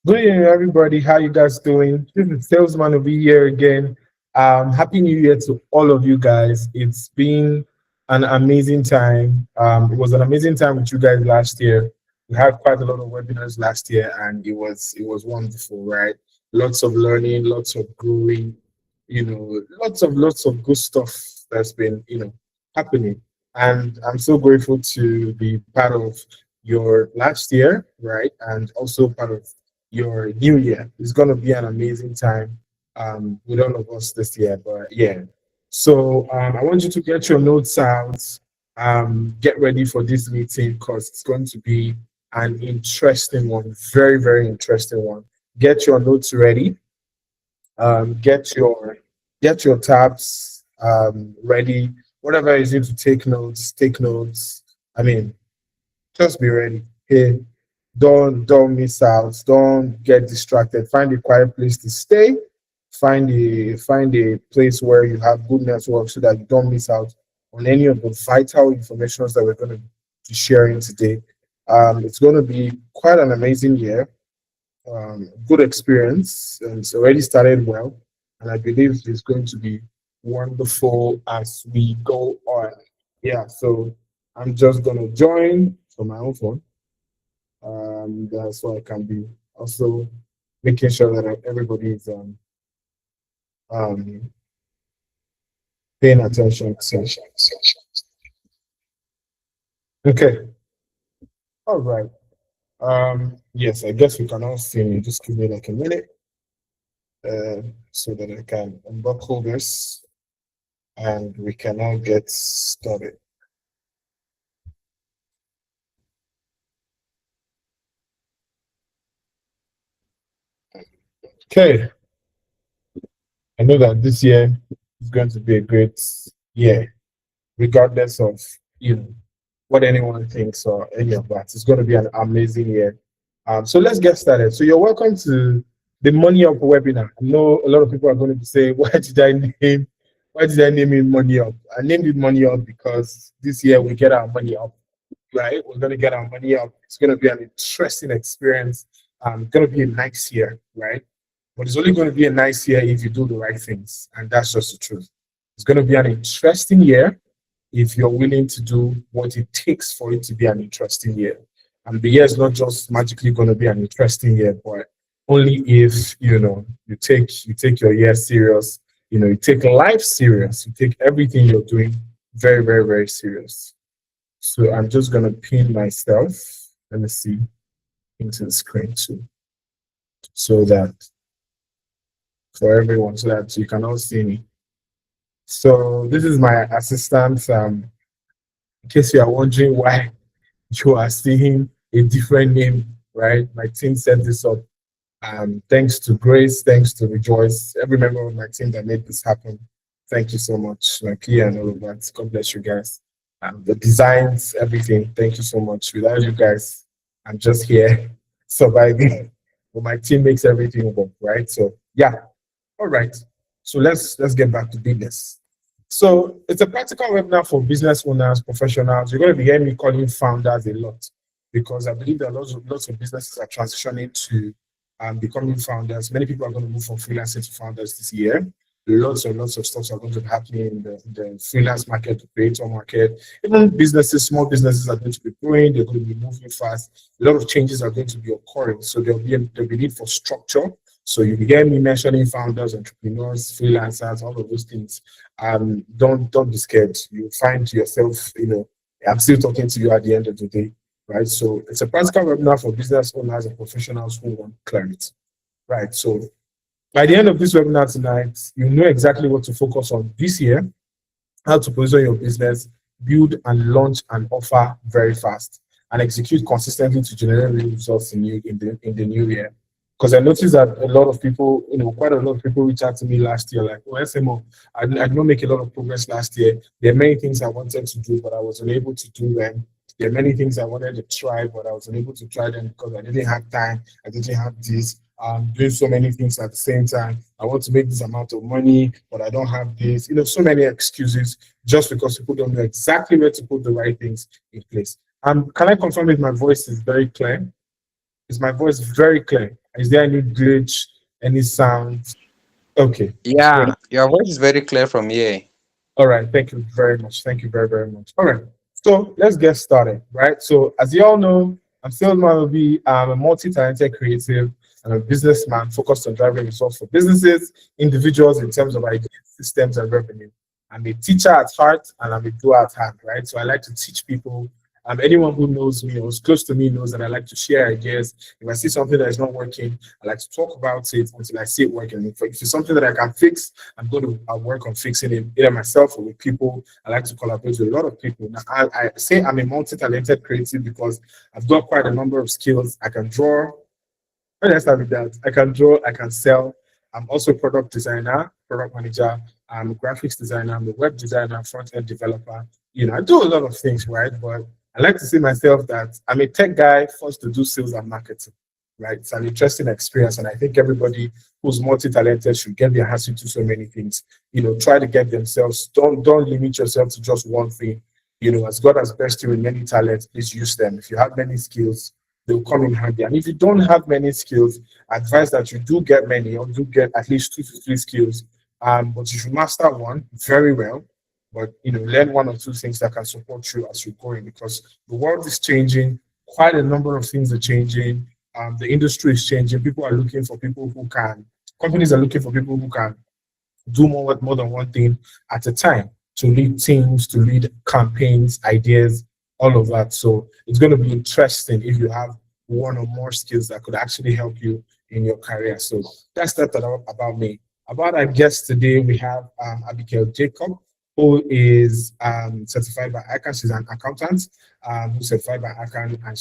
Good evening, everybody. How you guys doing? This is Salesman over here again. Happy New Year to all of you guys. It's been an amazing time. It was an amazing time with you guys last year. We had quite a lot of webinars last year, and it was wonderful, right? Lots of learning, lots of growing, lots of good stuff that's been happening. And I'm so grateful to be part of your last year, right? And also part of your new year. It's going to be an amazing time with all of us this year. But yeah, so I want you to get your notes out, get ready for this meeting because it's going to be an interesting one, very, very interesting one. Get your notes ready. Get your tabs ready. Whatever is it to take notes, take notes. I mean, just be ready. Hey, don't miss out. Don't get distracted. Find a quiet place to stay. Find a place where you have good network so that you don't miss out on any of the vital information that we're going to be sharing today. It's going to be quite an amazing year. Good experience, and it's already started well. And I believe it's going to be wonderful as we go on. Yeah, so I'm just going to join from my own phone. So I can be also making sure that everybody is um, paying attention. Okay, all right. Yes, I guess we can all see me. Just give me like a minute so that I can unbuckle this and we can all get started. Okay, I know that this year is going to be a great year, regardless of you know what anyone thinks or any of that. It's going to be an amazing year. So let's get started. So you're welcome to the Money Up webinar. I know a lot of people are going to be saying, why did I name it Money Up? I named it Money Up because this year we get our money up, right? We're going to get our money up. It's going to be an interesting experience. Going to be a nice year, right? But it's only going to be a nice year if you do the right things, and that's just the truth. It's going to be an interesting year if you're willing to do what it takes for it to be an interesting year. And the year is not just magically going to be an interesting year, but only if you take your year serious, you take life serious, you take everything you're doing very, very, very serious. So I'm just gonna pin myself, let me see, into the screen too, so that for everyone, so that you can all see me. So this is my assistant. In case you are wondering why you are seeing a different name, right? My team set this up. Thanks to Grace, thanks to Rejoice, every member of my team that made this happen. Thank you so much, Nakia and all of that. God bless you guys. The designs, everything. Thank you so much. Without you guys, I'm just here surviving. But my team makes everything work, right? So yeah. All right. So let's get back to business. So it's a practical webinar for business owners, professionals. You're going to be hearing me calling founders a lot because I believe that lots of businesses are transitioning to becoming founders. Many people are going to move from freelancing to founders this year. Lots and lots of stuff are going to be happening in the freelance market, the creator market. Even businesses, small businesses are going to be growing. They're going to be moving fast. A lot of changes are going to be occurring. So there'll be need for structure. So you begin me mentioning founders, entrepreneurs, freelancers, all of those things. Don't be scared. You find yourself, I'm still talking to you at the end of the day, right? So it's a practical webinar for business owners and professionals who want clarity, right? So by the end of this webinar tonight, you know exactly what to focus on this year, how to position your business, build and launch an offer very fast, and execute consistently to generate real results in the new year. Because I noticed that a lot of people, quite a lot of people reached out to me last year, like, oh, SMO, I did not make a lot of progress last year. There are many things I wanted to do, but I was unable to do them. There are many things I wanted to try, but I was unable to try them because I didn't have time. I didn't have this. Doing so many things at the same time. I want to make this amount of money, but I don't have this. So many excuses just because people don't know exactly where to put the right things in place. Can I confirm if my voice is very clear? Is my voice very clear? Is there any glitch, any sound? Okay, good. Yeah, your voice is very clear from here. All right, thank you very much. Thank you very, very much. All right, so let's get started, right? So, as you all know, I'm Phil Malaby. I'm a multi talented creative and a businessman focused on driving results for businesses, individuals in terms of ideas, systems, and revenue. I'm a teacher at heart and I'm a doer at heart, right? So, I like to teach people. Anyone who knows me or is close to me knows that I like to share ideas. If I see something that is not working, I like to talk about it until I see it working. If it's something that I can fix, I'm going to work on fixing it either myself or with people. I like to collaborate with a lot of people. Now, I say I'm a multi-talented creative because I've got quite a number of skills. I can draw. Let's start with that. I can draw. I can sell. I'm also a product designer, product manager. I'm a graphics designer. I'm a web designer, front end developer. I do a lot of things, right? But I like to see myself that I'm a tech guy forced to do sales and marketing, right? It's an interesting experience, and I think everybody who's multi-talented should get their hands into so many things. Try to get themselves. Don't limit yourself to just one thing. As God has blessed you with many talents, please use them. If you have many skills, they'll come in handy. And if you don't have many skills, I advise that you do get many or do get at least 2 to 3 skills. But you should master one very well. But learn one or two things that can support you as you're going because the world is changing. Quite a number of things are changing. The industry is changing. People are looking for people who can. Companies are looking for people who can do more than one thing at a time to lead teams, to lead campaigns, ideas, all of that. So it's going to be interesting if you have one or more skills that could actually help you in your career. So that's that about me. About our guest today, we have Abigail Jacob, who is certified by ICANN. She's an accountant who's certified by ICANN, and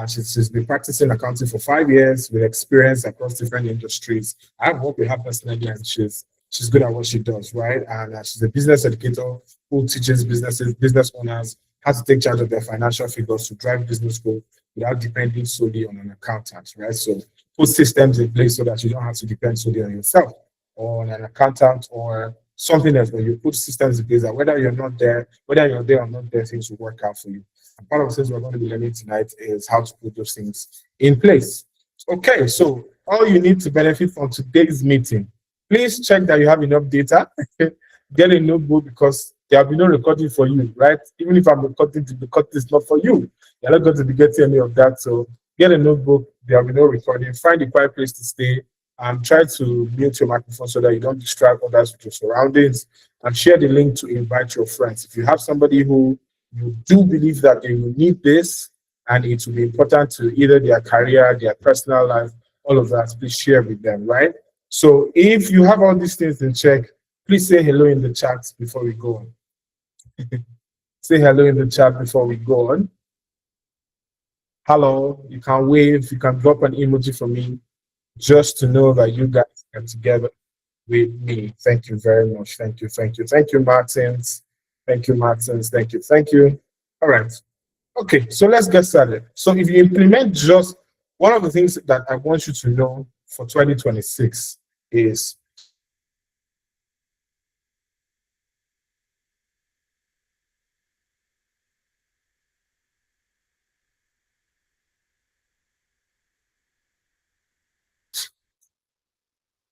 she's been practicing accounting for 5 years with experience across different industries. I've worked with her personally, and she's good at what she does, right? And she's a business educator who teaches business owners how to take charge of their financial figures to drive business growth without depending solely on an accountant, right? So put systems in place so that you don't have to depend solely on yourself or on an accountant or something else. When you put systems in place that whether you're there or not there, things will work out for you. And part of the things we're going to be learning tonight is how to put those things in place. Okay, so all you need to benefit from today's meeting, please check that you have enough data. Get a notebook because there will be no recording for you, right? Even if I'm recording, the recording is not for you. You're not going to be getting any of that. So get a notebook. There will be no recording. Find a quiet place to stay. Try to mute your microphone so that you don't distract others with your surroundings. And share the link to invite your friends. If you have somebody who you do believe that they will need this and it will be important to either their career, their personal life, all of that, please share with them, right? So if you have all these things in check, please say hello in the chat before we go on. Say hello in the chat before we go on. Hello, you can wave, you can drop an emoji for me just to know that you guys are together with me. Thank you very much. Thank you, thank you, thank you, Martins. Thank you, Martins. Thank you, thank you. All right. Okay, so let's get started. So if you implement just one of the things that I want you to know for 2026 is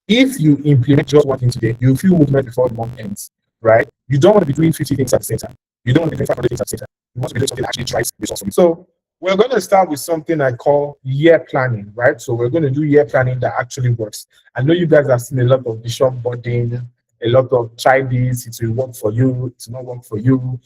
if you implement just one thing today, you feel movement before the month ends, right? You don't want to be doing 50 things at the same time. You don't want to be doing 500 things at the same time. You want to be doing something that actually drives results for you. So we're going to start with something I call year planning, right? So we're going to do year planning that actually works. I know you guys have seen a lot of vision boarding, a lot of try this, it will work for you, it will not work for you.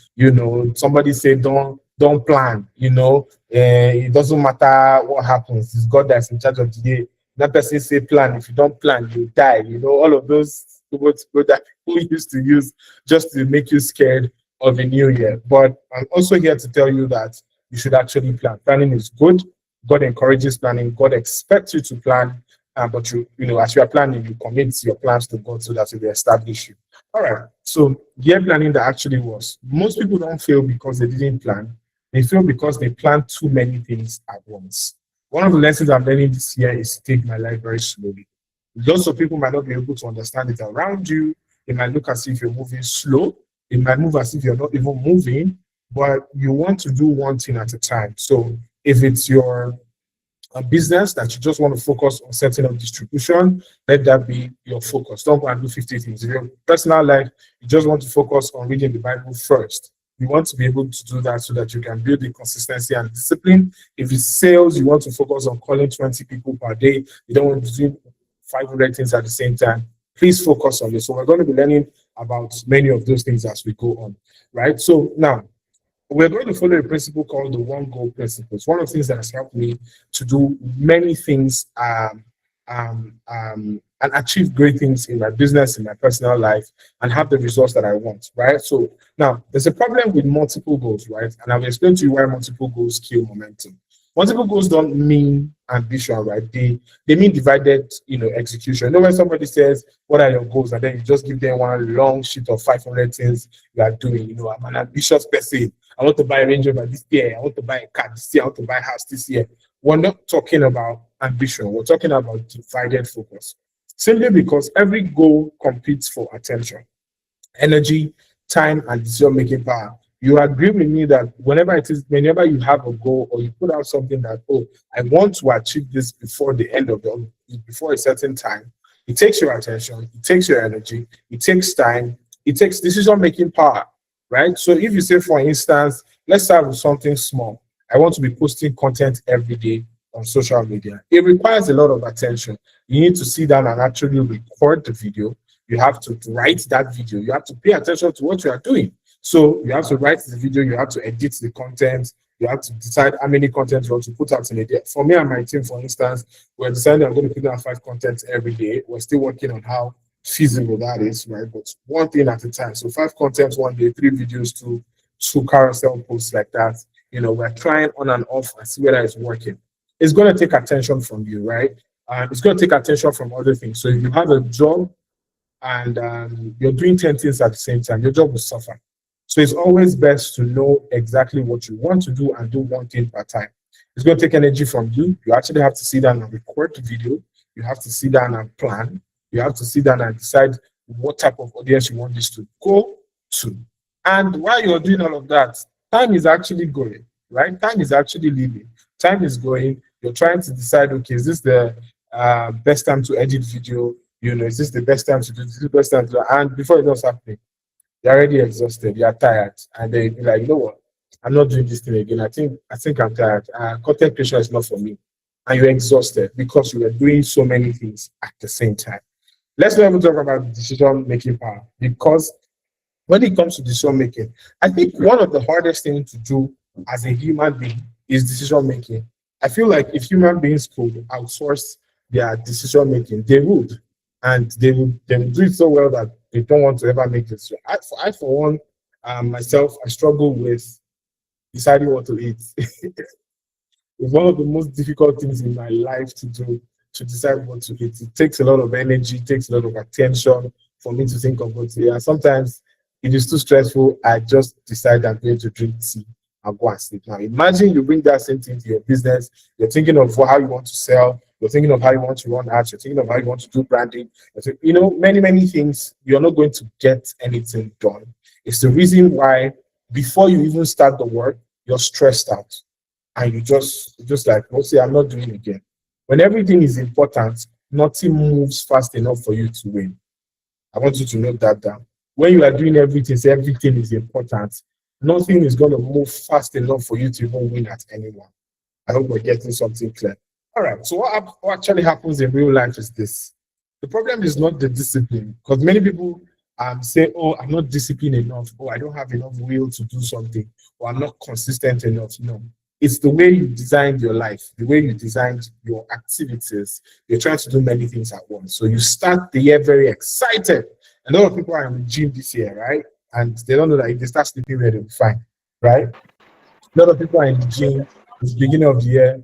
Somebody say don't plan, it doesn't matter what happens. It's God that's in charge of the day. That person say plan. If you don't plan, you die. All of those words that people used to use just to make you scared of a new year. But I'm also here to tell you that you should actually plan. Planning is good. God encourages planning. God expects you to plan. But as you are planning, you commit your plans to God so that it will establish you. All right. So year planning that actually works. Most people don't fail because they didn't plan. They fail because they plan too many things at once. One of the lessons I'm learning this year is to take my life very slowly. Lots of people might not be able to understand it around you. It might look as if you're moving slow. It might move as if you're not even moving, but you want to do one thing at a time. So if it's your a business that you just want to focus on setting up distribution, let that be your focus. Don't go and do 50 things. If your personal life, you just want to focus on reading the Bible first. You want to be able to do that so that you can build the consistency and discipline. If it's sales, you want to focus on calling 20 people per day. You don't want to do 500 things at the same time. Please focus on this. So we're going to be learning about many of those things as we go on, right? So now, we're going to follow a principle called the one goal principle. It's one of the things that has helped me to do many things and achieve great things in my business, in my personal life, and have the results that I want, right? So now there's a problem with multiple goals, right? And I've explained to you why multiple goals kill momentum. Multiple goals don't mean ambition, right? They mean divided, execution. You know, when somebody says, "What are your goals?" and then you just give them one long sheet of 500 things you are doing. You know, I'm an ambitious person. I want to buy a Range Rover this year. I want to buy a car this year. I want to buy a house this year. We're not talking about ambition. We're talking about divided focus. Simply because every goal competes for attention, energy, time, and decision-making power. You agree with me that whenever you have a goal or you put out something that, oh, I want to achieve this before the end of before a certain time, it takes your attention, it takes your energy, it takes time, it takes decision-making power, right? So if you say, for instance, let's start with something small. I want to be posting content every day on social media. It requires a lot of attention. You need to sit down and actually record the video. You have to write that video. You have to pay attention to what you are doing. So you have to write the video, you have to edit the content, you have to decide how many content you want to put out in a day. For me and my team, for instance, we're deciding I'm going to put out 5 contents every day. We're still working on how feasible that is, right? But one thing at a time. So 5 contents one day, 3 videos, 2 carousel posts like that. You know, we're trying on and off and see whether it's working. It's going to take attention from you, right? It's going to take attention from other things. So if you have a job and you're doing 10 things at the same time, your job will suffer. So it's always best to know exactly what you want to do and do one thing per time. It's going to take energy from you. You actually have to sit down and record the video. You have to sit down and plan. You have to sit down and decide what type of audience you want this to go to. And while you're doing all of that, time is actually going, right? Time is actually leaving. Time is going. You're trying to decide, okay, is this the best time to edit video? You know, is this the best time to do this? Is the best time to do? And before it does happen, you're already exhausted, you're tired, and then you're like, you know what? I'm not doing this thing again. I think I'm tired. Content creation is not for me. And you're exhausted because you were doing so many things at the same time. Let's not even talk about decision-making power, because when it comes to decision-making, I think one of the hardest things to do as a human being is decision-making. I feel like if human beings could outsource their decision-making, they would. And they would do it so well that they don't want to ever make this. I for one, myself, I struggle with deciding what to eat. It's one of the most difficult things in my life to do, to decide what to eat. It takes a lot of energy, it takes a lot of attention for me to think of what to eat. And sometimes it is too stressful. I just decide I'm going to drink tea and go and sleep. Now, imagine you bring that same thing to your business. You're thinking of how you want to sell. You're thinking of how you want to run ads. You're thinking of how you want to do branding. You know, many things. You're not going to get anything done. It's the reason why before you even start the work, you're stressed out. And you just like, well, see, I'm not doing it again. When everything is important, nothing moves fast enough for you to win. I want you to note that down. When you are doing everything, say everything is important, nothing is going to move fast enough for you to even win at anyone. I hope we're getting something clear. All right, so what actually happens in real life is this. The problem is not the discipline, because many people say, oh, I'm not disciplined enough, or I don't have enough will to do something, or I'm not consistent enough. No, it's the way you designed your life, the way you designed your activities. You're trying to do many things at once. So you start the year very excited. A lot of people are in the gym this year, right? And they don't know that if they start sleeping well, they'll be fine, right? A lot of people are in the gym. It's the beginning of the year.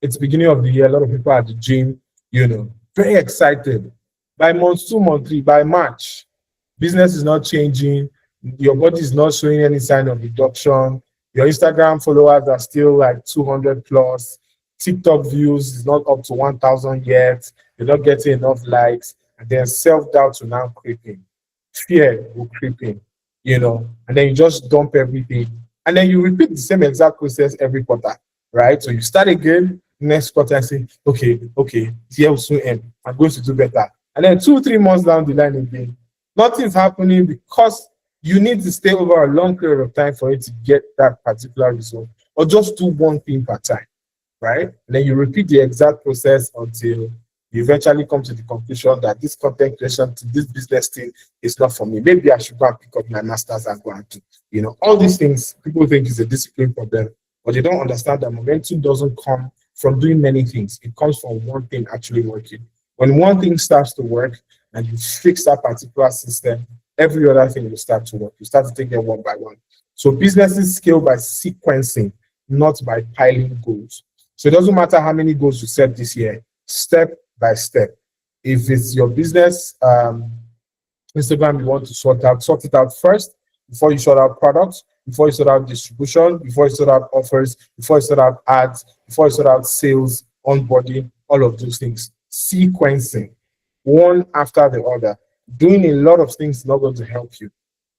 It's the beginning of the year. A lot of people are at the gym, you know, very excited. By month 2, month 3, by March, business is not changing. Your body is not showing any sign of reduction. Your Instagram followers are still like 200 plus. TikTok views is not up to 1,000 yet. You're not getting enough likes. And then self-doubt will now creeping. Fear will creep in, you know, and then you just dump everything. And then you repeat the same exact process every quarter, right? So you start again next quarter and say, okay, this year will soon end. I'm going to do better. And then 2, 3 months down the line again, nothing's happening because you need to stay over a long period of time for it to get that particular result, or just do one thing per time, right? And then you repeat the exact process until you eventually come to the conclusion that this content creation to this business thing is not for me. Maybe I should go and pick up my master's and go and do. All these things people think is a discipline problem, but they don't understand that momentum doesn't come from doing many things. It comes from one thing actually working. When one thing starts to work and you fix that particular system, every other thing will start to work. You start to take them one by one. So businesses scale by sequencing, not by piling goals. So it doesn't matter how many goals you set this year, step by step. If it's your business Instagram, you want to sort it out first before you sort out products, before you sort out distribution, before you sort out offers, before you sort out ads, before you sort out sales, onboarding, all of those things. Sequencing, one after the other. Doing a lot of things is not going to help you.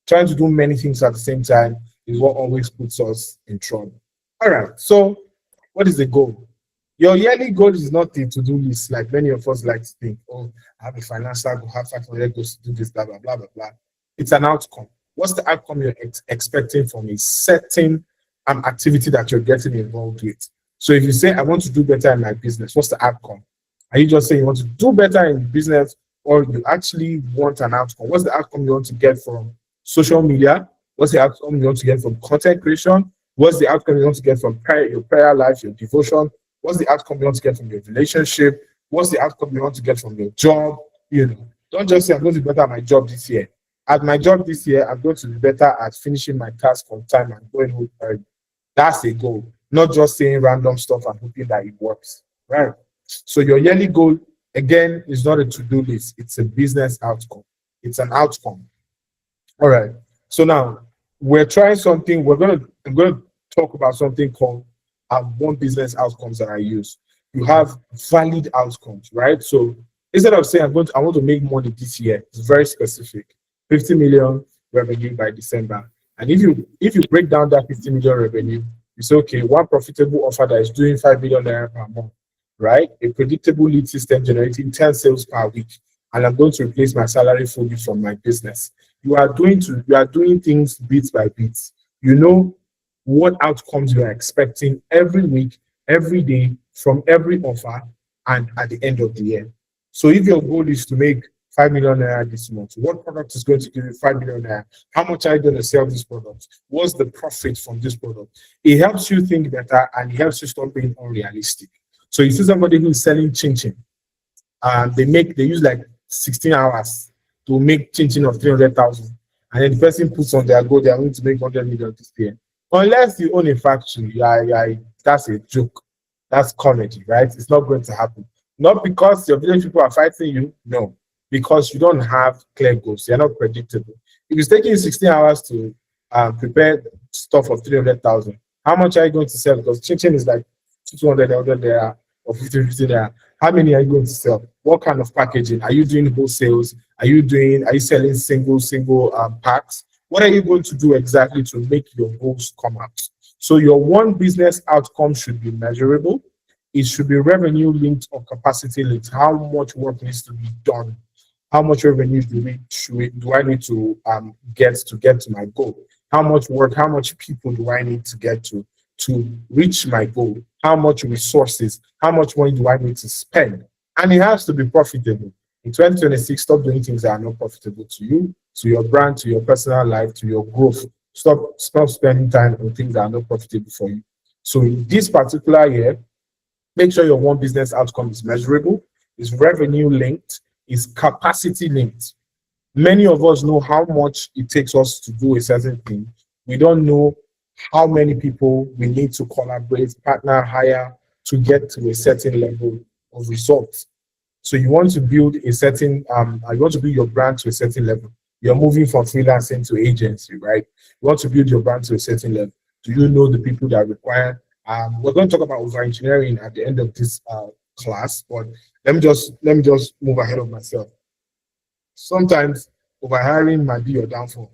Trying to do many things at the same time is what always puts us in trouble. All right, so what is the goal? Your yearly goal is not a to-do list like many of us like to think, oh, I have a financial goal, have 500 goals to do this, blah, blah, blah, blah, blah. It's an outcome. What's the outcome you're expecting from a certain activity that you're getting involved with? So if you say, I want to do better in my business, what's the outcome? Are you just saying you want to do better in business, or you actually want an outcome? What's the outcome you want to get from social media? What's the outcome you want to get from content creation? What's the outcome you want to get from your prayer life, your devotion? What's the outcome you want to get from your relationship? What's the outcome you want to get from your job? Don't just say, I'm going to be better at my job this year. At my job this year, I'm going to be better at finishing my task on time and going home early. That's a goal, not just saying random stuff and hoping that it works, right? So your yearly goal, again, is not a to-do list. It's a business outcome. It's an outcome. All right. So now we're trying something. I'm going to talk about something called one business outcomes that I use. You have valid outcomes, right? So instead of saying I want to make money this year, it's very specific. 50 million revenue by December. And if you break down that 50 million revenue, you say, okay, one profitable offer that is doing 5 million naira per month, right? A predictable lead system generating 10 sales per week, and I'm going to replace my salary fully from my business. You are doing things bit by bit. You know what outcomes you are expecting every week, every day, from every offer, and at the end of the year. So if your goal is to make 5 million naira this month, what product is going to give you 5 million naira? How much are you going to sell this product? What's the profit from this product? It helps you think better, and it helps you stop being unrealistic. So you see somebody who's selling chin chin, and they use like 16 hours to make chin chin of 300,000, and then the person puts on their goal, they are going to make 100 million this year. Unless you own a factory, that's a joke. That's comedy, right? It's not going to happen. Not because your village people are fighting you, no, because you don't have clear goals. They're not predictable. If it's taking you 16 hours to prepare stuff of 300,000, how much are you going to sell? Because chin chin is like 200 there or 50 there. How many are you going to sell? What kind of packaging? Are you doing wholesales? Are you selling single packs? What are you going to do exactly to make your goals come out? So your one business outcome should be measurable. It should be revenue linked or capacity linked. How much work needs to be done? How much revenue do I need to get to my goal? How much work, how much people do I need to get to reach my goal? How much resources, how much money do I need to spend? And it has to be profitable. In 2026, stop doing things that are not profitable to you, to your brand, to your personal life, to your growth. Stop spending time on things that are not profitable for you. So in this particular year, make sure your one business outcome is measurable, is revenue linked, is capacity linked. Many of us know how much it takes us to do a certain thing. We don't know how many people we need to collaborate, partner, hire to get to a certain level of results. So you want to build you want to build your brand to a certain level. You're moving from freelancing to agency, right? You want to build your brand to a certain level. Do you know the people that require? We're going to talk about over engineering at the end of this class, but let me just move ahead of myself. Sometimes over hiring might be your downfall.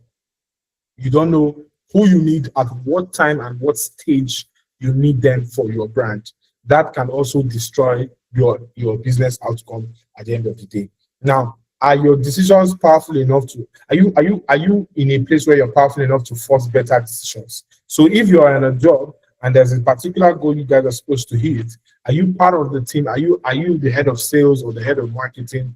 You don't know who you need at what time and what stage you need them for your brand. That can also destroy your business outcome at the end of the day. Now, are your decisions powerful enough to are you in a place where you're powerful enough to force better decisions? So if you're in a job and there's a particular goal you guys are supposed to hit, are you part of the team? Are you the head of sales or the head of marketing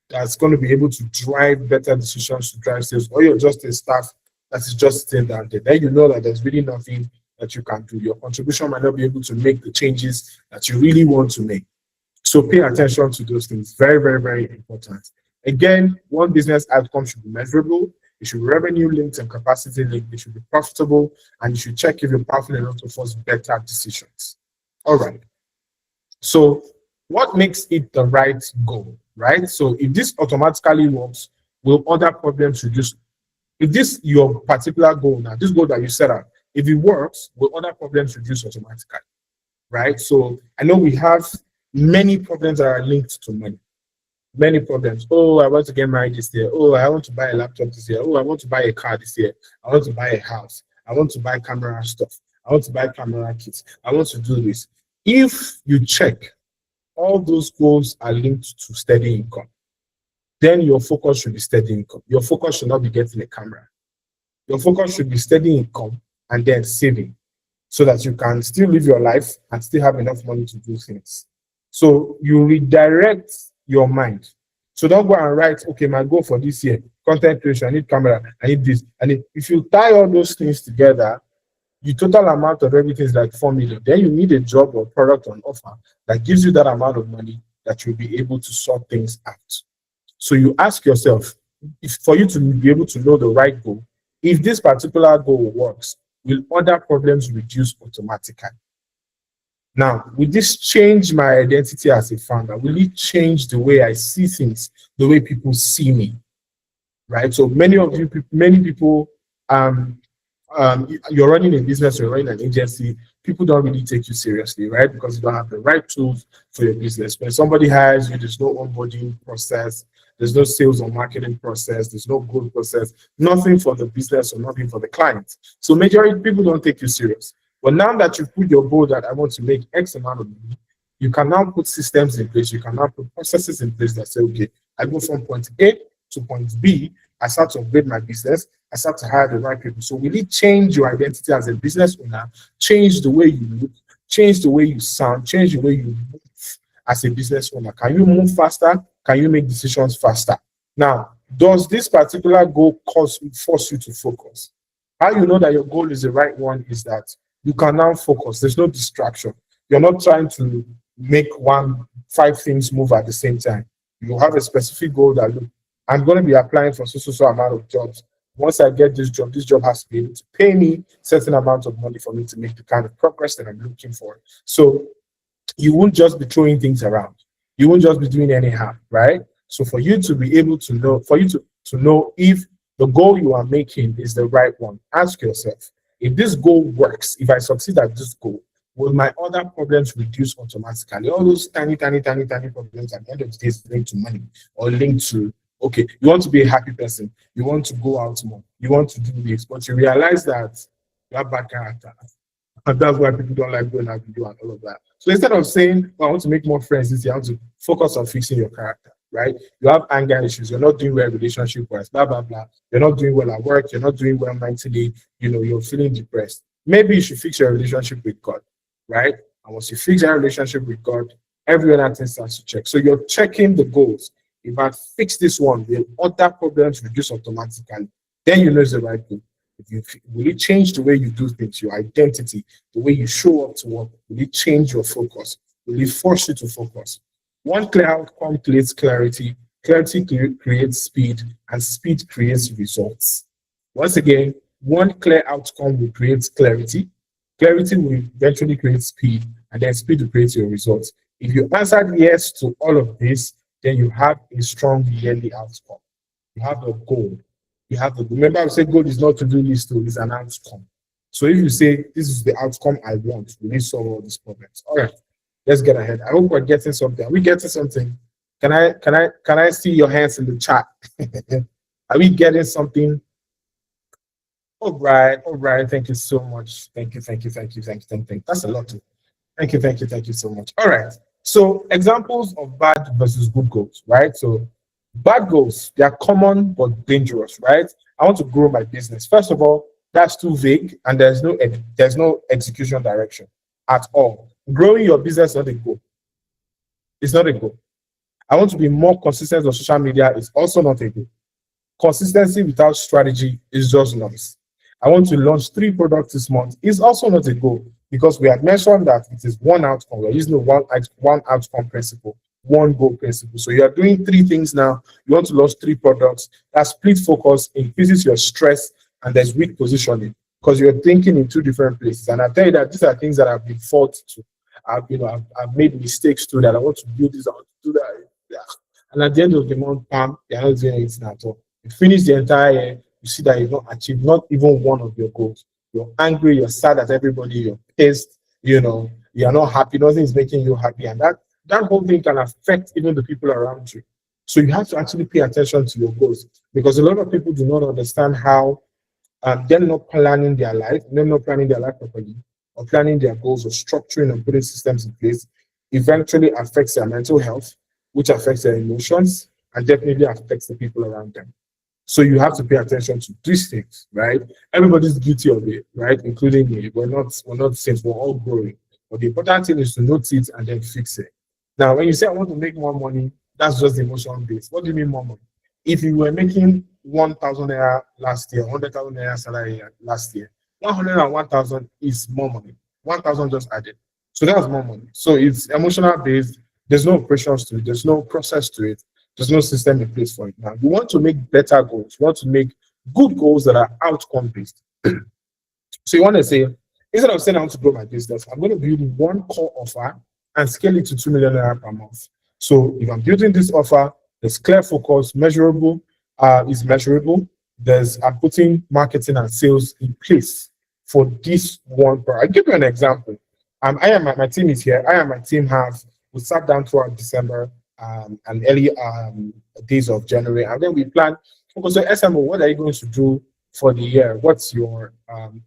that's going to be able to drive better decisions to drive sales, or you're just a staff that is just sitting down there? Then you know that there's really nothing that you can do. Your contribution might not be able to make the changes that you really want to make. So pay attention to those things. Very, very, very important. Again, one business outcome should be measurable. It should be revenue linked and capacity linked. It should be profitable, and you should check if you're powerful enough to force better decisions. All right. So what makes it the right goal, right? So if this automatically works, will other problems reduce? If this your particular goal now, this goal that you set up, if it works, will other problems reduce automatically, right? So I know we have many problems that are linked to money. Many problems. Oh, I want to get married this year. Oh, I want to buy a laptop this year. Oh, I want to buy a car this year. I want to buy a house. I want to buy camera stuff. I want to buy camera kits. I want to do this. If you check, all those goals are linked to steady income. Then your focus should be steady income. Your focus should not be getting a camera. Your focus should be steady income and then saving, so that you can still live your life and still have enough money to do things. So you redirect your mind. So don't go and write, okay, my goal for this year, content creation, I need camera, I need this. And if you tie all those things together, the total amount of everything is like 4 million. Then you need a job or product on offer that gives you that amount of money that you'll be able to sort things out. So you ask yourself, if for you to be able to know the right goal, if this particular goal works, will other problems reduce automatically? Now, will this change my identity as a founder? Will it change the way I see things, the way people see me? Right? So many people, you're running a business, you're running an agency, people don't really take you seriously, right? Because you don't have the right tools for your business. When somebody hires you, there's no onboarding process, there's no sales or marketing process, there's no growth process, nothing for the business or nothing for the client. So majority people don't take you serious. But now that you've put your goal that I want to make X amount of money, you can now put systems in place, you can now put processes in place that say, okay, I go from point A to point B, I start to upgrade my business, I start to hire the right people. So will it change your identity as a business owner, change the way you look, change the way you sound, change the way you move as a business owner? Can you move faster? Can you make decisions faster? Now, does this particular goal force you to focus? How you know that your goal is the right one is that you can now focus. There's no distraction. You're not trying to make 5 things move at the same time. You have a specific goal that, look, I'm going to be applying for so amount of jobs. Once I get this job has to be able to pay me certain amount of money for me to make the kind of progress that I'm looking for. So you won't just be throwing things around. You won't just be doing anyhow, right? So for you to be able to know, for you to know if the goal you are making is the right one, ask yourself, if this goal works, if I succeed at this goal, will my other problems reduce automatically? All those tiny problems at the end of the day is linked to money or linked to, okay, you want to be a happy person, you want to go out more, you want to do this, but you realize that you have bad character. And that's why people don't like going out to do and all of that. So instead of saying, I want to make more friends this year, I want to focus on fixing your character, right? You have anger issues, you're not doing well relationship-wise, blah, blah, blah. You're not doing well at work, you're not doing well mentally, you're feeling depressed. Maybe you should fix your relationship with God, right? And once you fix your relationship with God, every other thing starts to check. So you're checking the goals. If I fix this one, will other problems reduce automatically? Then you know it's the right goal. Will it change the way you do things, your identity, the way you show up to work? Will it change your focus? Will it force you to focus? One clear outcome creates clarity, clarity creates speed, and speed creates results. Once again, one clear outcome will create clarity, clarity will eventually create speed, and then speed will create your results. If you answered yes to all of this, then you have a strong yearly outcome. You have a goal. You have to remember, I say goal is not to do list, it's an outcome. So if you say this is the outcome I want, we need to solve all these problems. All right, let's get ahead. I hope we're getting something. Are we getting something? Can I see your hands in the chat? Are we getting something? All right. Thank you so much. Thank you. That's a lot. Thank you so much. All right. So examples of bad versus good goals, right? So bad goals, they are common but dangerous, right? I want to grow my business. First of all, that's too vague and there's no execution direction at all. Growing your business is not a goal. It's not a goal. I want to be more consistent on social media is also not a goal. Consistency without strategy is just noise. I want to launch 3 products this month is also not a goal because we had mentioned that it is one outcome. We're using the one outcome principle, one goal principle. So you are doing 3 things now. You want to launch 3 products. That split focus increases your stress and there's weak positioning because you're thinking in 2 different places. And I tell you that these are things that I've been fault to. I've made mistakes too that I want to build this, I want to do that. Yeah. And at the end of the month, bam, you're not doing anything at all. You finish the entire year, you see that you've not achieved not even one of your goals. You're angry, you're sad at everybody, you're pissed, you're not happy, nothing is making you happy. And that whole thing can affect even the people around you. So you have to actually pay attention to your goals because a lot of people do not understand how they're not planning their life, they're not planning their life properly, or planning their goals or structuring and putting systems in place eventually affects their mental health, which affects their emotions and definitely affects the people around them. So you have to pay attention to these things, right? Everybody's guilty of it, right? Including me. We're not saints, we're all growing. But the important thing is to note it and then fix it. Now, when you say I want to make more money, that's just the emotional base. What do you mean more money? If you were making 1,000 naira last year, 100,000 naira salary last year, 101,000 is more money. 1,000 just added. So that's more money. So it's emotional based. There's no operations to it. There's no process to it. There's no system in place for it. Now, you want to make better goals. You want to make good goals that are outcome based. So you want to say, instead of saying I want to grow my business, I'm going to build one core offer and scale it to 2 million naira per month. So if I'm building this offer, there's clear focus, measurable, is measurable. I'm putting marketing and sales in place for this one product. I'll give you an example. My team is here. I and my team we sat down throughout December and early days of January, and then we planned. Okay, so SMO, what are you going to do for the year? What's your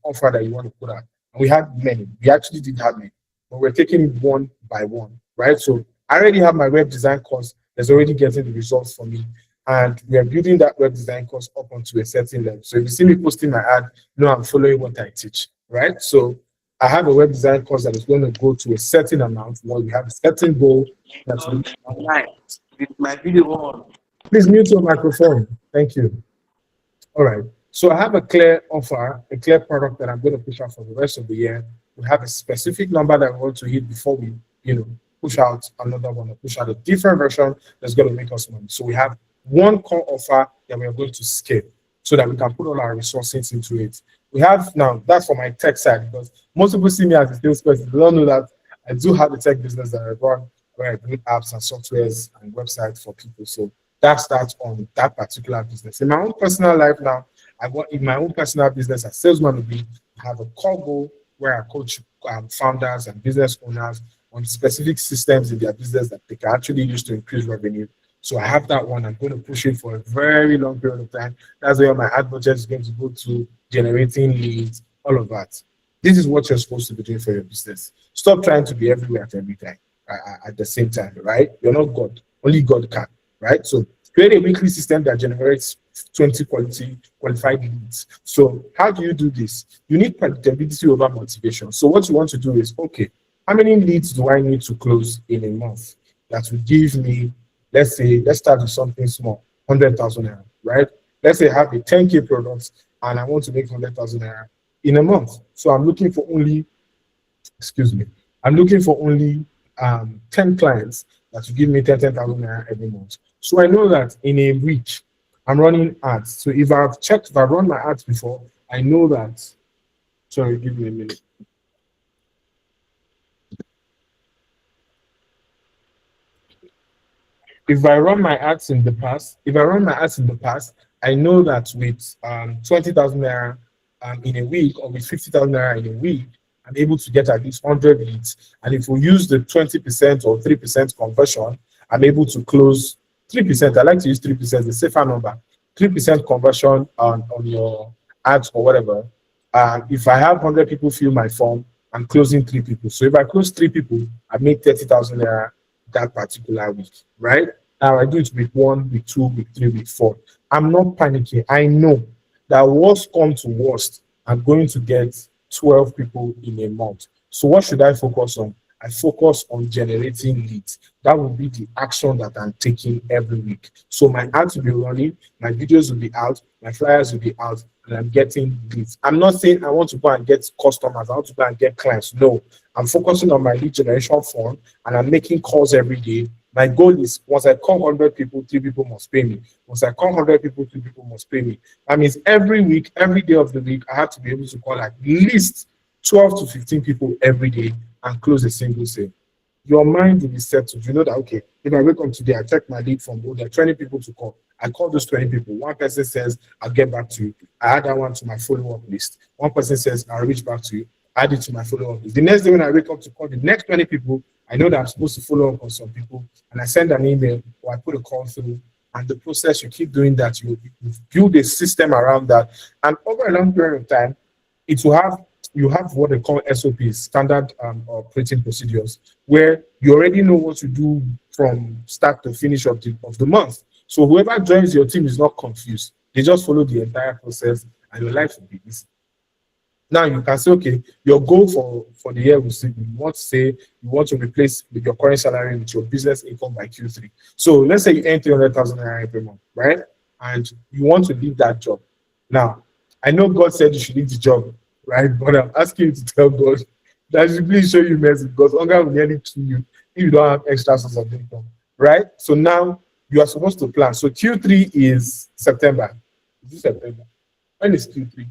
offer that you want to put out? And we had many. We actually did have many, but we're taking it one by one, right? So I already have my web design course that's already getting the results for me. And we are building that web design course up onto a certain level. So if you see me posting my ad, I'm following what I teach, right? So I have a web design course that is going to go to a certain amount. Well, we have a certain goal. That's online with my video on. Please mute your microphone. Thank you. All right. So I have a clear offer, a clear product that I'm going to push out for the rest of the year. We have a specific number that we want to hit before we, push out another one or push out a different version that's going to make us money. So we have one core offer that we are going to scale so that we can put all our resources into it. We have now, that's for my tech side, because most people see me as a salesperson. They don't know that I do have a tech business that I run where I build apps and softwares and websites for people. So that starts on that particular business. In my own personal life now, in my own personal business as salesman will be, I have a core goal where I coach founders and business owners on specific systems in their business that they can actually use to increase revenue. So I have that one. I'm going to push it for a very long period of time. That's where my ad budget is going to go to, generating leads, all of that. This is what you're supposed to be doing for your business. Stop trying to be everywhere at every time at the same time, right? You're not God. Only God can, right? So create a weekly system that generates 20 qualified leads. So how do you do this? You need predictability over motivation. So what you want to do is, okay, how many leads do I need to close in a month that will give me, let's start with something small, 100,000 naira, right? Let's say I have a 10K product and I want to make 100,000 naira in a month. So I'm looking for only 10 clients that will give me 10,000 naira every month. So I know that in a week, I'm running ads. So if I've run my ads before, I know that, sorry, give me a minute. If I run my ads in the past, I know that with 20,000 naira in a week or with 50,000 naira in a week, I'm able to get at least 100 leads. And if we use the 20% or 3% conversion, I'm able to close 3%. I like to use 3%, the safer number. 3% conversion on your ads or whatever, if I have 100 people fill my form, I'm closing 3 people. So if I close 3 people, I make 30,000 naira that particular week, right? Now I do it week 1, week 2, week 3, week 4. I'm not panicking. I know that worst come to worst, I'm going to get 12 people in a month. So what should I focus on? I focus on generating leads. That will be the action that I'm taking every week. So my ads will be running, my videos will be out, my flyers will be out, and I'm getting leads. I'm not saying I want to go and get customers, I want to go and get clients. No, I'm focusing on my lead generation form, and I'm making calls every day. My goal is once I call 100 people, 3 people must pay me. Once I call 100 people, 3 people must pay me. That means every week, every day of the week, I have to be able to call at least 12 to 15 people every day and close a single sale. Your mind will be settled. You know that, okay, if I wake up today, I check my lead from, there are 20 people to call. I call those 20 people. One person says, I'll get back to you. I add that one to my follow-up list. One person says, I'll reach back to you. Add it to my follow-up list. The next day when I wake up to call the next 20 people, I know that I'm supposed to follow up on some people, and I send an email or I put a call through. And the process, you keep doing that. You build a system around that. And over a long period of time, it will have, you have what they call SOPs, standard operating procedures, where you already know what to do from start to finish of the month. So whoever joins your team is not confused. They just follow the entire process and your life will be easy. Now you can say, okay, your goal for the year will say, you want to say you want to replace with your current salary with your business income by Q3. So let's say you earn 300,000 naira every month, right? And you want to leave that job. Now, I know God said you should leave the job, right? But I'm asking you to tell God that should please show you mercy, because hunger will nearly kill you if you don't have extra source of income, right? So now you are supposed to plan. So Q3 is September. Is it September? When is Q3?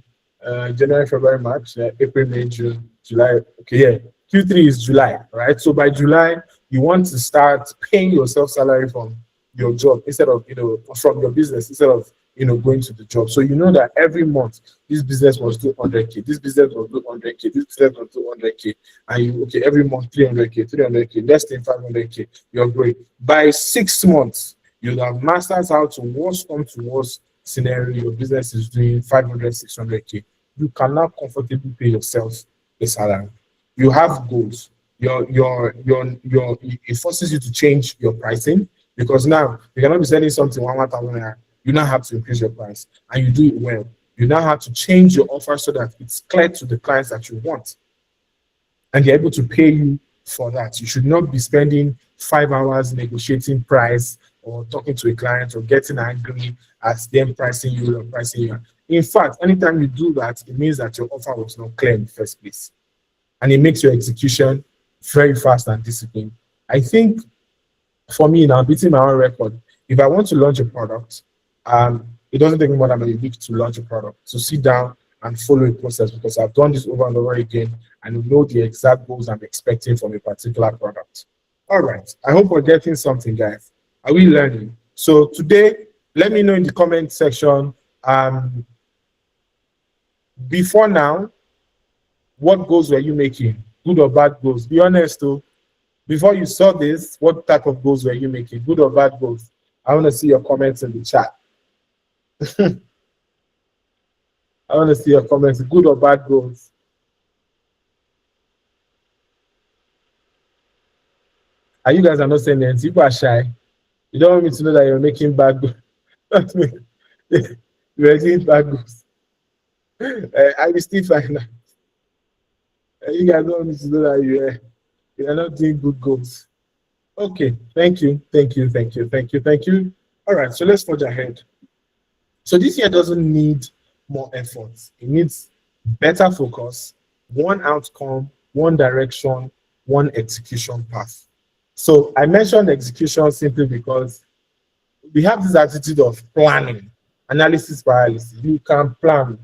January, February, March, April, May, June, July. Okay, yeah. Q3 is July, right? So by July, you want to start paying yourself salary from your job instead of, from your business instead of, going to the job. So you know that every month this business must do 100K, this business must do 100K, this business must do 100K, and you every month 300K, less than 500K, you're great. By 6 months, you'll have mastered how to worst come to worst scenario. Your business is doing 500, 600K. You cannot comfortably pay yourself a salary. You have goals. It forces you to change your pricing, because now you cannot be selling something 1,000 naira. You now have to increase your price, and you do it well. You now have to change your offer so that it's clear to the clients that you want, and they're able to pay you for that. You should not be spending 5 hours negotiating price or talking to a client or getting angry at them pricing you or pricing you. In fact, anytime you do that, it means that your offer was not clear in the first place, and it makes your execution very fast and disciplined. I think for me now, beating my own record, if I want to launch a product, it doesn't take me more than a week to launch a product. So sit down and follow a process, because I've done this over and over again and know the exact goals I'm expecting from a particular product. All right. I hope we're getting something, guys. Are we learning? So today, let me know in the comment section, before now, what goals were you making? Good or bad goals? Be honest, though. Before you saw this, what type of goals were you making? Good or bad goals? I want to see your comments in the chat. I want to see your comments. Good or bad goals? Are you guys are not saying anything? People are shy. You don't want me to know that you're making bad goals. You're making bad goals. I will still find out. You guys don't want me to know that you're not doing good goals. Okay, thank you. All right, so let's forge ahead. So this year doesn't need more effort. It needs better focus, one outcome, one direction, one execution path. So I mentioned execution simply because we have this attitude of planning, analysis paralysis. You can plan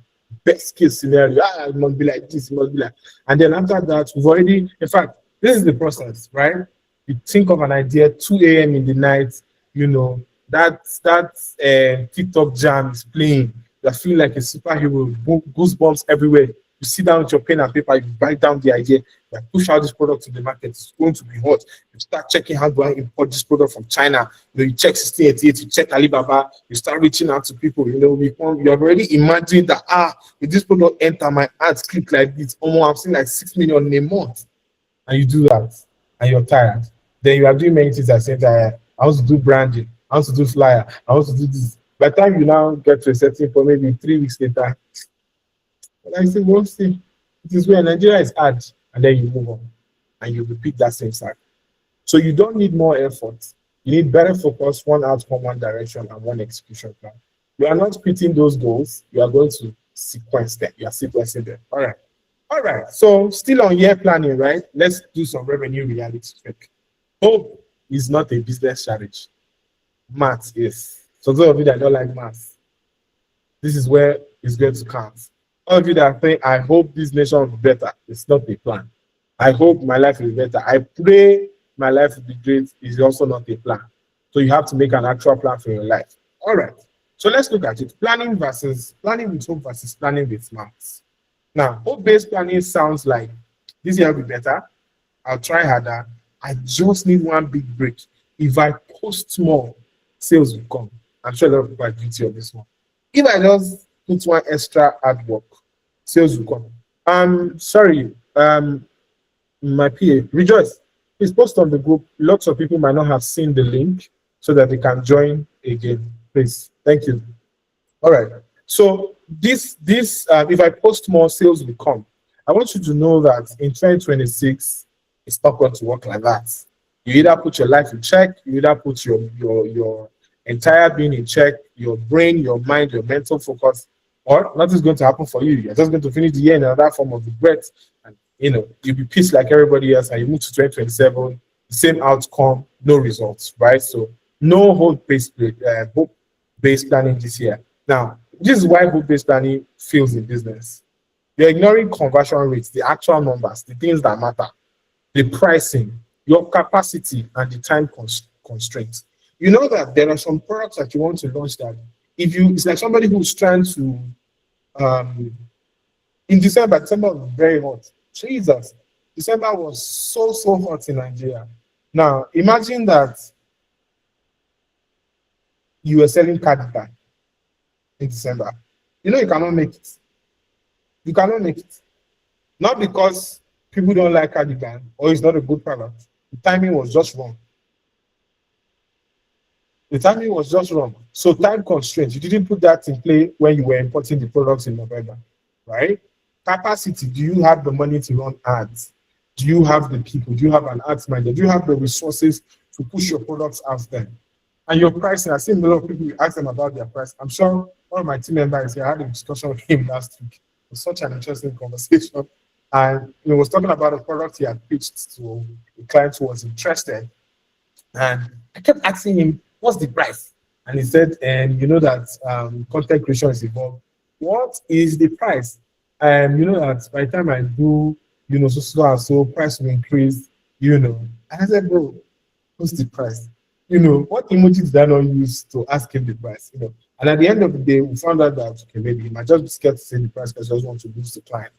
best case scenario. It must be like this, it must be like. And then after that, we've already, in fact, this is the process, right? You think of an idea 2 a.m. in the night, that TikTok jam is playing. You feel like a superhero, goosebumps everywhere. You sit down with your pen and paper, you write down the idea, you push out this product to the market, it's going to be hot. You start checking how do I import this product from China. You check 1688, you check Alibaba, you start reaching out to people, you have already imagined that, if this product enter, my ads click like this, almost I'm seeing like 6 million in a month. And you do that, and you're tired. Then you are doing many things at the same time. I want to do branding, I want to do flyer, I want to do this. By the time you now get to a setting for maybe 3 weeks later, like I say, one thing, it is where Nigeria is hard, and then you move on and you repeat that same cycle. So you don't need more effort. You need better focus, one outcome, one direction, and one execution plan. You are not quitting those goals. You are going to sequence them. You are sequencing them. All right. All right. So still on year planning, right? Let's do some revenue reality check. Hope is not a business strategy. Math is. So those of you that don't like math, this is where it's going to count. All of you that think, I hope this nation will be better, it's not a plan. I hope my life will be better. I pray my life will be great, is also not a plan. So you have to make an actual plan for your life. All right. So let's look at it. Planning with hope versus planning with maths. Now, hope-based planning sounds like this year will be better. I'll try harder. I just need one big break. If I post more, sales will come. I'm sure a lot of people are guilty of this one. If I just put one extra hard work, sales will come. Sorry, my PA, Rejoice, please post on the group. Lots of people might not have seen the link so that they can join again. Please, thank you. All right. So this if I post more, sales will come. I want you to know that in 2026, it's not going to work like that. You either put your life in check, you either put your entire being in check, your brain, your mind, your mental focus, or nothing's going to happen for you. You're just going to finish the year in another form of regret, and you'll be pissed like everybody else, and you move to 2027, same outcome, no results, right? So no hope-based planning this year. Now, this is why hope-based planning fails in business. You're ignoring conversion rates, the actual numbers, the things that matter, the pricing, your capacity, and the time constraints. You know that there are some products that you want to launch that it's like somebody who's trying to, in December was very hot. Jesus, December was so hot in Nigeria. Now, imagine that you were selling cardigan in December. You cannot make it. You cannot make it. Not because people don't like cardigan or it's not a good product. The timing was just wrong. The timing was just wrong. So time constraints, you didn't put that in play when you were importing the products in November, right? Capacity, do you have the money to run ads? Do you have the people? Do you have an ads manager? Do you have the resources to push your products out there? And your pricing, I've seen a lot of people ask them about their price. I'm sure one of my team members here, I had a discussion with him last week. It was such an interesting conversation. And he was talking about a product he had pitched to a client who was interested. And I kept asking him, what's the price? And he said, and you know that content creation is involved. What is the price? And you know that by the time I do, so price will increase, And I said, bro, what's the price? What emoji did I not use to ask him the price? And at the end of the day, we found out that, okay, maybe he might just be scared to say the price because he doesn't want to lose the client.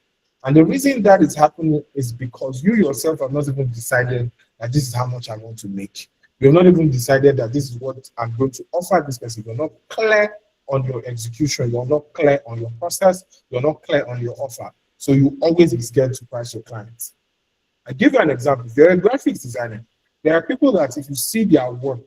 And the reason that is happening is because you yourself have not even decided that this is how much I want to make. You've not even decided that this is what I'm going to offer this person. You're not clear on your execution. You're not clear on your process. You're not clear on your offer. So you always be scared to price your clients. I give you an example. If you're a graphics designer, there are people that if you see their work,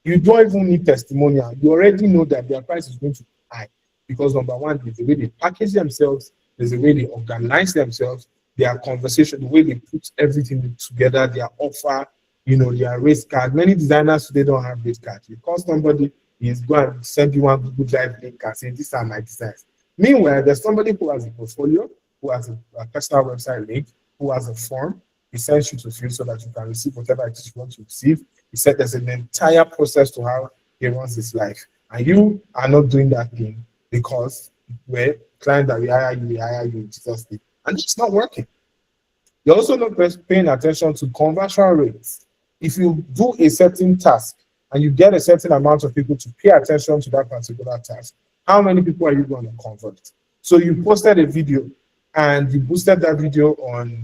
you don't even need testimonial. You already know that their price is going to be high. Because number one, there's the way they package themselves, there's the way they organize themselves, their conversation, the way they put everything together, their offer, their race card. Many designers today don't have race cards. You call somebody, he's going to send you one Google Drive link and say, these are my designs. Meanwhile, there's somebody who has a portfolio, who has a personal website link, who has a form. He sends you to fill so that you can receive whatever it is you want to receive. He said there's an entire process to how he runs his life. And you are not doing that thing because client that we hire you in Jesus' name. And it's not working. You're also not paying attention to conversion rates. If you do a certain task and you get a certain amount of people to pay attention to that particular task, how many people are you going to convert? So you posted a video and you boosted that video on,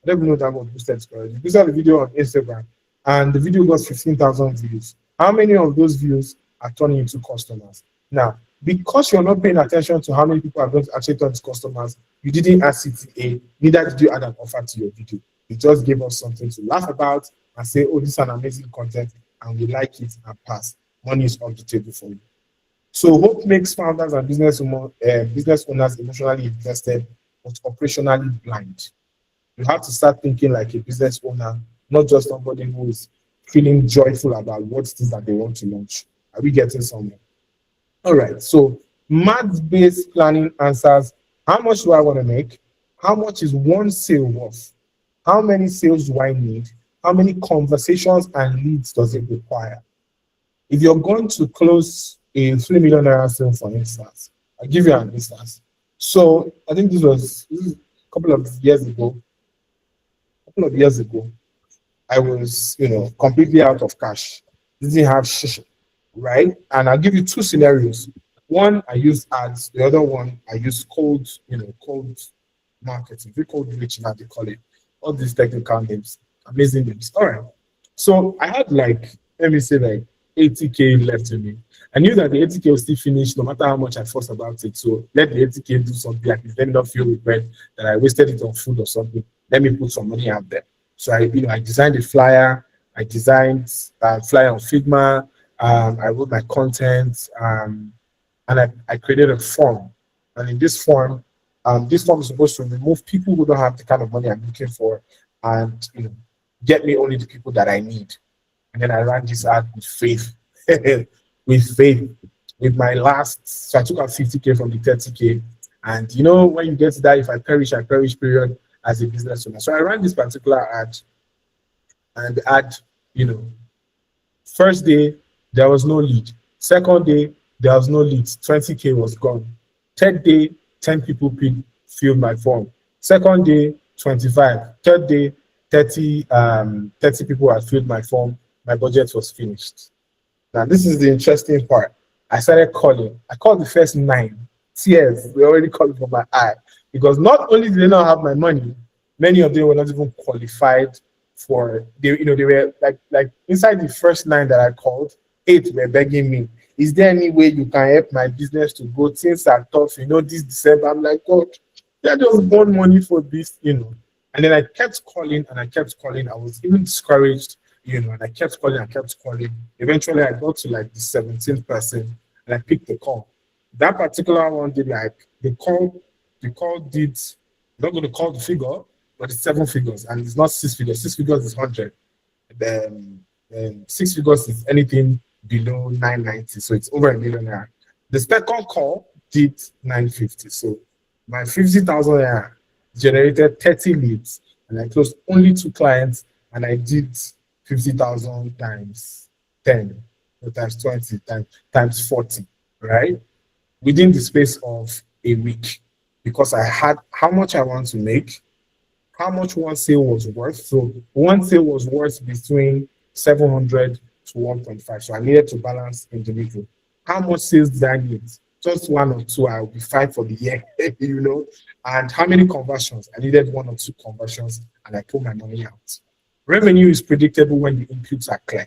I don't even know that word boosted is correct. You boosted the video on Instagram and the video got 15,000 views. How many of those views are turning into customers? Now, because you're not paying attention to how many people are going to actually turn to customers, you didn't add CTA, neither did you add an offer to your video. You just gave us something to laugh about and say, oh, this is an amazing content and we like it and pass. Money is on the table for you. So hope makes founders and business owners emotionally invested, but operationally blind. You have to start thinking like a business owner, not just somebody who is feeling joyful about what it is that they want to launch. Are we getting somewhere? All right, so math-based planning answers, how much do I want to make? How much is one sale worth? How many sales do I need? How many conversations and leads does it require? If you're going to close a $3 million sale, for instance, I'll give you an instance. So I think this was a couple of years ago, I was, completely out of cash. Didn't have shish, right? And I'll give you two scenarios. One, I use ads. The other one, I use cold marketing. We cold reach now, they call it. All these technical names, amazing names. All right. So I had like 80K left to me. I knew that the 80K was still finished no matter how much I fussed about it. So let the 80K do something. Like, let me not feel regret that I wasted it on food or something. Let me put some money out there. So I designed a flyer. I designed a flyer on Figma. I wrote my content, and I created a form. And in this form is supposed to remove people who don't have the kind of money I'm looking for, and get me only the people that I need. And then I ran this ad with faith, with my last. So I took out 50K from the 30K, and when you get to that, if I perish, I perish. Period. As a business owner. So I ran this particular ad, and the ad, first day, there was no lead. Second day, there was no lead. 20K was gone. Third day, 10 people filled my form. Second day, 25. Third day, 30 people had filled my form. My budget was finished. Now, this is the interesting part. I started calling. I called the first 9. Tears were already calling from my eye. Because not only did they not have my money, many of them were not even qualified for. They were like inside the first 9 that I called, 8 were begging me, "Is there any way you can help my business to go? Things are tough, this December." I'm like, "God, they just want money for this, And then I kept calling and I kept calling. I was even discouraged, and I kept calling. Eventually, I got to like the 17th person and I picked the call. That particular one did the call did, I'm not going to call the figure, but it's 7 figures, and it's not 6 figures. 6 figures is 100. Then 6 figures is anything below 990, so it's over $1 million. The second call did 950, so my 50,000 generated 30 leads, and I closed only 2 clients, and I did 50,000 times 10, so times 20, times 40, right? Within the space of a week, because I had how much I want to make, how much one sale was worth. So one sale was worth between 700 to 1.5. So I needed to balance in the middle. How much sales did I need? Just 1 or 2, I will be fine for the year, And how many conversions? I needed 1 or 2 conversions, and I put my money out. Revenue is predictable when the inputs are clear.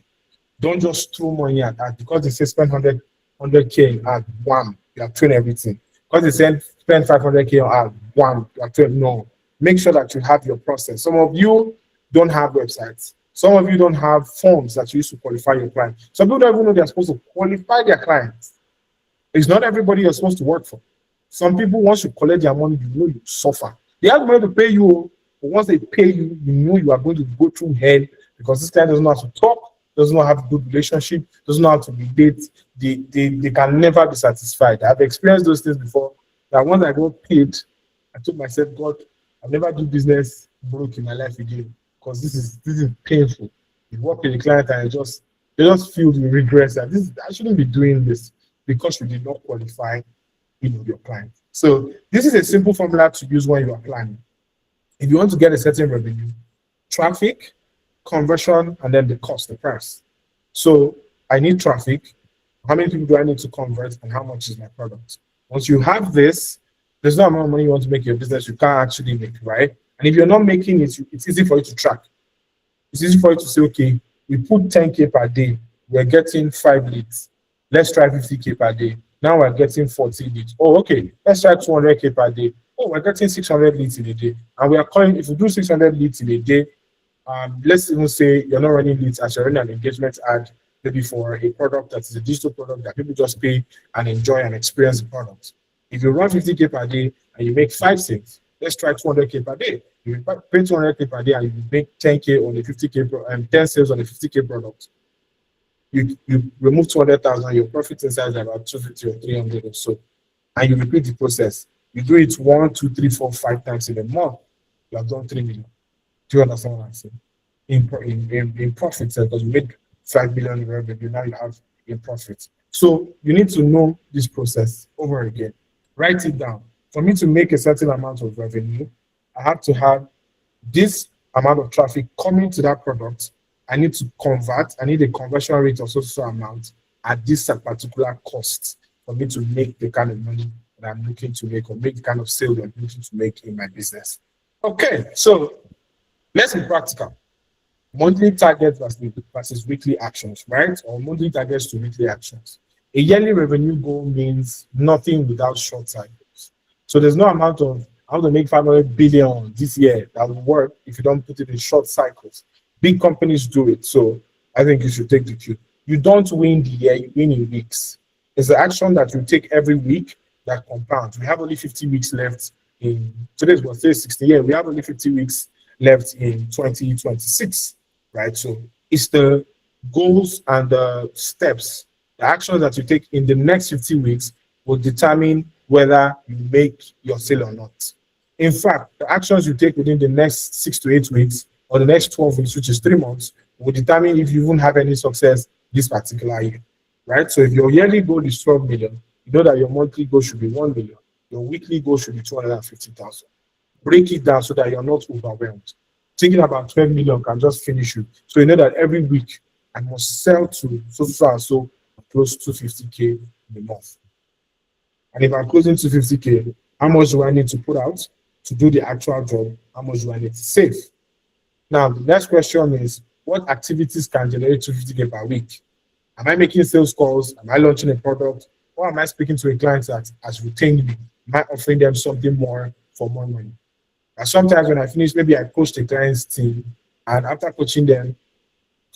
Don't just throw money at that because they say spend 100K in ad, wham, you have trained everything. Because they said spend 500K on ad, wham, you have trained. No, make sure that you have your process. Some of you don't have websites. Some of you don't have forms that you use to qualify your client. Some people don't even know they're supposed to qualify their clients. It's not everybody you're supposed to work for. Some people, once you collect their money, you suffer. They have money to pay you, but once they pay you, you are going to go through hell because this client doesn't know how to talk, doesn't know how to have a good relationship, doesn't know how to relate. They can never be satisfied. I've experienced those things before. That once I got paid, I told myself, God, I'll never do business broke in my life again because this is painful. You work with a client and they just feel the regrets that I shouldn't be doing this because you did not qualify your client. So this is a simple formula to use when you are planning. If you want to get a certain revenue, traffic, conversion, and then the cost, the price. So I need traffic. How many people do I need to convert, and how much is my product? Once you have this, There's no amount of money you want to make in your business you can't actually make, right? And if you're not making it, it's easy for you to track. It's easy for you to say, okay, we put 10K per day, we're getting 5 leads. Let's try 50K per day. Now we're getting 40 leads. Oh, okay, let's try 200K per day. Oh, we're getting 600 leads in a day. And we are calling, if you do 600 leads in a day, let's even say you're not running leads as you're running an engagement ad, maybe for a product that is a digital product that people just pay and enjoy and experience the product. If you run 50K per day and you make 5 sales, let's try 200K per day. You pay 200K per day and you make 10K on a 50K and 10 sales on a 50K product. You remove 200,000, your profit inside is about 250 or 300 or so, and you repeat the process. You do it 1, 2, 3, 4, 5 times in a month. You have done 3 million. Do you understand what I'm saying? In profits, because you made 5 million in revenue, now you have in profits. So you need to know this process over again. Write it down. For me to make a certain amount of revenue, I have to have this amount of traffic coming to that product. I need to convert. I need a conversion rate of so amount at this particular cost for me to make the kind of money that I'm looking to make, or make the kind of sale that I'm looking to make in my business. Okay, so let's be practical. Monthly targets versus weekly actions, right? Or monthly targets to weekly actions. A yearly revenue goal means nothing without short cycles. So there's no amount of, I want to make 500 billion this year that will work if you don't put it in short cycles. Big companies do it, so I think you should take the cue. You don't win the year, you win in weeks. It's the action that you take every week that compounds. We have only 50 weeks left in, today's birthday 60 years, we have only 50 weeks left in 2026, right? So it's the goals and the steps, the actions that you take in the next 50 weeks will determine whether you make your sale or not. In fact, the actions you take within the next 6 to 8 weeks or the next 12 weeks, which is 3 months, will determine if you even have any success this particular year, right? So if your yearly goal is 12 million, you know that your monthly goal should be 1 million. Your weekly goal should be 250,000. Break it down so that you're not overwhelmed. Thinking about 12 million can just finish you. So you know that every week I must sell to so close to 50K in a month. And if I'm closing to 50K, how much do I need to put out to do the actual job? How much do I need to save? Now, the next question is, what activities can generate 250K per week? Am I making sales calls? Am I launching a product? Or am I speaking to a client that has retained me? Am I offering them something more for more money? And sometimes when I finish, maybe I coach the client's team, and after coaching them,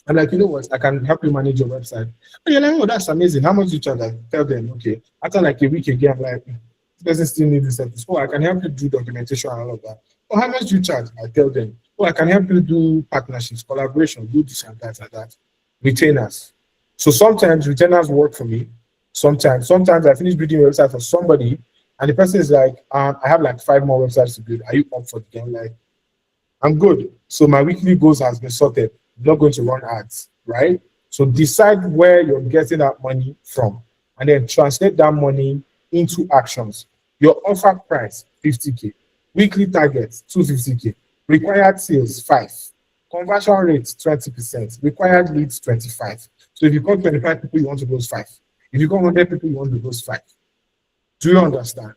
I'm like, you know what, I can help you manage your website. And you're like, oh, that's amazing. How much do you charge? I tell them, okay. After like a week again, I'm like, this person still needs this service. Oh, I can help you do documentation and all of that. Oh, how much do you charge? I tell them, oh, I can help you do partnerships, collaboration, do this and that and that. Retainers. So sometimes retainers work for me. Sometimes I finish building a website for somebody, and the person is like, I have like 5 more websites to build. Are you up for the game? Like, I'm good. So my weekly goals has been sorted. I'm not going to run ads, right? So decide where you're getting that money from, and then translate that money into actions. Your offer price, 50K. Weekly targets, 250K. Required sales, 5. Conversion rate, 20%. Required leads, 25. So if you call 25 people, you want to close 5. If you call 100 people, you want to close 5. Do you understand?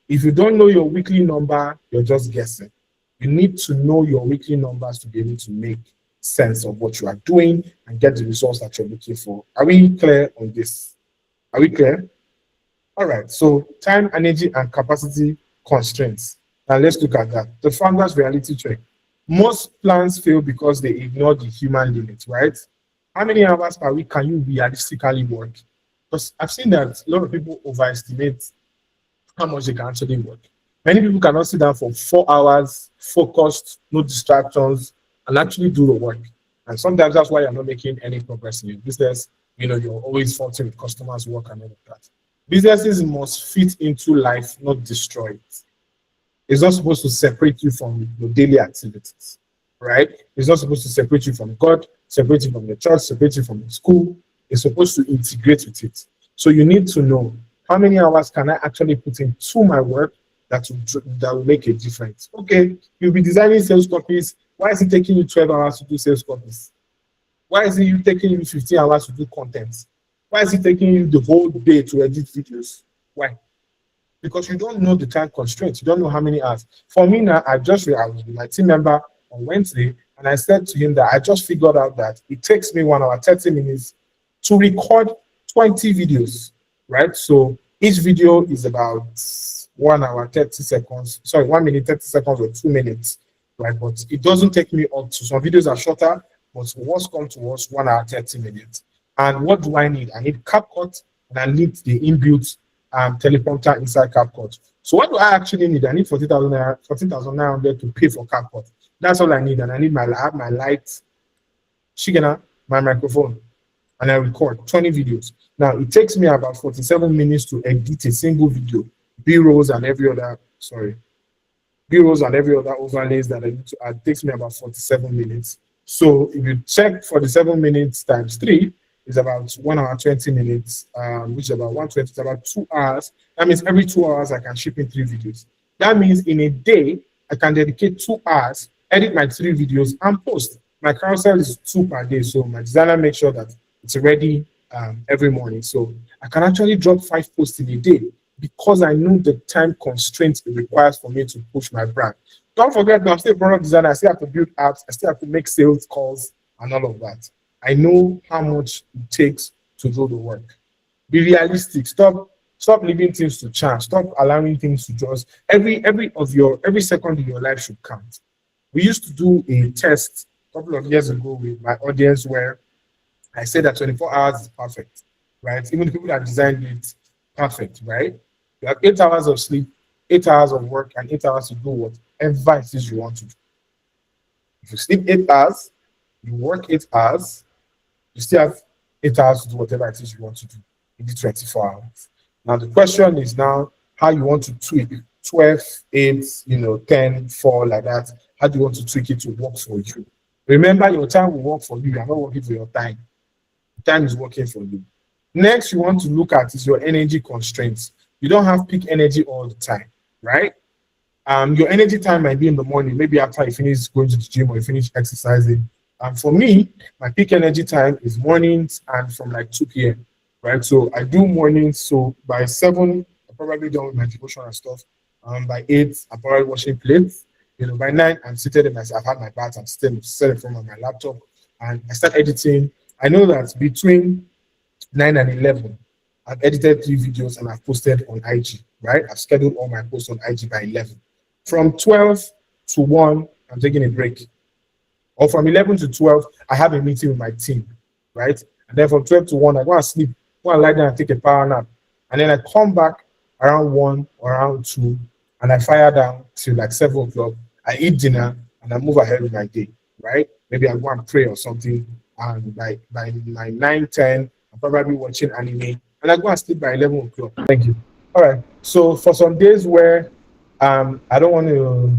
If you don't know your weekly number, you're just guessing. You need to know your weekly numbers to be able to make sense of what you are doing and get the results that you're looking for. Are we clear on this? Are we clear? All right, so time, energy, and capacity constraints. Now let's look at that. The founder's reality check. Most plans fail because they ignore the human limit, right? How many hours per week can you realistically work? Because I've seen that a lot of people overestimate how much they can actually work. Many people cannot sit down for 4 hours, focused, no distractions, and actually do the work. And sometimes that's why you're not making any progress in your business. You know, you're always fighting with customers' work and all of that. Businesses must fit into life, not destroy it. It's not supposed to separate you from your daily activities, right? It's not supposed to separate you from God, separate you from the church, separate you from the school. It's supposed to integrate with it. So you need to know, how many hours can I actually put into my work that will make a difference? Okay, you'll be designing sales copies. Why is it taking you 12 hours to do sales copies? Why is it taking you 15 hours to do content? Why is it taking you the whole day to edit videos? Why? because you don't know the time constraints. You don't know how many hours. For me now, I was with my team member on Wednesday, and I said to him that I just figured out that it takes me 1 hour, 30 minutes to record 20 videos, right? So each video is about 1 hour, 30 seconds. Sorry, 1 minute, 30 seconds or 2 minutes, right? But it doesn't take me up to, some videos are shorter, but what's come to us 1 hour, 30 minutes. And what do I need? I need CapCut, and I need the inbuilt teleprompter inside CapCut. So what do I actually need? I need 14,900 to pay for CapCut. That's all I need. And I need I have my light, Shigena, my microphone, and I record 20 videos. Now it takes me about 47 minutes to edit a single video, B-rolls and every other, B-rolls and every other overlays that I need to add. It takes me about 47 minutes. So if you check 47 minutes times 3, is about 1 hour 20 minutes, which is about 120, it's about 2 hours. That means every 2 hours I can ship in 3 videos. That means in a day, I can dedicate 2 hours, edit my 3 videos, and post. My carousel is 2 per day, so my designer makes sure that it's ready every morning. So I can actually drop 5 posts in a day because I know the time constraints it requires for me to push my brand. Don't forget, I'm still a product designer. I still have to build apps. I still have to make sales calls and all of that. I know how much it takes to do the work. Be realistic. Stop leaving things to chance. Stop allowing things to just every second in your life should count. We used to do a test a couple of years ago with my audience where I said that 24 hours is perfect, right? Even the people that designed it, perfect, right? You have 8 hours of sleep, 8 hours of work, and 8 hours to do whatever it is you want to do. If you sleep 8 hours, you work 8 hours, you still have 8 hours to do whatever it is you want to do in the 24 hours. Now, the question is now how you want to tweak 12, 8, 10, 4, like that. How do you want to tweak it to work for you? Remember, your time will work for you. You are not working for your time. Time is working for you. Next, you want to look at is your energy constraints. You don't have peak energy all the time, right? Your energy time might be in the morning, maybe after you finish going to the gym or you finish exercising. For me, my peak energy time is mornings and from like 2 p.m., right? So I do mornings. So by 7, I'm probably done with my devotion and stuff. By 8, I'm probably washing plates. By 9, I'm seated and I've had my bath. I'm still in front of my laptop and I start editing. I know that between 9 and 11, I've edited 3 videos and I've posted on IG, right? I've scheduled all my posts on IG by 11. From 12 to 1, I'm taking a break. Or from 11 to 12, I have a meeting with my team, right? And then from 12 to 1, I go and sleep, go and lie down and take a power nap. And then I come back around 1 or around 2, and I fire down till like 7 o'clock. I eat dinner, and I move ahead with my day, right? Maybe I go and pray or something, and by 9, 10, I'm probably watching anime, and I go and sleep by 11 o'clock. Thank you. All right. So for some days where I don't want to,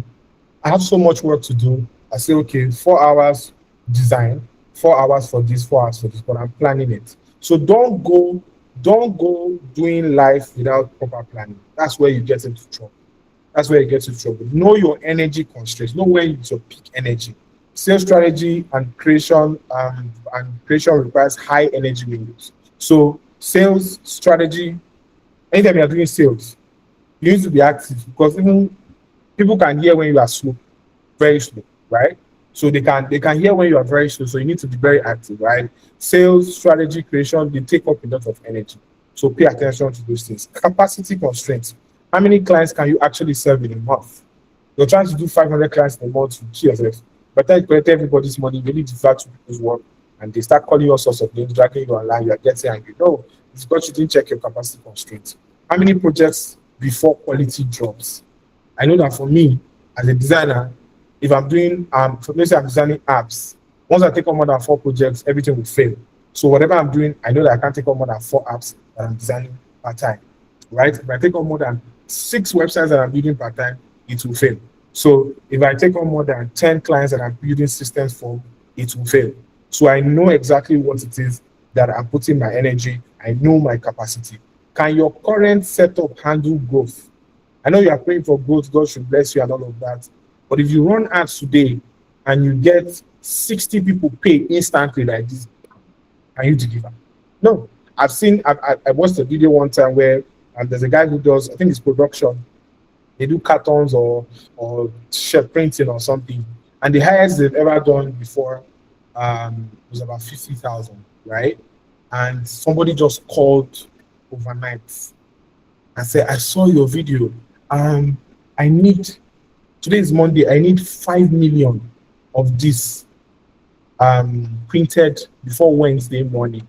I have so much work to do, I say, okay, 4 hours design, 4 hours for this, 4 hours for this, but I'm planning it. So don't go doing life without proper planning. That's where you get into trouble. That's where you get into trouble. Know your energy constraints. Know when it's your peak energy. Sales strategy and creation requires high energy windows. So sales strategy, anytime you are doing sales, you need to be active because even people can hear when you are slow, very slow, right? So they can hear when you are very slow. So you need to be very active, right? Sales strategy creation, they take up a lot of energy. So pay attention to those things. Capacity constraints. How many clients can you actually serve in a month? You're trying to do 500 clients in a month to kill yourself. But then you collect everybody's money, you need to start to people's work, and they start calling you all sorts of names, dragging you online, you are getting angry. No, it's because you didn't check your capacity constraints. How many projects before quality drops? I know that for me, as a designer, if I'm doing, for me, I'm designing apps, once I take on more than 4 projects, everything will fail. So whatever I'm doing, I know that I can't take on more than 4 apps that I'm designing part-time, right? If I take on more than 6 websites that I'm building part-time, it will fail. So if I take on more than 10 clients that I'm building systems for, it will fail. So I know exactly what it is that I'm putting my energy. I know my capacity. Can your current setup handle growth? I know you are praying for growth, God should bless you and all of that. But if you run ads today and you get 60 people pay instantly like this, can you deliver? No. I watched a video one time where and there's a guy who does, I think it's production. They do cartons or shirt printing or something. And the highest they've ever done before was about 50,000, right? And somebody just called overnight and said, I saw your video. I need, today is Monday, I need 5 million of this printed before Wednesday morning.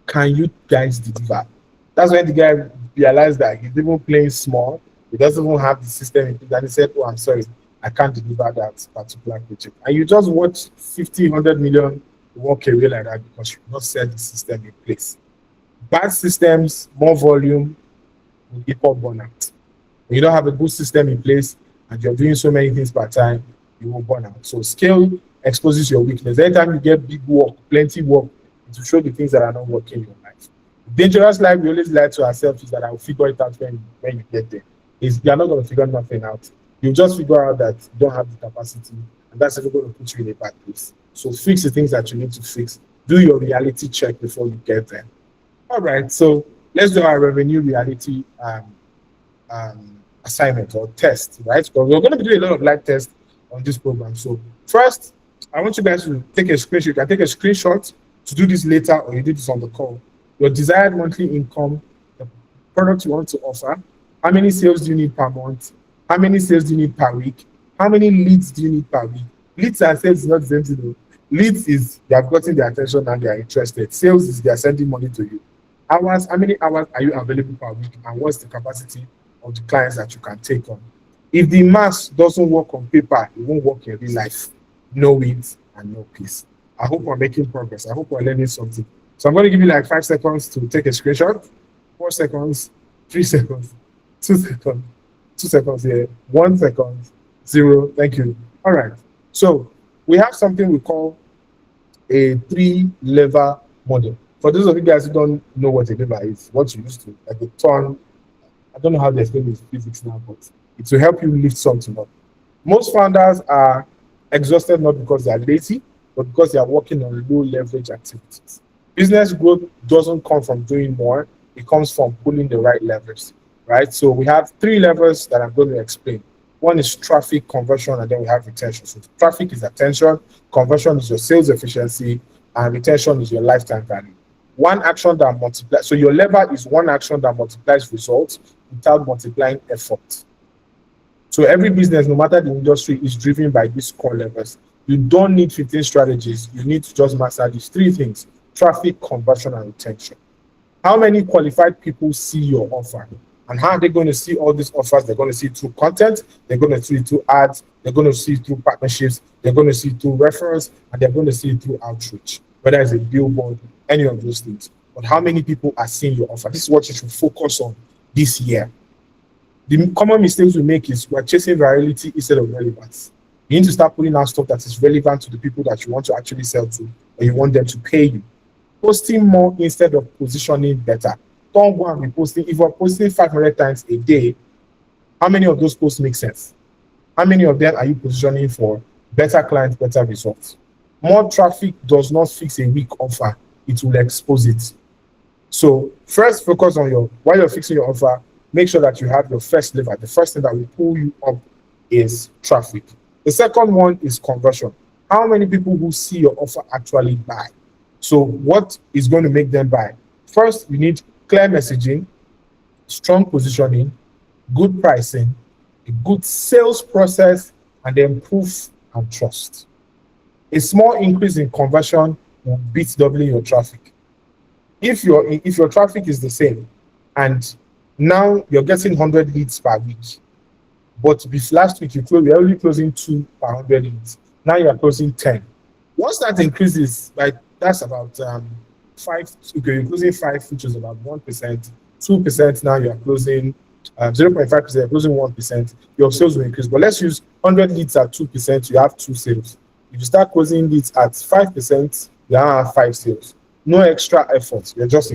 Can you guys deliver? That's when the guy realized that he's even playing small. He doesn't even have the system in place. And he said, oh, I'm sorry, I can't deliver that particular project. And you just watch 50, 100 million walk away like that because you not set the system in place. Bad systems, more volume, will equal burnout. When you don't have a good system in place and you're doing so many things per time, you will burn out. So scale exposes your weakness. Anytime you get big work, plenty work, it will show the things that are not working in your life. Dangerous life we always lie to ourselves is that I will figure it out when you get there. You're not going to figure nothing out. You just figure out that you don't have the capacity, and that's even going to put you in a bad place. So fix the things that you need to fix. Do your reality check before you get there. All right, so let's do our revenue reality assignment or test, right? Because we're going to be doing a lot of live tests on this program. So first, I want you guys to take a screenshot. You can take a screenshot to do this later, or you do this on the call. Your desired monthly income, the product you want to offer, how many sales do you need per month, how many sales do you need per week, how many leads do you need per week. Leads and sales is not the same thing. Leads is they have gotten their attention and they are interested. Sales is they are sending money to you. Hours, how many hours are you available per week, and what's the capacity of the clients that you can take on? If the math doesn't work on paper, it won't work in real life. No it and no peace. I hope we're making progress. I hope we're learning something. So I'm going to give you like 5 seconds to take a screenshot, 4 seconds, 3 seconds, 2 seconds, 2 seconds here, 1 second, 0. Thank you. All right. So we have something we call a 3-lever model. For those of you guys who don't know what a lever is, what you used to, like a turn, I don't know how they explain this physics now, but it will help you lift something up. Most founders are exhausted not because they are lazy, but because they are working on low leverage activities. Business growth doesn't come from doing more, it comes from pulling the right levers, right? So we have 3 levers that I'm going to explain. One is traffic, conversion, and then we have retention. So traffic is attention, conversion is your sales efficiency, and retention is your lifetime value. One action that multiplies, so your lever is one action that multiplies results without multiplying effort. So every business, no matter the industry, is driven by these core levers. You don't need 15 strategies. You need to just master these 3 things: traffic, conversion, and retention. How many qualified people see your offer? And how are they going to see all these offers? They're going to see it through content, they're going to see it through ads, they're going to see it through partnerships, they're going to see it through referrals, and they're going to see it through outreach, whether it's a billboard, any of those things. But how many people are seeing your offer? This is what you should focus on this year. The common mistakes we make is we're chasing virality instead of relevance. You need to start putting out stuff that is relevant to the people that you want to actually sell to, or you want them to pay you. Posting more instead of positioning better. Don't go and be posting. If you're posting 500 times a day, how many of those posts make sense? How many of them are you positioning for better clients, better results? More traffic does not fix a weak offer. It will expose it. So first, focus on while you're fixing your offer, make sure that you have your first lever. The first thing that will pull you up is traffic. The second one is conversion. How many people who see your offer actually buy? So what is going to make them buy? First, you need clear messaging, strong positioning, good pricing, a good sales process, and then proof and trust. A small increase in conversion will beat doubling your traffic. If your traffic is the same, and now you're getting 100 leads per week, but last week you're only closing 2 per 100 leads. Now you're closing 10. Once that increases, that's about 5. Okay, you're closing 5, which is about 1%. 2% now you're closing 0.5%, you're closing 1%. Your sales will increase. But let's use 100 leads at 2%, you have 2 sales. If you start closing leads at 5%, you now have 5 sales. No extra effort, you're just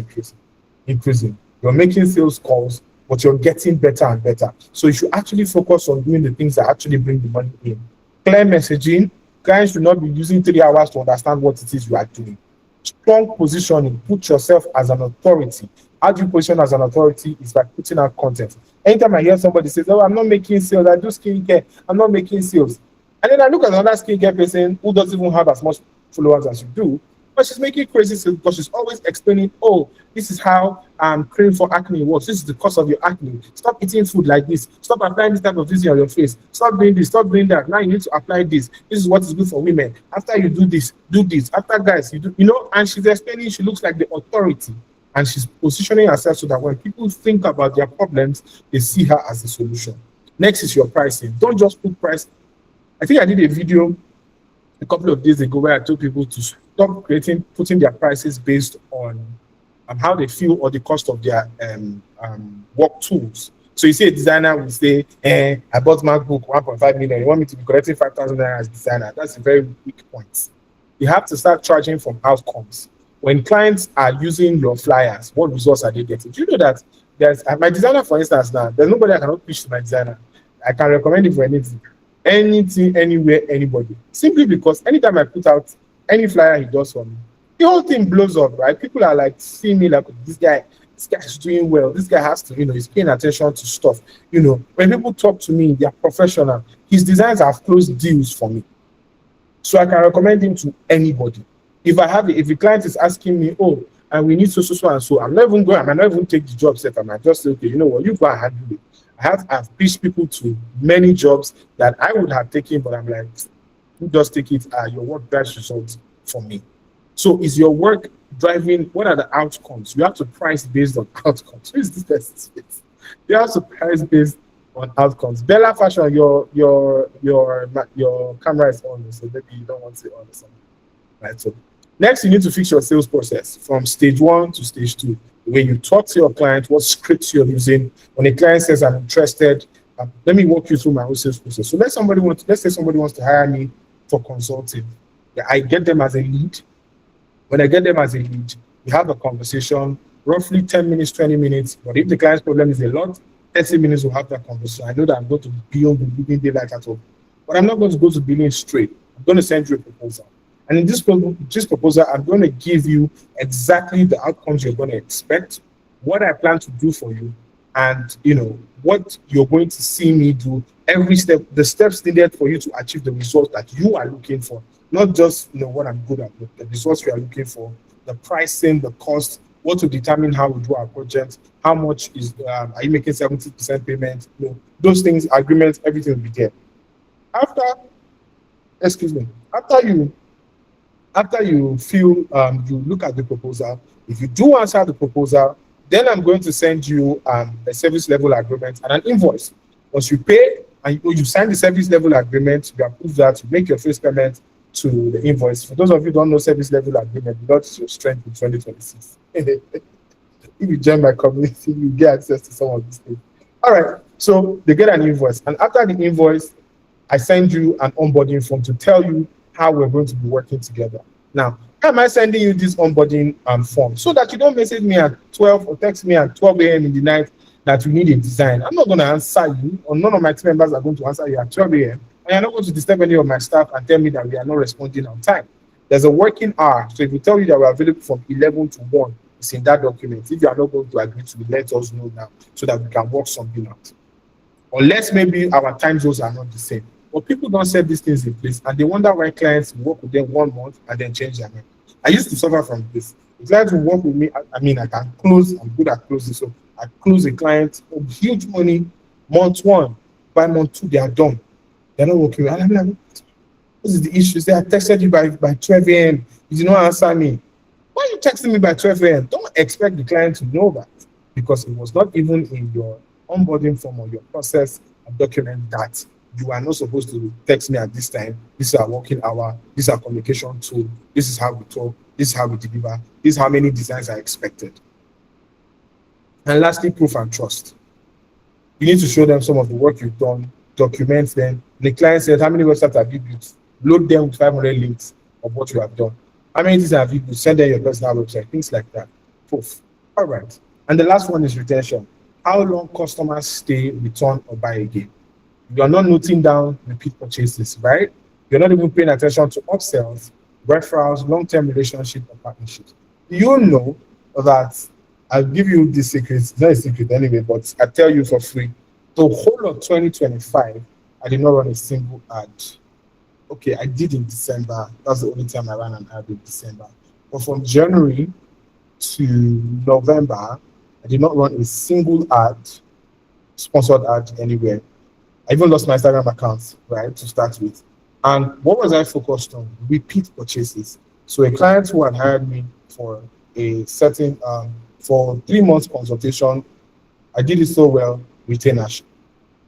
increasing. You're making sales calls, but you're getting better and better. So you should actually focus on doing the things that actually bring the money in. Clear messaging. Clients should not be using 3 hours to understand what it is you are doing. Strong positioning, put yourself as an authority. How do you position as an authority? Is by putting out content. Anytime I hear somebody say, "Oh, I'm not making sales, I do skincare, I'm not making sales." And then I look at another skincare person who doesn't even have as much followers as you do, but she's making crazy sales because she's always explaining, "Oh, this is how cream for acne works. This is the cause of your acne. Stop eating food like this. Stop applying this type of thing on your face. Stop doing this. Stop doing that. Now you need to apply this. This is what is good for women. After you do this, do this. After guys, you do, you know." And she's explaining. She looks like the authority, and she's positioning herself so that when people think about their problems, they see her as a solution. Next is your pricing. Don't just put price. I think I did a video a couple of days ago where I told people to stop putting their prices based on how they feel or the cost of their work tools. So you see a designer will say, I bought MacBook 1.5 million. You want me to be collecting 5,000 naira as a designer? That's a very weak point. You have to start charging from outcomes. When clients are using your flyers, what results are they getting? Do you know that there's my designer, for instance, now there's nobody I cannot pitch to my designer. I can recommend it for anything, anywhere, anybody. Simply because anytime I put out any flyer he does for me, the whole thing blows up, right? People are like seeing me like this guy is doing well. This guy has to, he's paying attention to stuff. When people talk to me, they're professional. His designs have closed deals for me. So I can recommend him to anybody. If a client is asking me, "Oh, and we need so and so," I might not even take the job set. I might just say, "Okay, you know what, you go and handle it." I've pitched people to many jobs that I would have taken, but I'm like, "You just take it. Your work drives results for me." So is your work driving? What are the outcomes? You have to price based on outcomes. Who is this person's face? You have to price based on outcomes. Bella Fashion, your camera is on, so maybe you don't want it on or something. Right. So next, you need to fix your sales process from stage 1 to stage 2. The way you talk to your client, what scripts you're using. When a client says, "I'm interested," let me walk you through my whole sales process. So let's say somebody wants to hire me for consulting. Yeah, I get them as a lead. When I get them as a lead, we have a conversation, roughly 10 minutes, 20 minutes. But if the client's problem is a lot, 30 minutes we'll have that conversation. I know that I'm going to bill the living daylight at all. But I'm not going to go to billing straight. I'm going to send you a proposal. And in this proposal, I'm going to give you exactly the outcomes you're going to expect, what I plan to do for you, and what you're going to see me do every step, the steps needed for you to achieve the results that you are looking for. Not just what I'm good at, but the results you are looking for, the pricing, the cost, what will determine how we do our project, how much is are you making 70% payment, those things, agreements, everything will be there. After you feel you look at the proposal, if you do answer the proposal, then I'm going to send you a service level agreement and an invoice. Once you pay and you sign the service level agreement, you approve that, you make your first payment to the invoice. For those of you who don't know service level agreement, that's your strength in 2026. If you join my community, you get access to some of these things. All right, so they get an invoice, and after the invoice, I send you an onboarding form to tell you how we're going to be working together. Now, how am I sending you this onboarding form? So that you don't message me at 12 or text me at 12 a.m. in the night that you need a design. I'm not going to answer you, or none of my team members are going to answer you at 12 a.m. And you're not going to disturb any of my staff and tell me that we are not responding on time. There's a working hour. So if we tell you that we're available from 11 to 1, it's in that document. If you are not going to agree to it, let us know now so that we can work something out. Unless maybe our time zones are not the same. But people don't set these things in place, and they wonder why clients work with them 1 month and then change their mind. I used to suffer from this. The clients will work with me. I can close. I'm good at closing. So I close a client of huge money month 1. By month 2, they are done. They're not working. And I'm like, what is the issue? Say, I texted you by 12 a.m. You did not answer me. Why are you texting me by 12 a.m.? Don't expect the client to know that, because it was not even in your onboarding form or your process and document that you are not supposed to text me at this time. This is our working hour. This is our communication tool. This is how we talk. This is how we deliver. This is how many designs are expected. And lastly, proof and trust. You need to show them some of the work you've done, document them. The client says, how many websites have you built? Load them with 500 links of what you have done. How many designs have you built? Send them your personal website, things like that. Proof. All right. And the last one is retention. How long customers stay, return, or buy again. You are not noting down repeat purchases, right? You're not even paying attention to upsells. referrals, long-term relationship, and partnerships. You know that I'll give you this secret. It's not a secret anyway, but I tell you for free. The whole of 2025, I did not run a single ad. Okay, I did in December. That's the only time I ran an ad in December. But from January to November, I did not run a single ad, sponsored ad anywhere. I even lost my Instagram account, right, to start with. And what was I focused on? Repeat purchases. So a client who had hired me for a certain for 3 months consultation, I did it so well, retainership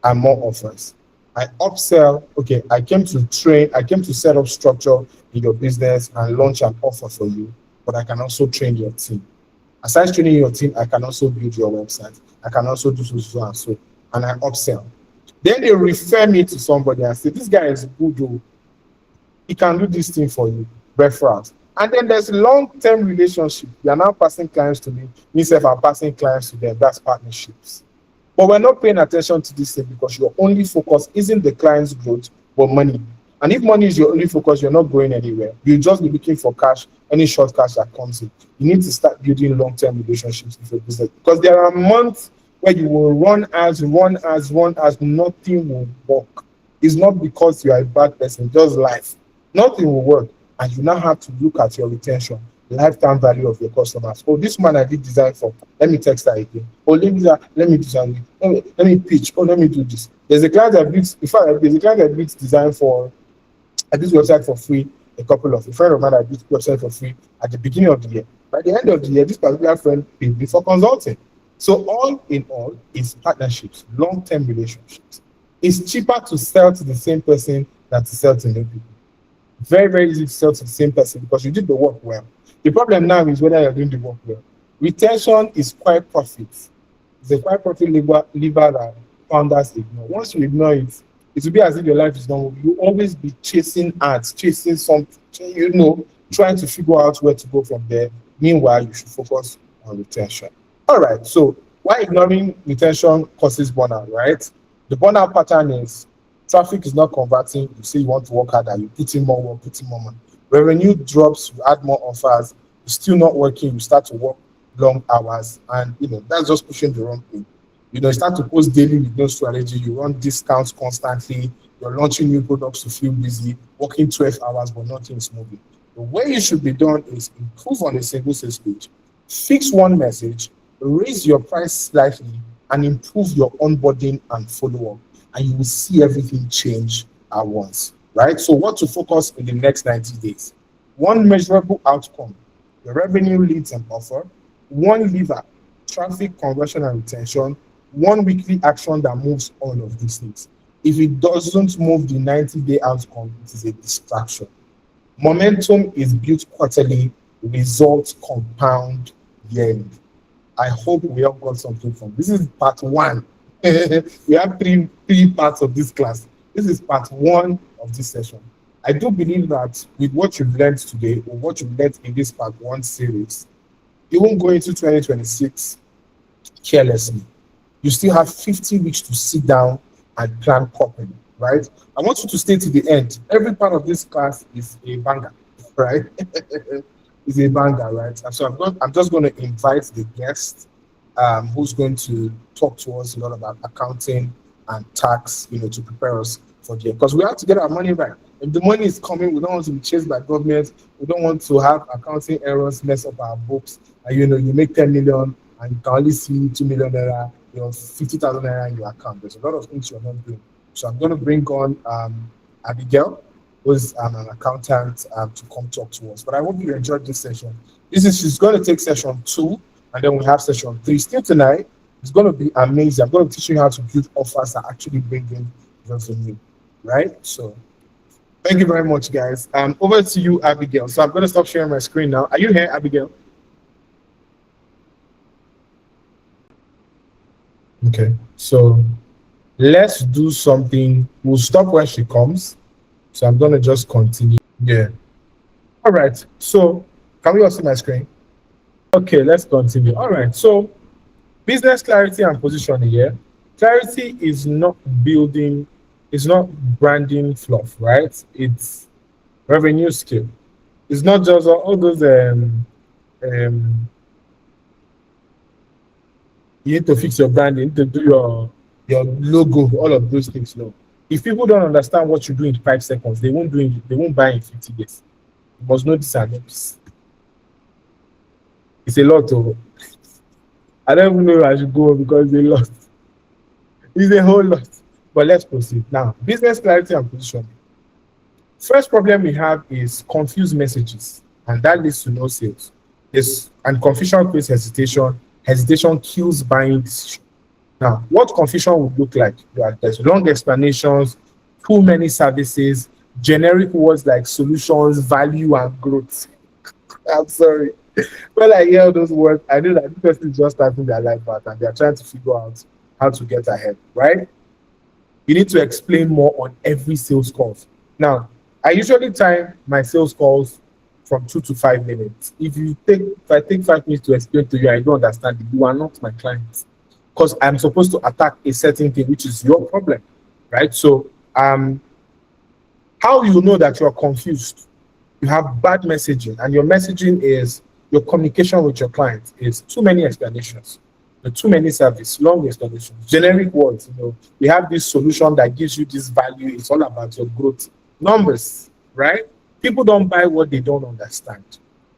and more offers. I upsell, okay, I came to train, I came to set up structure in your business and launch an offer for you, but I can also train your team. Aside training your team, I can also build your website. I can also do so and so, and I upsell. Then they refer me to somebody and say, this guy is good, oh, he can do this thing for you, referrals. And then there's long-term relationship. You are now passing clients to me. Myself, I'm passing clients to them. That's partnerships. But we're not paying attention to this thing because your only focus isn't the client's growth, but money. And if money is your only focus, you're not going anywhere. You'll just be looking for cash, any short cash that comes in. You need to start building long-term relationships with your business because there are months where you will run as, nothing will work. It's not because you are a bad person, just life. Nothing will work. And you now have to look at your retention, lifetime value of your customers. Oh, this man I did design for. Let me text her again. Oh, let me design it. Let me pitch. Oh, let me do this. There's a client that built, in fact, there's a client that built design for, I did website for free, a friend of mine that built website for free at the beginning of the year. By the end of the year, this particular friend paid me for consulting. So all in all, it's partnerships, long-term relationships. It's cheaper to sell to the same person than to sell to new people. Very, very easy to sell to the same person because you did the work well. The problem now is whether you're doing the work well. Retention is quite profit. It's a quite profit lever that founders ignore. Once you ignore it, it will be as if your life is normal. You always be chasing ads, chasing something, trying to figure out where to go from there. Meanwhile, you should focus on retention. All right, so why ignoring retention causes burnout, right? The burnout pattern is traffic is not converting. You say you want to work harder, you put in more work, put in more money. Revenue drops, you add more offers, it's still not working, you start to work long hours, and that's just pushing the wrong thing. You start to post daily with no strategy, you run discounts constantly, you're launching new products to feel busy, working 12 hours, but nothing is moving. The way it should be done is improve on a single sales page, fix one message, raise your price slightly, and improve your onboarding and follow-up, and you will see everything change at once, right? So what to focus in the next 90 days? One measurable outcome, the revenue, leads, and offer. One lever, traffic, conversion, and retention. One weekly action that moves all of these things. If it doesn't move the 90-day outcome, it is a distraction. Momentum is built quarterly, results compound yearly. I hope we all got something from this. This is part one. We have three parts of this class. This is part one of this session. I do believe that with what you've learned today, or what you've learned in this part one series, you won't go into 2026 carelessly. You still have 50 weeks to sit down and plan properly, right? I want you to stay to the end. Every part of this class is a banger, right? Is a banger, right? And so I'm just going to invite the guest who's going to talk to us a lot about accounting and tax, to prepare us for the year. Because we have to get our money right. If the money is coming, we don't want to be chased by government. We don't want to have accounting errors mess up our books. And you make 10 million and you can only see 2 million naira, 50,000 naira in your account. There's a lot of things you're not doing. So I'm going to bring on Abigail, who's an accountant, to come talk to us. But I hope you enjoyed this session. She's going to take session 2, and then we have session 3. Still tonight, it's going to be amazing. I'm going to teach you how to build offers that actually bring in revenue, right? So thank you very much, guys. Over to you, Abigail. So I'm going to stop sharing my screen now. Are you here, Abigail? Okay, so let's do something. We'll stop when she comes. So I'm going to just continue. Yeah. All right. So can we all see my screen? Okay, let's continue. All right. So business clarity and positioning here. Clarity is not branding fluff, right? It's revenue scale. It's not just all those um, you need to fix your brand, you need to do your logo, all of those things. No. If people don't understand what you do in 5 seconds, they won't do it, they won't buy in 50 days. You must know this and this. It's a lot of I don't even know where I should go because it's a lot. It's a whole lot. But let's proceed. Now, business clarity and positioning. First problem we have is confused messages, and that leads to no sales. And confusion creates hesitation. Hesitation kills buying decision. Now, what confusion would look like? There's long explanations, too many services, generic words like solutions, value, and growth. I'm sorry. When I hear those words, I know that this person is just starting their life out and they're trying to figure out how to get ahead, right? You need to explain more on every sales call. Now, I usually time my sales calls from 2 to 5 minutes. If I take 5 minutes to explain to you, I don't understand it, you are not my client. Because I'm supposed to attack a certain thing, which is your problem, right? So, how you know that you're confused? You have bad messaging, and your messaging is your communication with your client is too many explanations, too many service, long explanations, generic words. We have this solution that gives you this value. It's all about your growth numbers, right? People don't buy what they don't understand.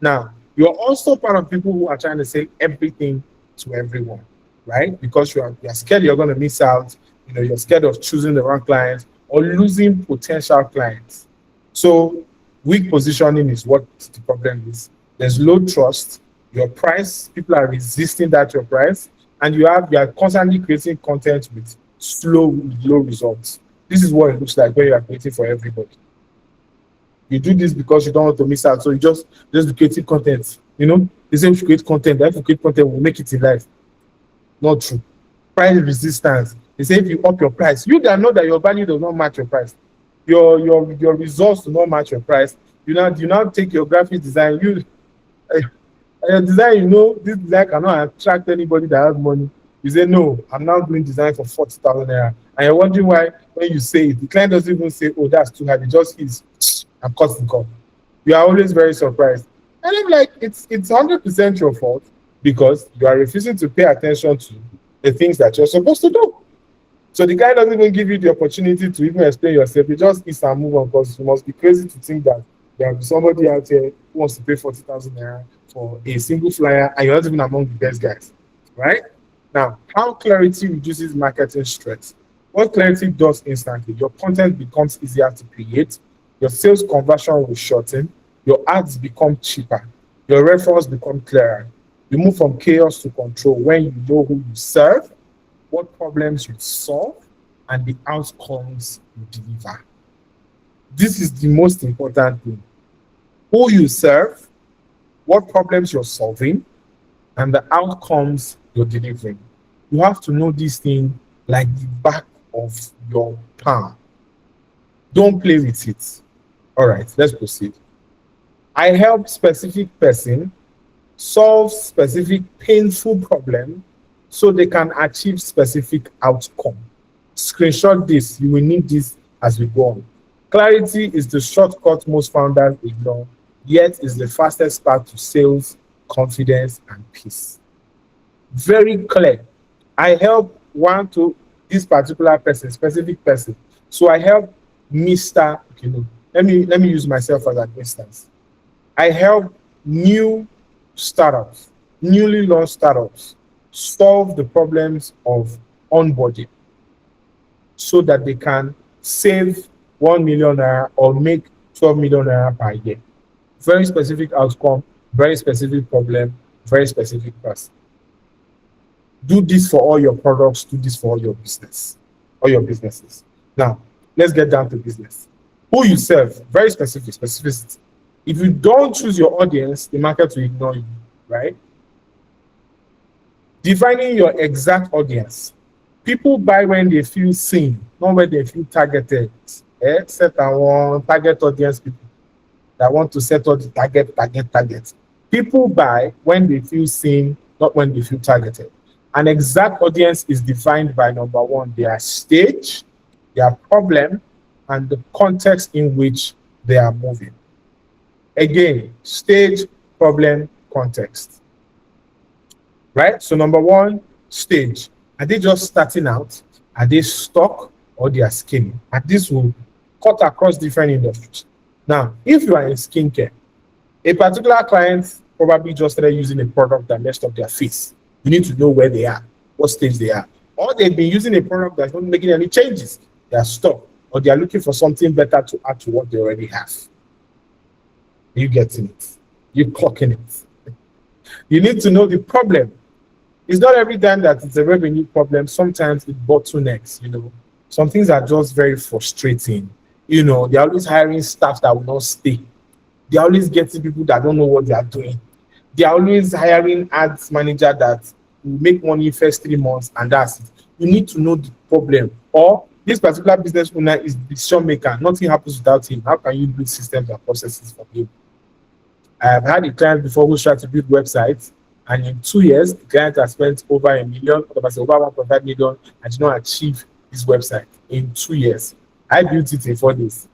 Now, you're also part of people who are trying to say everything to everyone, right? Because you're scared you're going to miss out. You're scared of choosing the wrong clients or losing potential clients. So weak positioning is what the problem is. There's low trust. Your price, people are resisting that your price, and you are constantly creating content with low results. This is what it looks like when you are creating for everybody. You do this because you don't want to miss out, so you just creating content. They say we should create content. If you create content, we'll make it in life. Not true. Price resistance. They say if you up your price, you can know that your value does not match your price. Your results do not match your price. You now take your graphic design. Your design, this design cannot attract anybody that has money. You say, no, I'm now doing design for 40,000 naira. And you're wondering why, when you say it, the client doesn't even say, oh, that's too high. It just is, I'm cutting cost. You are always very surprised. And I'm like, it's 100% your fault because you are refusing to pay attention to the things that you're supposed to do. So the guy doesn't even give you the opportunity to even explain yourself. You just eat and move on because you must be crazy to think that there will be somebody out here who wants to pay 40,000 naira for a single flyer and you're not even among the best guys, right? Now, how clarity reduces marketing stress? What clarity does instantly, your content becomes easier to create, your sales conversion will shorten, your ads become cheaper, your referrals become clearer. You move from chaos to control when you know who you serve, what problems you solve, and the outcomes you deliver. This is the most important thing. Who you serve, what problems you're solving, and the outcomes you're delivering. You have to know this thing like the back of your palm. Don't play with it. All right, let's proceed. I help specific person solve specific painful problem so they can achieve specific outcome. Screenshot this. You will need this as we go on. Clarity is the shortcut most founders ignore, yet is the fastest path to sales, confidence, and peace. Very clear. I help this particular person, specific person. So I help Mr. Let me use myself as an instance. I help newly launched startups, solve the problems of onboarding so that they can save 1 million naira or make 12 million naira per year. Very specific outcome, very specific problem, very specific person. Do this for all your products, do this for all your businesses. Now, let's get down to business. Who you serve, very specificity. If you don't choose your audience, the market will ignore you, right? Defining your exact audience. People buy when they feel seen, not when they feel targeted. Set and target audience people that want to set all the target. People buy when they feel seen, not when they feel targeted. An exact audience is defined by number one, their stage, their problem, and the context in which they are moving. Again, stage, problem, context. Right? So number one, stage. Are they just starting out? Are they stuck or they are scaling? And this will cut across different industries. Now, if you are in skincare, a particular client probably just started using a product that messed up their face. You need to know where they are, what stage they are. Or they've been using a product that's not making any changes. They are stuck, or they are looking for something better to add to what they already have. You getting it? You clocking it? You need to know the problem. It's not every time that it's a revenue problem. Sometimes it bottlenecks, Some things are just very frustrating. They're always hiring staff that will not stay. They're always getting people that don't know what they are doing. They're always hiring ads manager that will make money first 3 months and that's it. You need to know the problem. Or this particular business owner is the decision maker. Nothing happens without him. How can you build systems and processes for him? I have had a client before who tried to build websites, and in 2 years, the client has spent over $1 million, over 1.5 million, and did not achieve his website in 2 years. I built it in 4 days.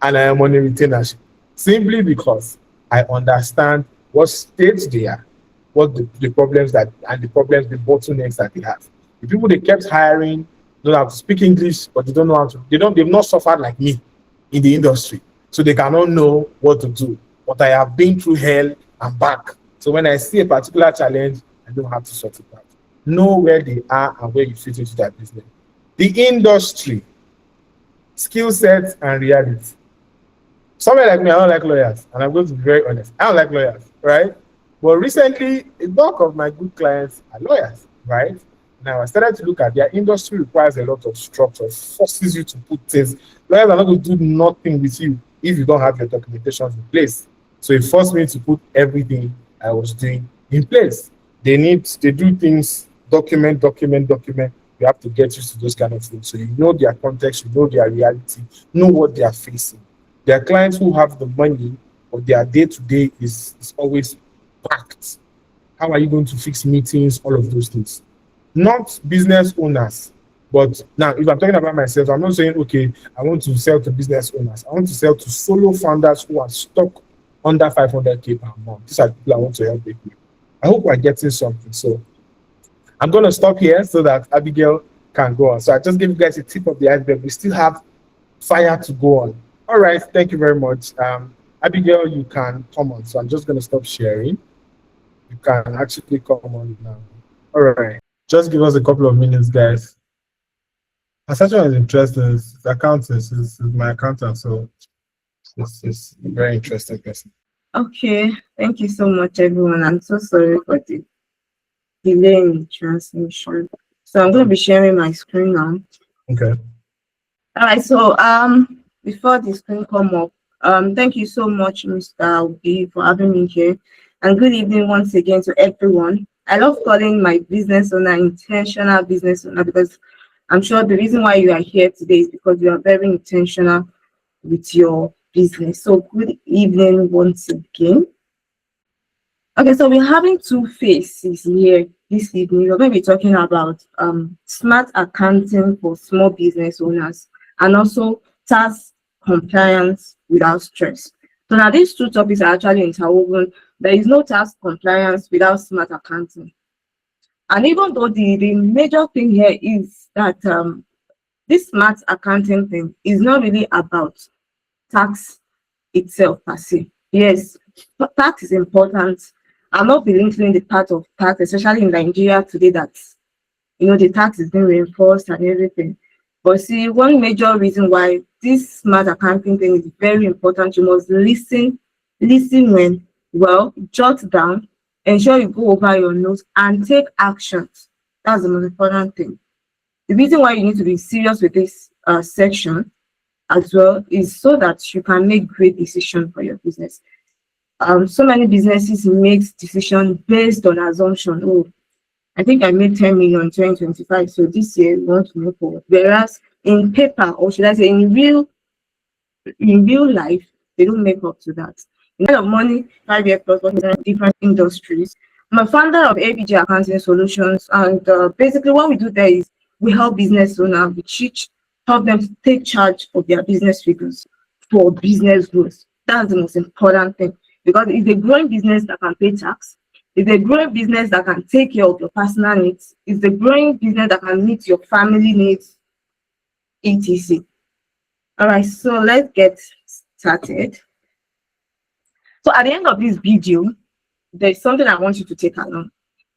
And I am on a retainership simply because I understand what stage they are, what the problems the bottlenecks that they have. The people they kept hiring don't have to speak English, but they don't know how to, they've not suffered like me in the industry. So they cannot know what to do. But I have been through hell and back. So when I see a particular challenge, I don't have to sort it out. Know where they are and where you fit into that business. The industry, skill sets, and reality. Somebody like me, I don't like lawyers, and I'm going to be very honest. I don't like lawyers, right? But recently, a bulk of my good clients are lawyers, right? Now I started to look at their industry requires a lot of structure, forces you to put things. Lawyers are not going to do nothing with you if you don't have your documentations in place. So it forced me to put everything I was doing in place. They do things, document. You have to get used to those kind of things. So you know their context, you know their reality, know what they are facing. There are clients who have the money, but their day-to-day is always packed. How are you going to fix meetings? All of those things. Not business owners. But now, if I'm talking about myself, I'm not saying, okay, I want to sell to business owners. I want to sell to solo founders who are stuck under 500K per month. These are people I want to help with. I hope we're getting something. So I'm going to stop here so that Abigail can go on. So I just gave you guys a tip of the iceberg. We still have fire to go on. All right. Thank you very much. Abigail, you can come on. So I'm just going to stop sharing. You can actually come on now. All right. Just give us a couple of minutes, guys. Ascension is interesting. His accountant is my accountant, so it's a very interesting person. Okay, thank you so much, everyone. I'm so sorry for the delay in transmission. So I'm going to be sharing my screen now. Okay. All right. So before the screen come up, thank you so much, Mr. Obi, for having me here, and good evening once again to everyone. I love calling my business owner intentional business owner because I'm sure the reason why you are here today is because you are very intentional with your business. So good evening once again. Okay, so we're having two phases here this evening. We're going to be talking about smart accounting for small business owners and also tax compliance without stress. So now these two topics are actually interwoven. There is no tax compliance without smart accounting. And even though the major thing here is that this smart accounting thing is not really about tax itself per se. Yes, tax is important. I'm not belittling the part of tax, especially in Nigeria today, that the tax is being reinforced and everything. But see, one major reason why this smart accounting thing is very important, you must listen when, jot down, ensure you go over your notes and take actions. That's the most important thing. The reason why you need to be serious with this section as well is so that you can make great decisions for your business. So many businesses make decisions based on assumption. Oh, I think I made 10 million in 2025, so this year we want to move forward. Whereas in paper, or should I say in real life, they don't make up to that. In of money, 5 years plus, different industries. I'm a founder of ABG Accounting Solutions, and basically what we do there is we help business owners, help them to take charge of their business figures for business growth. That's the most important thing, because it's a growing business that can pay tax. It's a growing business that can take care of your personal needs. It's a growing business that can meet your family needs, etc. All right, so let's get started. So at the end of this video, there's something I want you to take along.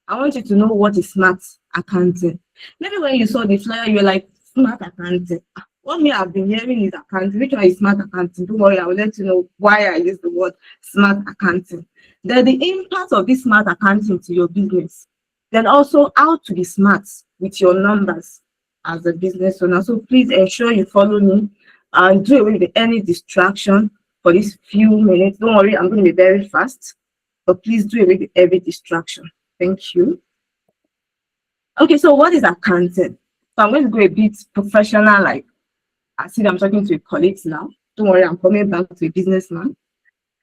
I want you to know what is smart accounting. Maybe when you saw the flyer, you're like, smart accounting. What me I've been hearing is accounting. Which one is smart accounting? Don't worry, I will let you know why I use the word smart accounting. Then the impact of this smart accounting to your business. Then also how to be smart with your numbers as a business owner. So please ensure you follow me and do away with any distraction for these few minutes. Don't worry, I'm going to be very fast, but please do away with every distraction. Thank you. Okay, so what is accounting? So I'm going to go a bit professional, like I see I'm talking to a colleague now. Don't worry, I'm coming back to a businessman.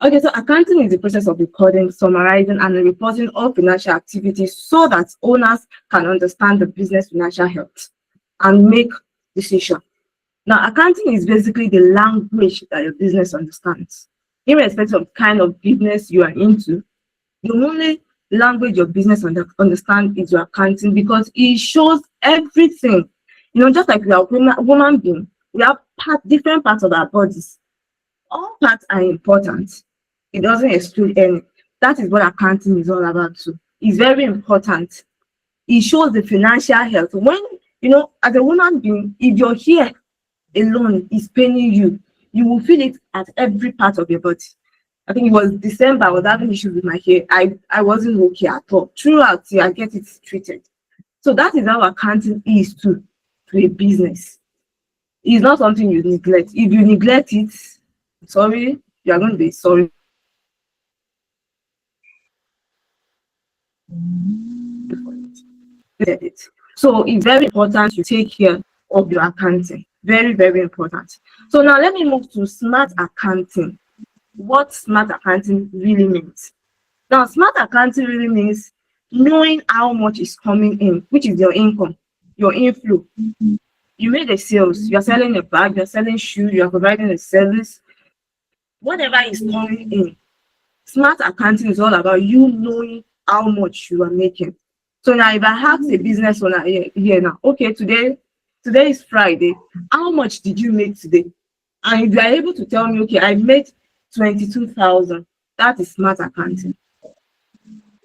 Okay, so accounting is the process of recording, summarizing, and reporting all financial activities so that owners can understand the business financial health and make decisions. Now, accounting is basically the language that your business understands. Irrespective of the kind of business you are into, the only language your business understands is your accounting, because it shows everything. You know, just like we are human being, we have different parts of our bodies. All parts are important. It doesn't exclude any. That is what accounting is all about too. It's very important. It shows the financial health. When, you know, as a human being, if your hair alone is paining you, you will feel it at every part of your body. I think it was December, I was having issues with my hair. I wasn't okay at all. Throughout, I get it treated. So that is how accounting is to a business. It's not something you neglect. If you neglect it, sorry, you are going to be sorry. So it's very important to take care of your accounting. Very, very important. So now let me move to smart accounting. What smart accounting really means. Now, smart accounting really means knowing how much is coming in, which is your income, your inflow. You made a sales, you're selling a bag, you're selling shoes, you're providing a service. Whatever is coming in, smart accounting is all about you knowing how much you are making. So now if I ask a business owner here now, okay, today is Friday, how much did you make today? And if you are able to tell me, okay, I made 22,000, that is smart accounting.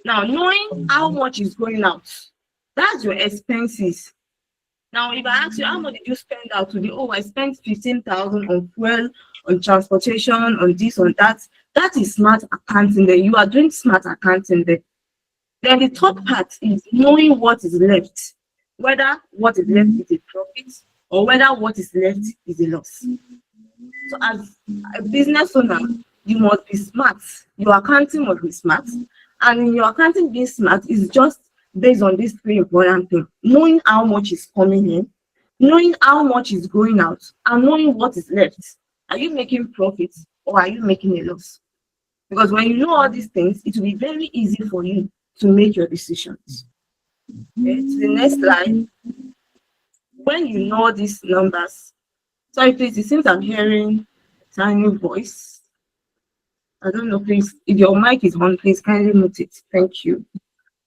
Now, knowing how much is going out, that's your expenses. Now, if I ask you, how much did you spend out today? Oh, I spent 15,000 on fuel, on transportation, on this, on that. That is smart accounting there. You are doing smart accounting there. Then the third part is knowing what is left, whether what is left is a profit or whether what is left is a loss. So as a business owner, you must be smart. Your accounting must be smart. And in your accounting, being smart is just based on these three important things: knowing how much is coming in, knowing how much is going out, and knowing what is left. Are you making profits or are you making a loss? Because when you know all these things, it will be very easy for you to make your decisions. Okay, to the next slide. When you know these numbers, sorry, please, it seems I'm hearing a tiny voice. I don't know, please, if your mic is on, please kindly mute it. Thank you.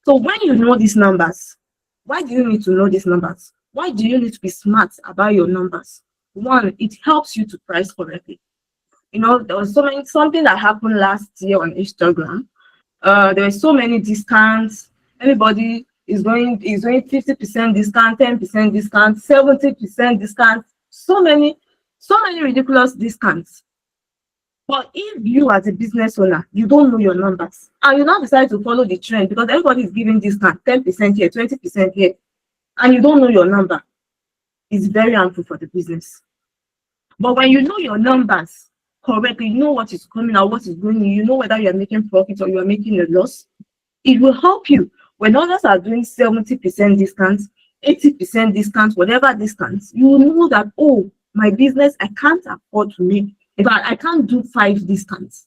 So when you know these numbers, why do you need to know these numbers? Why do you need to be smart about your numbers? One, it helps you to price correctly. You know, there was something that happened last year on Instagram. There were so many discounts. Everybody is going 50% discount, 10% discount, 70% discount. So many ridiculous discounts. But if you as a business owner, you don't know your numbers, and you now decide to follow the trend because everybody is giving discount, 10% here, 20% here, and you don't know your number, it's very harmful for the business. But when you know your numbers correctly, you know what is coming out, what is going in, you know whether you are making profit or you are making a loss, it will help you. When others are doing 70% discounts, 80% discounts, whatever discounts, you will know that, oh, my business, I can't afford to make. In fact, I can't do 5 discounts,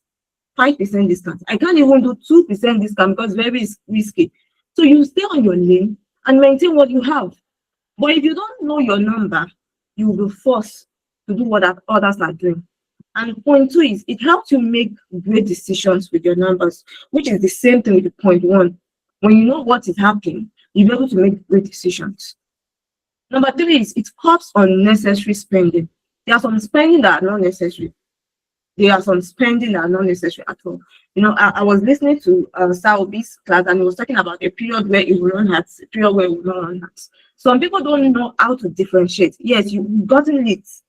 5% discounts. I can't even do 2% discount because it's very risky. So you stay on your lane and maintain what you have. But if you don't know your number, you will be forced to do what others are doing. And point two is it helps you make great decisions with your numbers, which is the same thing with the point one. When you know what is happening, you'll be able to make great decisions. Number three is it cuts unnecessary spending. There are some spending that are not necessary. There are some spending that are not necessary at all. You know, I was listening to Saobi's class, and he was talking about a period where it will run ads, a period where it will not run ads. Some people don't know how to differentiate. Yes, you've gotten leads,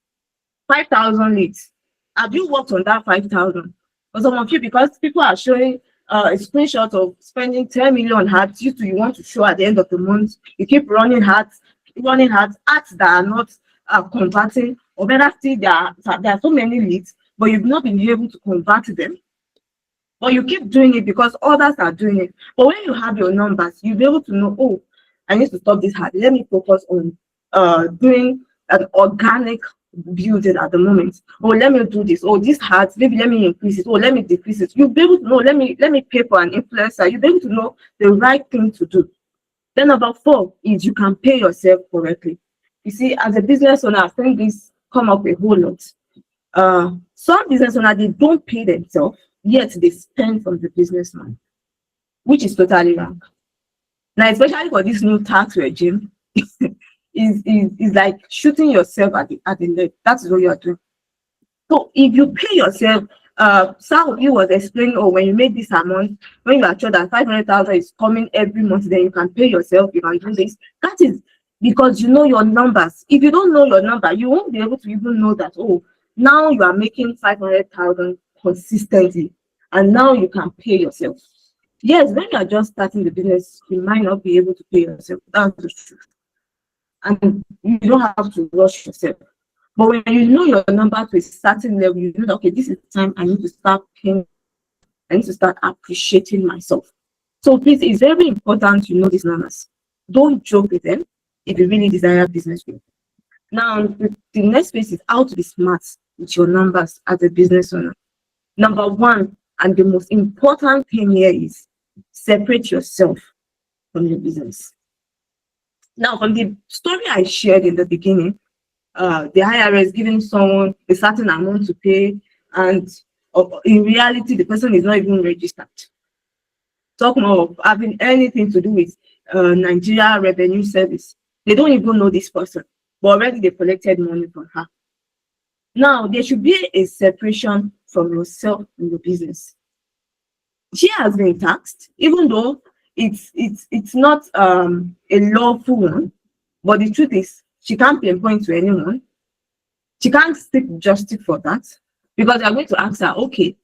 5,000 leads. Have you worked on that 5,000? For some of you, because people are showing a screenshot of spending 10 million ads, you want to show at the end of the month, you keep running ads that are not converting, or better still, there are so many leads, but you've not been able to convert them. But you keep doing it because others are doing it. But when you have your numbers, you'll be able to know, oh, I need to stop this ad. Let me focus on doing an organic building at the moment. Oh, let me do this. Oh, this ad, maybe let me increase it. Oh, let me decrease it. You'll be able to know, let me pay for an influencer. You'll be able to know the right thing to do. Then number four is you can pay yourself correctly. You see, as a business owner, I think this come up a whole lot. Some business owners, they don't pay themselves, yet they spend from the businessman, which is totally wrong. Now, especially for this new tax regime, is like shooting yourself at the leg. That's what you are doing. So if you pay yourself, some of you was explaining, oh, when you make this amount, when you are sure that 500,000 is coming every month, then you can pay yourself, you can do this. That is because you know your numbers. If you don't know your number, you won't be able to even know that, oh, now you are making 500,000 consistently, and now you can pay yourself. Yes, when you are just starting the business, you might not be able to pay yourself. That's the truth. And you don't have to rush yourself. But when you know your number to a certain level, you know that, okay, this is the time I need to start paying, I need to start appreciating myself. So please, it's very important you know these numbers. Don't joke with them if you really desire business growth. Now, the next phase is how to be smart with your numbers as a business owner. Number one, and the most important thing here is separate yourself from your business. Now, from the story I shared in the beginning, the IRS giving someone a certain amount to pay, and in reality, the person is not even registered. Talk more of having anything to do with Nigeria Revenue Service. They don't even know this person, but already they collected money from her. Now, there should be a separation from yourself and your business. She has been taxed, even though it's not a lawful one, but the truth is she can't pinpoint to anyone. She can't seek justice for that, because they're going to ask her, okay,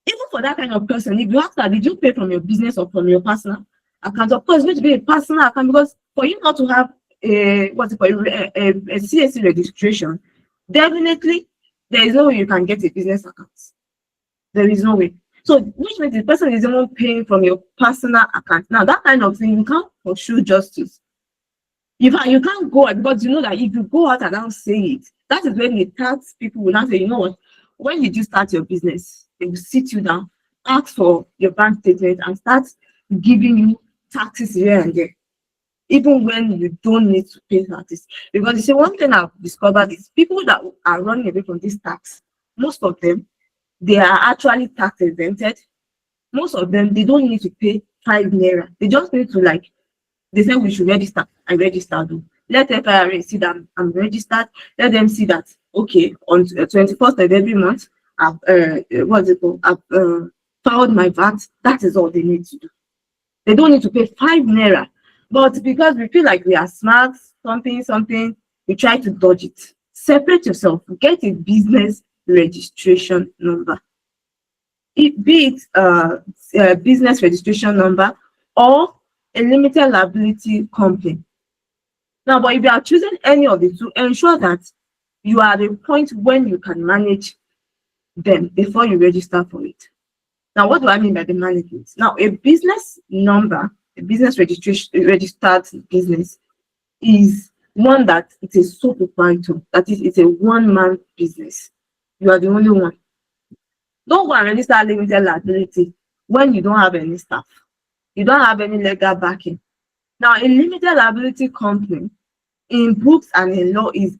even for that kind of person, if you ask her, did you pay from your business or from your personal account? Of course, it's going to be a personal account, because for you not to have a CAC registration, definitely there is no way you can get a business account. There is no way. So, which means the person is even paying from your personal account. Now, that kind of thing, you can't pursue justice. You can't go out, because you know that if you go out and now say it, that is when the tax people will not say, you know what, when did you start your business? They will sit you down, ask for your bank statement, and start giving you taxes here and there, even when you don't need to pay taxes. Because you see, one thing I've discovered is people that are running away from this tax, most of them, they are actually tax exempted. Most of them, they don't need to pay 5 naira. They just need to, like, they say we should register. I registered. Let FIRA see that I'm registered. Let them see that, okay, on 21st of every month, I've filed my VAT. That is all they need to do. They don't need to pay 5 naira. But because we feel like we are smart, something, we try to dodge it. Separate yourself. Get a business registration number. Be it a business registration number or a limited liability company. Now, but if you are choosing any of the two, ensure that you are at a point when you can manage them before you register for it. Now, what do I mean by the management? Now, a business number, a business registered business, is one that it's a sole proprietor. That is, it's a one-man business. You are the only one. Don't go and register limited liability when you don't have any staff. You don't have any legal backing. Now, a limited liability company in books and in law is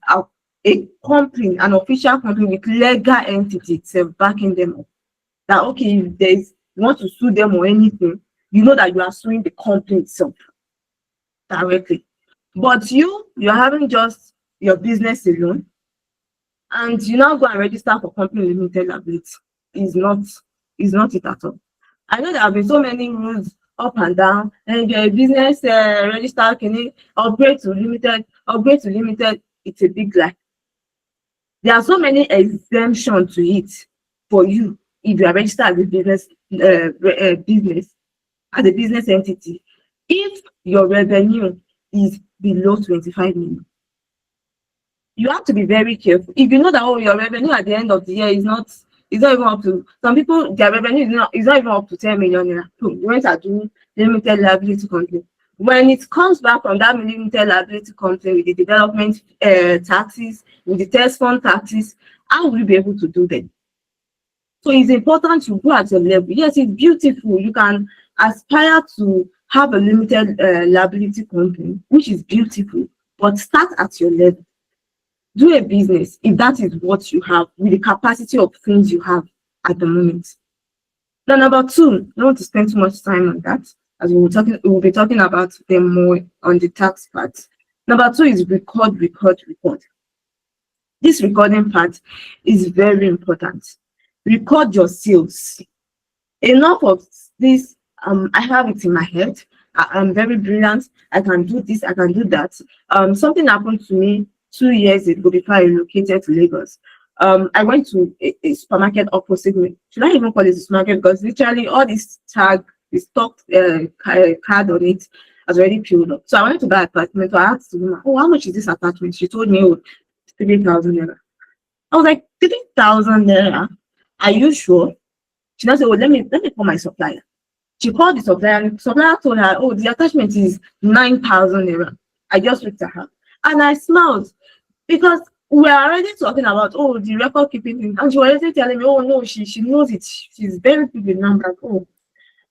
a company, an official company with legal entity itself backing them up. That okay, if there's you want to sue them or anything, you know that you are suing the company itself directly. But you're having just your business alone, and you now go and register for company limited liability. Is not it at all. I know there have been so many rules up and down, and your business register can it upgrade to limited, upgrade to limited. It's a big lie. There are so many exemptions to it for you if you are registered as a business as a business entity. If your revenue is below 25 million, you have to be very careful. If you know that your revenue at the end of the year is not even up to, some people their revenue is not even up to 10 million naira. So when are doing limited liability company, when it comes back from that limited liability company with the development taxes, with the test fund taxes, how will you be able to do that? So it's important to go at your level. Yes, it's beautiful. You can aspire to have a limited liability company, which is beautiful, but start at your level. Do a business if that is what you have with the capacity of things you have at the moment. Now, number two, I don't want to spend too much time on that, as we will be talking about them more on the tax part. Number two is record. This recording part is very important. Record your sales. Enough of this. I have it in my head. I'm very brilliant. I can do this. I can do that. Something happened to me 2 years ago before I relocated to Lagos. I went to a supermarket opposite me. Should I even call it a supermarket? Because literally all this tag, the stock card on it has already peeled up. So I wanted to buy an apartment. So I asked the woman, "Oh, how much is this apartment?" She told me, "Oh, 3,000 naira." I was like, 3,000 naira? Are you sure? She now said, "Oh, let me call my supplier." She called the supplier, and the supplier told her, "Oh, the attachment is 9,000 naira." I just looked at her and I smiled, because we are already talking about the record keeping thing, and she was already telling me, "Oh no, she knows it. She's very good with numbers." Oh,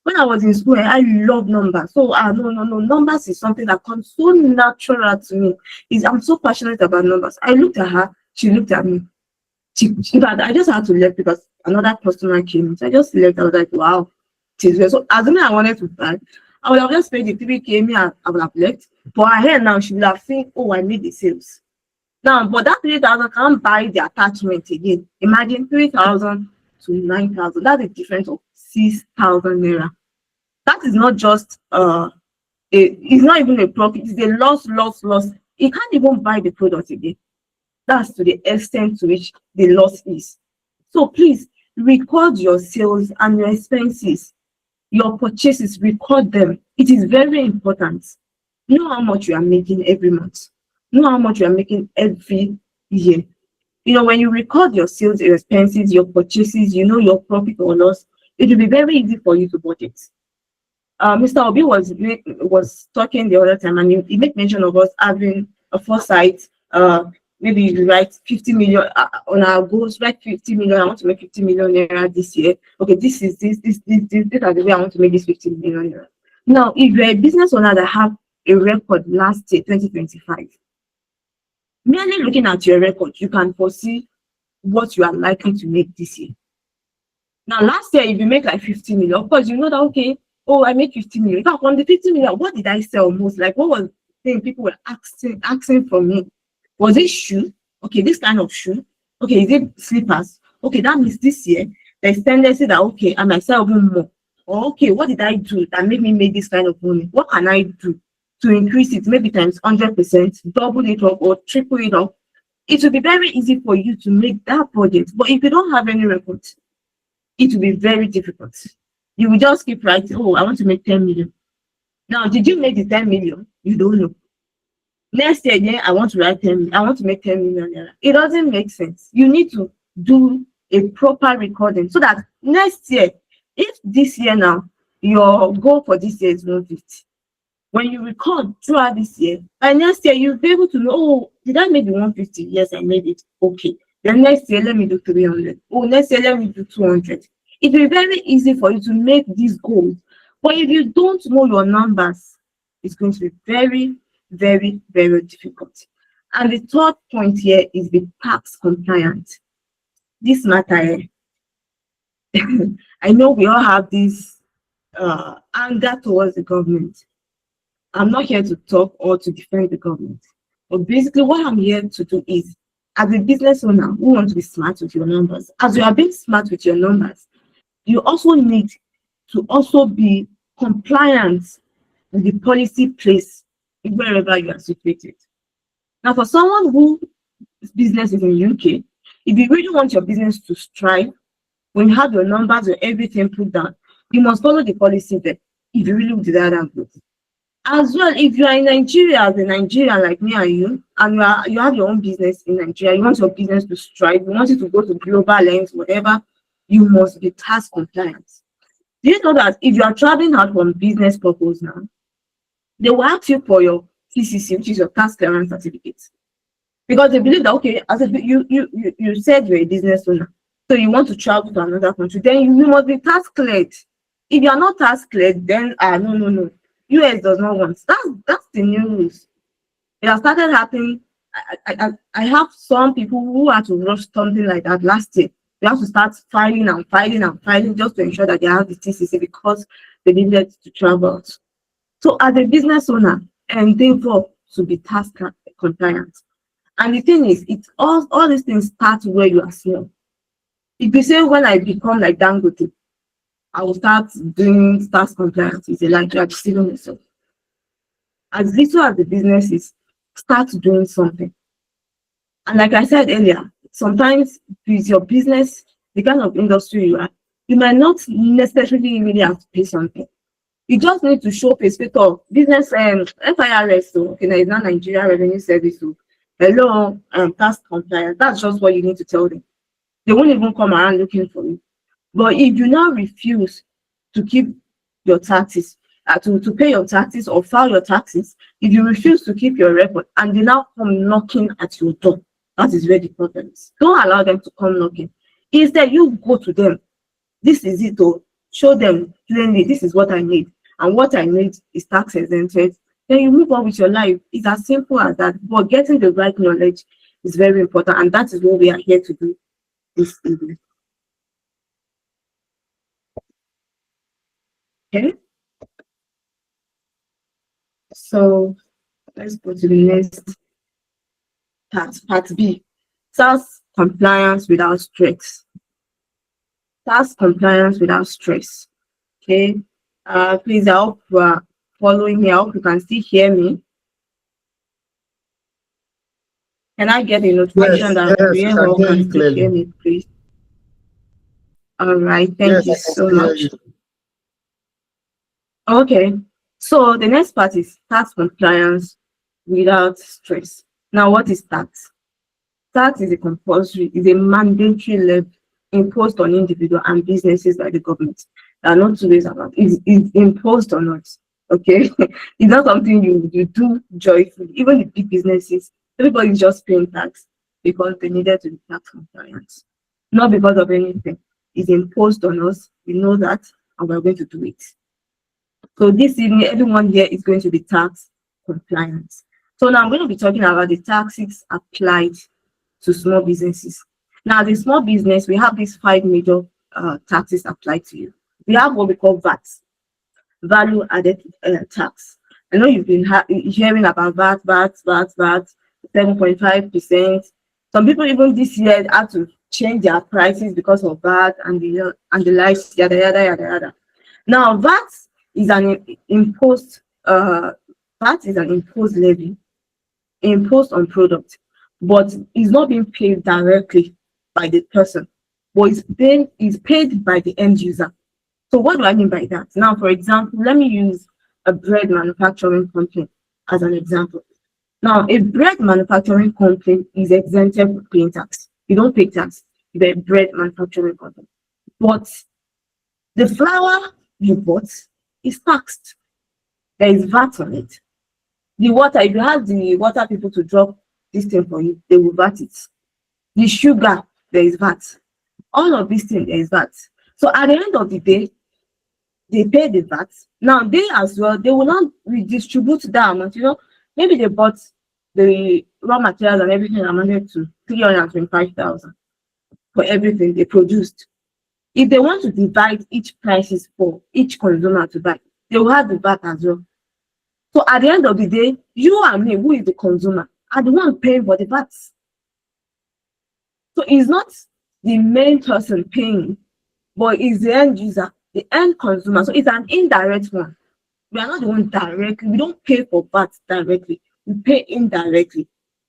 when I was in school, I love numbers. So no, numbers is something that comes so natural to me. I'm so passionate about numbers. I looked at her, she looked at me. In fact, I just had to leave because another customer came. So I just left. I was like, wow. So assuming I wanted to buy, I would have just paid the 3K me, I would have left. But her head now, she would have seen, "Oh, I made the sales." Now, but that 3,000 can't buy the attachment again. Imagine 3,000 to 9,000. That's a difference of 6,000 naira. That is not just it's not even a profit. It's a loss. It can't even buy the product again. That's to the extent to which the loss is. So please record your sales and your expenses, your purchases. Record them. It is very important. Know how much you are making every month. Know how much you are making every year. When you record your sales, your expenses, your purchases, your profit or loss, it will be very easy for you to budget. Mr. Obi was talking the other time, and he made mention of us having a foresight. Maybe you write 50 million on our goals. Write 50 million. I want to make 50 million naira this year. Okay, this are the way I want to make this 50 million naira. Now, if you're a business owner that have a record last year, 2025, merely looking at your record, you can foresee what you are likely to make this year. Now, last year, if you make like 50 million, of course, you know that, okay, I make 50 million. Now, from the 50 million, what did I sell most? Like, what was the thing people were asking from me? Was it shoe? Okay, this kind of shoe. Okay, is it slippers? Okay, that means this year, there's tendency that, okay, I might sell even more. Or, okay, what did I do that made me make this kind of money? What can I do to increase it, maybe times 100%, double it up or triple it up? It will be very easy for you to make that budget. But if you don't have any record, it will be very difficult. You will just keep writing, "Oh, I want to make 10 million. Now, did you make the 10 million? You don't know. Next year, again, I want to write 10 million. I want to make 10 million. It doesn't make sense. You need to do a proper recording so that next year, if this year now, your goal for this year is 150, when you record throughout this year, by next year, you'll be able to know, "Oh, did I make the 150? Yes, I made it. Okay. Then next year, let me do 300. Oh, next year, let me do 200. It will be very easy for you to make these goals. But if you don't know your numbers, it's going to be very, very, very difficult. And the third point here is the tax compliant. This matter, I know we all have this anger towards the government. I'm not here to talk or to defend the government, but basically what I'm here to do is, as a business owner who wants to be smart with your numbers, as you are being smart with your numbers, you also need to also be compliant with the policy place wherever you are situated. Now, for someone whose business is in UK, if you really want your business to strive, when you have your numbers or everything put down, you must follow the policy there if you really desire that growth. As well, if you are in Nigeria as a Nigerian like me and you, and you have your own business in Nigeria, you want your business to strive, you want it to go to global lengths, whatever, you must be tax compliant. Do you know that if you are traveling out from business purpose now, they will ask you for your TCC, which is your tax clearance certificate, because they believe that, okay, as you said you're a business owner, so you want to travel to another country, then you must be tax cleared. If you are not tax cleared, then no. US does not want. That's the new rules. It has started happening. I have some people who had to rush something like that last year. They have to start filing just to ensure that they have the TCC because they needed to travel. So as a business owner, endeavor to be tax compliant. And the thing is, it's all these things start where you are small. If you say when I become like Dangote, I will start doing tax compliance, it's like you are deceiving yourself. As little as the business is, start doing something. And like I said earlier, sometimes with your business, the kind of industry you are, you might not necessarily really have to pay something. You just need to show face of business FIRS, so okay, it's not Nigeria Revenue Service. So hello, tax compliance. That's just what you need to tell them. They won't even come around looking for you. But if you now refuse to keep your taxes, to pay your taxes or file your taxes, if you refuse to keep your record and they now come knocking at your door, that is where the problem is. Don't allow them to come knocking. Instead, you go to them. This is it, or show them plainly, this is what I need. And what I need is tax exempted. Then you move on with your life. It's as simple as that. But getting the right knowledge is very important. And that is what we are here to do this evening. Okay. So let's go to the next part B. Tax compliance without stress. Tax compliance without stress. Okay. Please, I hope you are following me. I hope you can still hear me. Can I get a notification that everyone can still hear me, please? All right. Thank you so much. Okay. So the next part is tax compliance without stress. Now, what is tax? Tax is a mandatory levy imposed on individuals and businesses by the government. There are not two ways about it. It's imposed or not. Okay, it's not something you do joyfully. Even the big businesses, everybody is just paying tax because they needed to be tax compliant, not because of anything. It's imposed on us. We know that, and we're going to do it. So this evening, everyone here is going to be tax compliant. So now I'm going to be talking about the taxes applied to small businesses. Now, the small business, we have these 5 major taxes applied to you. We have what we call VAT, value added tax. I know you've been hearing about VAT, 7.5%. Some people even this year had to change their prices because of VAT and the likes, yada yada yada yada. Now, VAT is an imposed levy imposed on product, but it's not being paid directly by the person, but it's paid by the end user. So what do I mean by that? Now, for example, let me use a bread manufacturing company as an example. Now, a bread manufacturing company is exempted from paying tax. You don't pay tax if you're a bread manufacturing company. But the flour you bought is taxed. There is VAT on it. The water, if you have the water people to drop this thing for you, they will VAT it. The sugar, there is VAT. All of these things, there is VAT. So at the end of the day, they pay the VAT. Now they as well, they will not redistribute that amount. Maybe they bought the raw materials and everything amounted to 325,000 for everything they produced. If they want to divide each prices for each consumer to buy, they will have the VAT as well. So at the end of the day, you and me, who is the consumer, are the one paying for the VAT. So it's not the main person paying, but it's the end user, the end consumer. So it's an indirect one. We are not the one directly. We don't pay for VAT directly. We pay indirectly.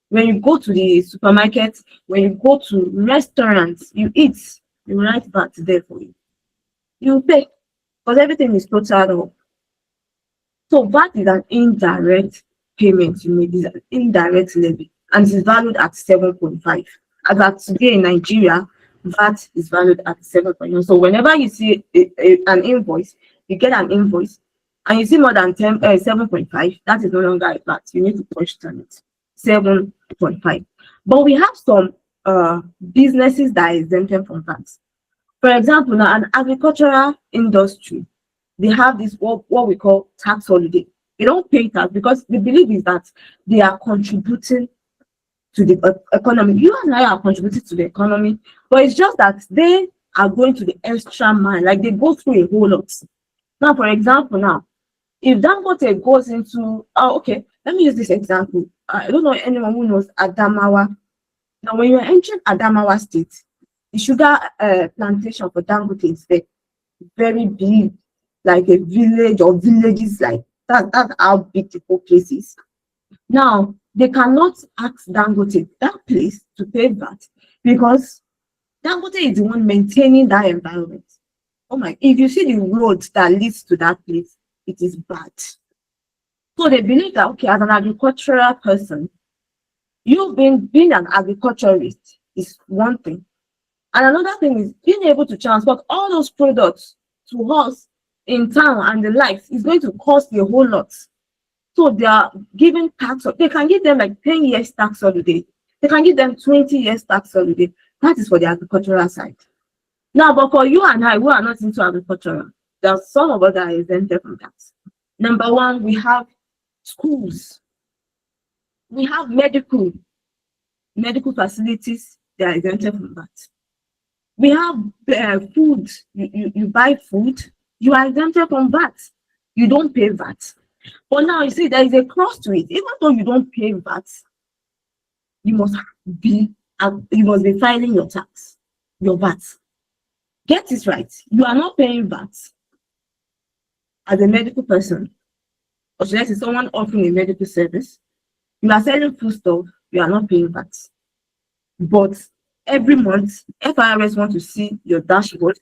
When you go to the supermarket, when you go to restaurants, you eat, you write VAT there for you. You pay because everything is totaled up. So VAT is an indirect payment you make, is an indirect levy, and it is valued at 7.5. As at today in Nigeria, VAT is valued at 7.5. So whenever you see an invoice, you get an invoice, and you see more than 7.5, that is no longer a VAT. You need to question it. 7.5. But we have some businesses that are exempted from VAT. For example, now an agricultural industry, they have this what we call tax holiday. They don't pay tax because the belief is that they are contributing to the economy. You and I are contributing to the economy, but it's just that they are going to the extra mile, like they go through a whole lot. Now, for example, now, if Dangote goes into, okay, let me use this example. I don't know anyone who knows Adamawa. Now, when you're entering Adamawa State, the sugar plantation for Dangote is there, very big, like a village or villages, like that's how big the whole place is. Now, they cannot ask Dangote, that place, to pay VAT because Dangote is the one maintaining that environment. Oh my, if you see the road that leads to that place, it is bad. So they believe that, okay, as an agricultural person, you being an agriculturist is one thing. And another thing is being able to transport all those products to us in town and the likes is going to cost a whole lot. So they are giving tax, they can give them like 10 years tax holiday. They can give them 20 years tax holiday. That is for the agricultural side. Now, but for you and I, who are not into agricultural, there are some of us that are exempted from that. Number one, we have schools. We have medical facilities, they are exempted from that. We have food. You buy food, you are exempted from VAT. You don't pay VAT. But now you see there is a cost to it. Even though you don't pay VAT, you must be filing your tax, your VAT. Get it right. You are not paying VAT as a medical person, or should I say someone offering a medical service. You are selling food stuff, you are not paying VAT. But every month, FIRS want to see your dashboard.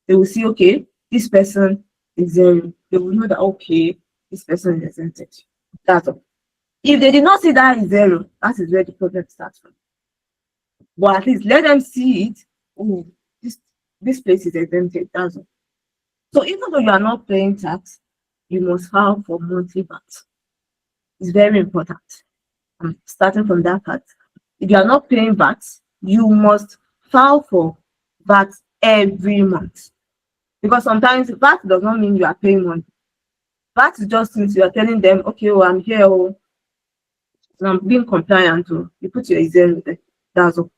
They will see, okay, this person is zero. They will know that, okay, this person is exempted. That's all. If they did not see that is zero, that is where the problem starts from. But at least let them see it. Oh, this place is exempted. That's all. So even though you are not paying tax, you must file for monthly VAT. It's very important. I'm starting from that part. If you are not paying VAT, you must file for VAT every month. Because sometimes VAT does not mean you are paying money. VAT is just since you are telling them, okay, well, I'm here, and I'm being compliant. You put your zero there. That's all.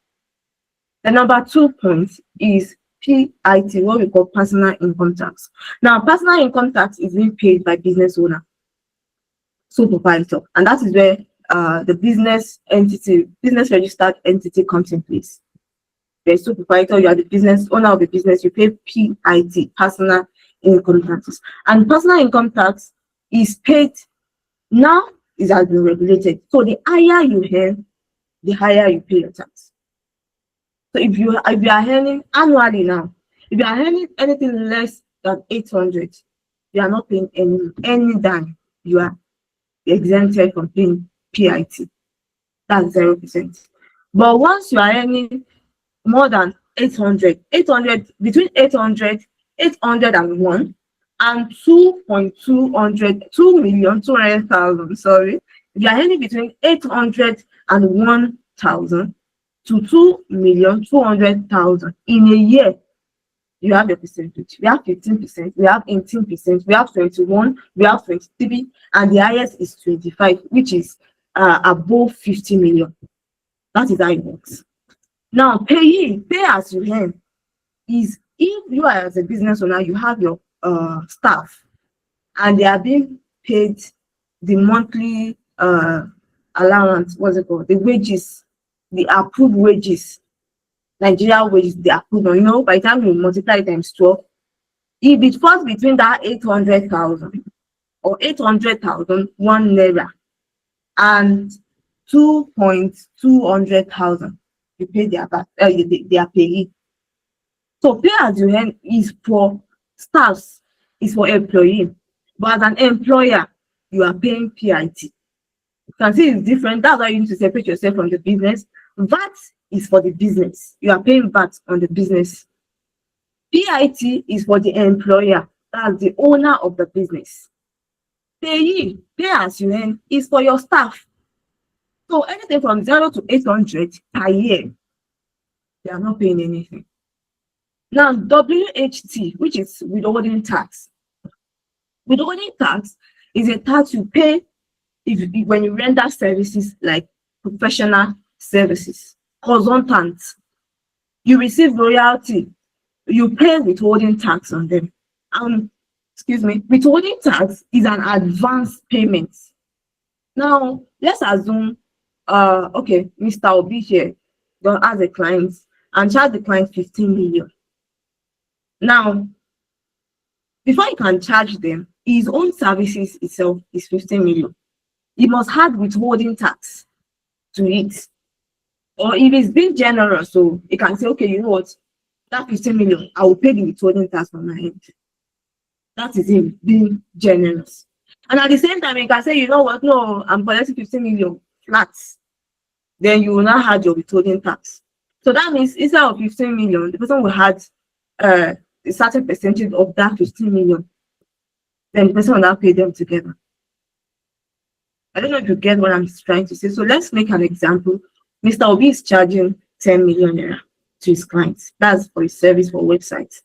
The number 2 point is PIT, what we call personal income tax. Now, personal income tax is being paid by business owner, sole proprietor, and that is where the business registered entity comes in place. You're a sole proprietor, you are the business owner of the business, you pay PIT, personal income taxes. And personal income tax is paid now, it has been regulated. So the higher you earn, the higher you pay your tax. So if you are earning annually now, if you are earning anything less than 800, you are not paying any dime. You are exempted from paying PIT. That's 0%. But once you are earning more than 800, between 801 and 2,200,000, sorry. If you are earning between 801,000 to 2,200,000 in a year, you have a percentage. We have 15%, we have 18%, we have 21%, we have 23%, and the highest is 25%, which is above 50 million. That is how it works. Now, pay as you earn is if you are as a business owner, you have your staff and they are being paid the monthly allowance, what's it called? The wages, the approved wages, Nigeria wages, the approved, by the time you multiply it times 12, if it falls between that 800,000 or 800,000 1 naira and 2,200,000, you pay their payee. So pay as you earn is for staffs, is for employee, but as an employer, you are paying PIT. You can see it's different. That's why you need to separate yourself from the business. VAT is for the business. You are paying VAT on the business. PIT is for the employer. That's the owner of the business. Pay as you earn is for your staff. So anything from 0 to 800 per year, they are not paying anything. Now, WHT, which is withholding tax. Withholding tax is a tax you pay when you render services like professional services, consultants. You receive royalty, you pay withholding tax on them. Withholding tax is an advance payment. Now, let's assume, Mr. Obi here has a client and charge the client 15 million. Now, before you can charge them, his own services itself is 15 million. He must add withholding tax to it. Or if it's being generous, so he can say, okay, you know what, that 15 million, I will pay the withholding tax on my end. That is him being generous. And at the same time, you can say, you know what, no, I'm collecting 15 million flats. Then you will not have your withholding tax. So that means instead of 15 million, the person will have a certain percentage of that 15 million. Then the person will now pay them together. I don't know if you get what I'm trying to say. So let's make an example. Mr. Obi is charging 10 million naira to his clients. That's for his service for websites.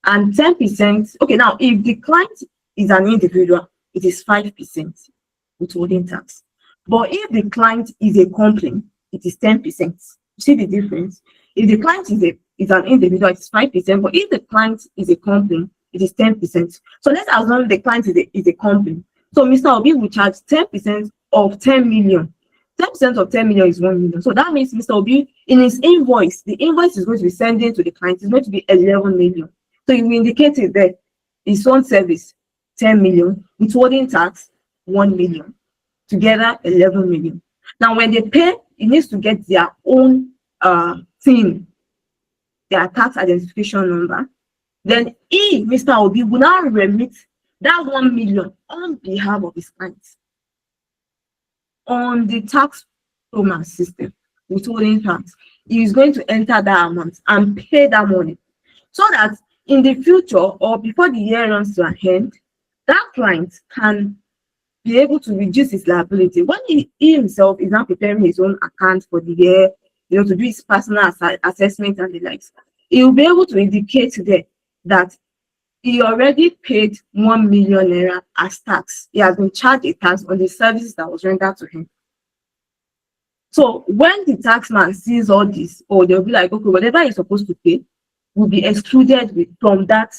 And 10%, okay, now if the client is an individual, it is 5% withholding tax. But if the client is a company, it is 10%. You see the difference? If the client is an individual, it's 5%, but if the client is a company, it is 10%. So let's assume the client is a company. So Mr. Obi will charge 10% of 10 million. 10% of 10 million is 1 million. So that means Mr. Obi, in his invoice, the invoice is going to be sending to the client is going to be 11 million. So you indicated that his own service, 10 million, withholding tax, 1 million. Together, 11 million. Now, when they pay, it needs to get their own thing, their tax identification number. Then he, Mr. Obi, will now remit that 1 million on behalf of his clients on the tax payment system, withholding tax. He is going to enter that amount and pay that money so that in the future or before the year runs to an end, that client can be able to reduce his liability. When he himself is now preparing his own account for the year, to do his personal assessment and the likes, he will be able to indicate there that he already paid 1 million naira as tax. He has been charged a tax on the services that was rendered to him. So when the taxman sees all this, they'll be like, okay, whatever he's supposed to pay will be excluded from that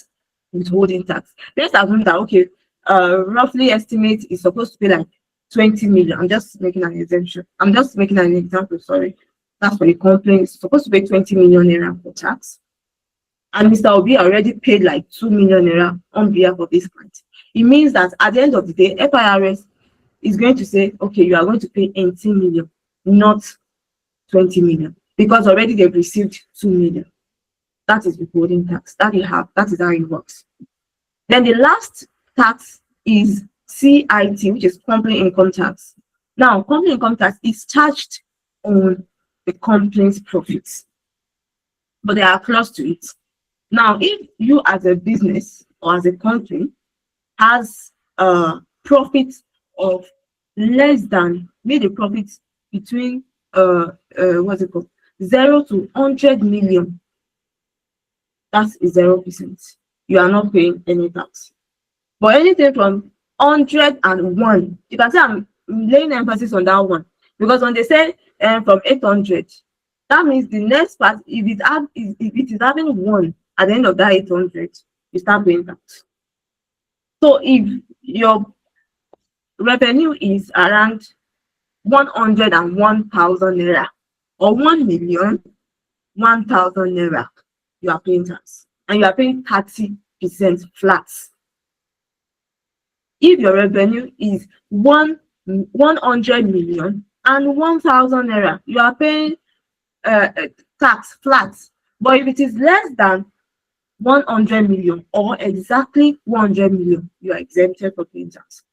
withholding tax. Let's assume that, okay, roughly estimate is supposed to pay like 20 million. I'm just making an exemption. I'm just making an example, sorry. That's for the company. It's supposed to pay 20 million naira for tax. And Mr. Obi already paid like 2 million naira on behalf of this client. It means that at the end of the day, FIRS is going to say, okay, you are going to pay 18 million, not 20 million, because already they've received 2 million. That is withholding tax. That is how it works. Then the last tax is CIT, which is company income tax. Now, company income tax is charged on the company's profits, but there are clauses to it. Now, if you as a business or as a company has a profit of less than, made a profit between 0 to 100 million, that is 0%. You are not paying any tax. But anything from 101, you can say laying emphasis on that one, because when they say from 800, that means the next part, if it is having one at the end of that 800, you start paying tax. So if your revenue is around 101,000 naira or 1,001,000 naira, you are paying tax, and you are paying 30% flat. If your revenue is 100 million and 1,000 naira, you are paying tax flat. But if it is less than 100 million or exactly 100 million, you are exempted from paying tax.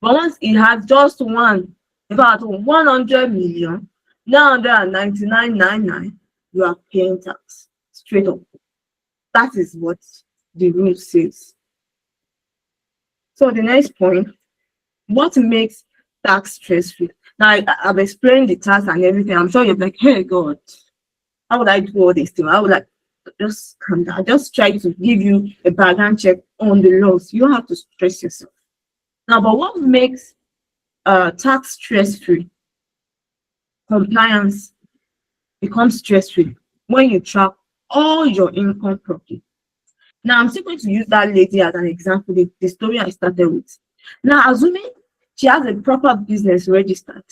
But once it has just about 100 million, 999.99, you are paying tax straight up. That is what the rule says. So the next point, what makes tax stress-free? Now I've explained the tax and everything. I'm sure you're like, hey God, how would I do all this thing? I would like just calm down. Just try to give you a background check on the laws. You don't have to stress yourself. Now, but what makes tax stress-free? Compliance becomes stress-free when you track all your income properly. Now, I'm still going to use that lady as an example, the story I started with. Now, assuming she has a proper business registered,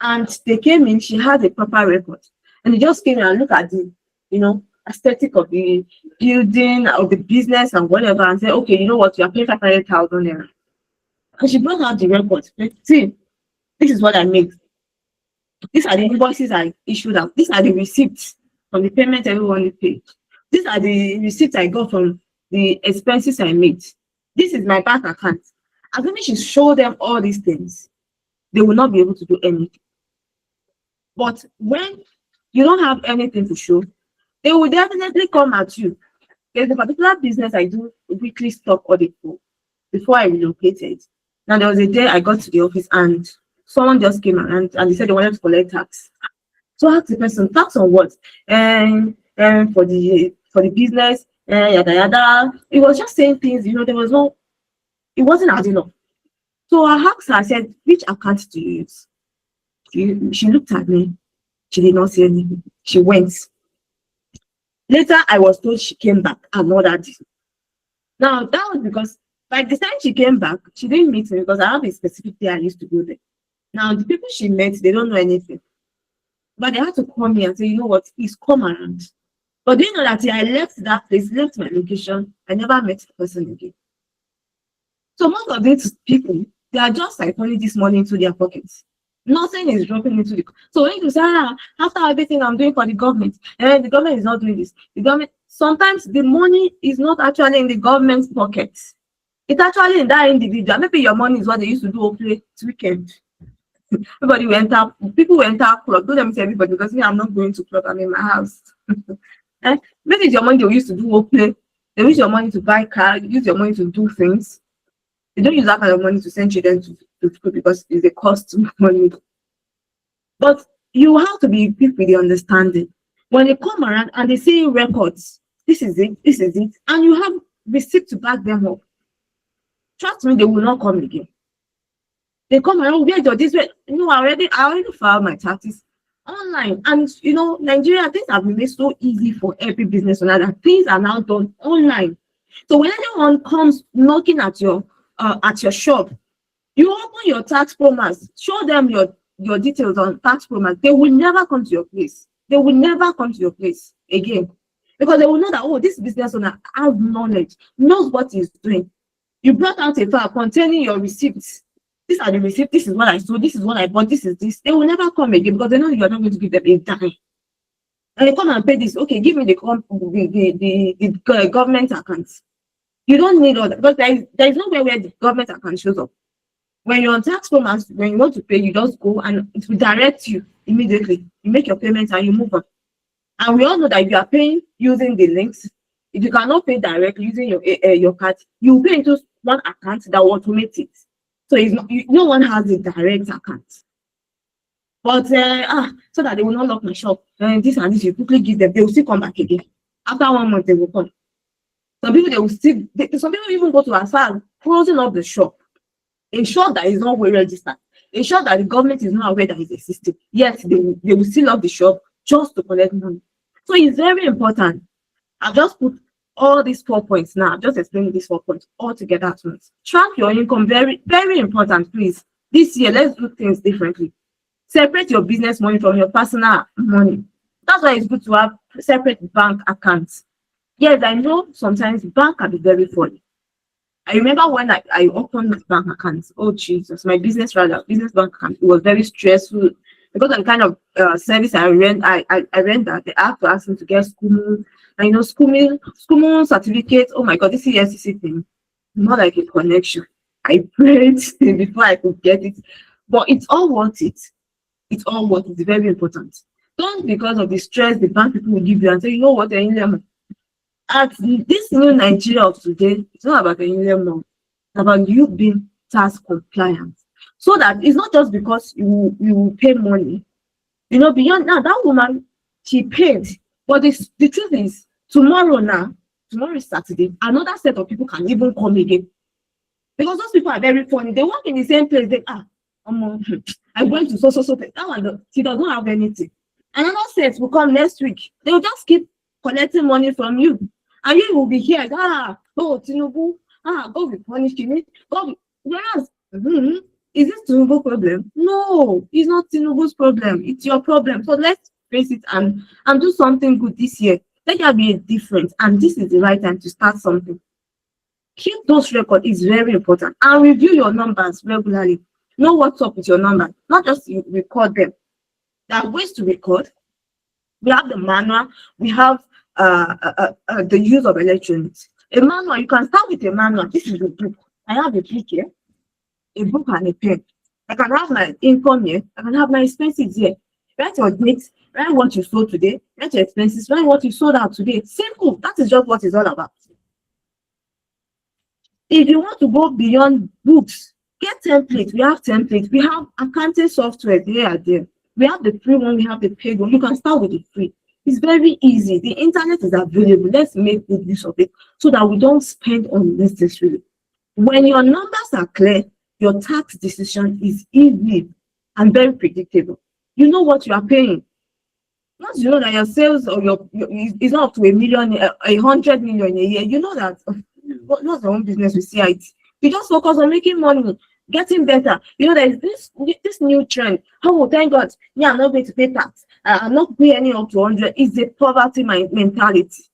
and they came in, she has a proper record, and they just came in and look at the, aesthetic of the building or the business and whatever, and say, okay, you know what, you are paying 500,000 naira. And she brought out the record. See, this is what I made. These are the invoices I issued out. These are the receipts from the payment everyone paid. These are the receipts I got from the expenses I made. This is my bank account. As soon as she showed them all these things, they will not be able to do anything. But when you don't have anything to show, they will definitely come at you. There's a particular business I do weekly stock audit for before I relocated. Now, there was a day I got to the office and someone just came around and they said they wanted to collect tax. So I asked the person, tax on what? And for the business, yada yada. It was just saying things, there was no, it wasn't adding up. So I asked her, I said, which account do you use? She looked at me. She did not say anything. She went. Later, I was told she came back another day. Now, that was because by the time she came back, she didn't meet me because I have a specific day I used to go there. Now, the people she met, they don't know anything. But they had to call me and say, you know what, please come around. But do you know that I left that place, left my location, I never met the person again. So most of these people, they are just siphoning this money into their pockets. Nothing is dropping into the. So when you say, after everything I'm doing for the government, and the government is not doing this, the government, sometimes the money is not actually in the government's pockets. It's actually in that individual. Maybe your money is what they used to do play this weekend. Everybody went out, people went out club. Don't let me tell everybody because me, I'm not going to club, I'm in my house. Maybe it's your money they used to do play. They use your money to buy car, use your money to do things. They don't use that kind of money to send children to school because it's a cost of money. But you have to be quick with the understanding. When they come around and they see records, this is it, and you have receipt to back them up. Trust me, they will not come again. They come around, where this way. I already filed my taxes online. And Nigeria, things have been made so easy for every business owner that things are now done online. So when anyone comes knocking at your shop, you open your tax promise, show them your details on tax promise. They will never come to your place. They will never come to your place again. Because they will know that, this business owner has knowledge, knows what he's doing. You brought out a file containing your receipts. These are the receipts. This is what I sold. This is what I bought. This is this. They will never come again because they know you are not going to give them a dime. And they come and pay this. Okay, give me the government accounts. You don't need all that because there is nowhere where the government account shows up. When you're on tax promise, when you want to pay, you just go and it will direct you immediately. You make your payments and you move on. And we all know that if you are paying using the links, if you cannot pay directly using your card, you pay into one account that will automate it. So it's not, no one has a direct account. But so that they will not lock my shop. This and this, you quickly give them, they will still come back again. After 1 month, they will come. Some people, some people even go to as far as closing up the shop. Ensure that it's not well registered. Ensure that the government is not aware that it's a system. Yes, they will still love the shop just to collect money. So it's very important. I've just put all these 4 points now. I've just explained these 4 points all together at once. Track your income, very, very important, please. This year, let's do things differently. Separate your business money from your personal money. That's why it's good to have separate bank accounts. Yes, I know sometimes bank can be very funny. I remember when I opened my bank account. Oh Jesus, my business bank account. It was very stressful because of the kind of service I rent. I rent that they have to ask me to get school. And you know, school certificate. Oh my God, this EFCC thing, not like a connection. I prayed before I could get it, but it's all worth it. It's all worth it. It's very important. Don't because of the stress the bank people will give you and say, you know what, at this new Nigeria of today, it's not about the it's about you being tax compliant. So that it's not just because you pay money. You know, beyond now, that woman, she paid. But the truth is, tomorrow is Saturday, another set of people can even come again. Because those people are very funny. They work in the same place. I went to so. That one, she does not have anything. Another set will come next week. They will just keep collecting money from you. And you will be here. Tinubu. God will punish me. Whereas, is this Tinubu's problem? No, it's not Tinubu's problem. It's your problem. So let's face it and do something good this year. Let there be a difference. And this is the right time to start something. Keep those records is very important. And review your numbers regularly. Know what's up with your numbers. Not just you record them. There are ways to record. We have the manual. We have the use of electronics. A manual, you can start with a manual. This is a book. I have a book here, a book and a pen. I can have my income here. I can have my expenses here. Write your dates. Write what you sold today. Write your expenses. Write what you sold out today. Simple. That is just what it's all about. If you want to go beyond books, get templates. We have templates. We have accounting software there. We have the free one. We have the paid one. You can start with the free. It's very easy. The internet is available. Let's make good use of it so that we don't spend unnecessarily. When your numbers are clear, your tax decision is easy and very predictable. You know what you are paying. Once you know that your sales or your is not up to 100 million a year, you know that what's your own business with CIT. You just focus on making money, getting better. You know, there's this new trend. Oh, thank God, I'm not going to pay tax. I'm not paying any up to 100. It's a poverty mentality.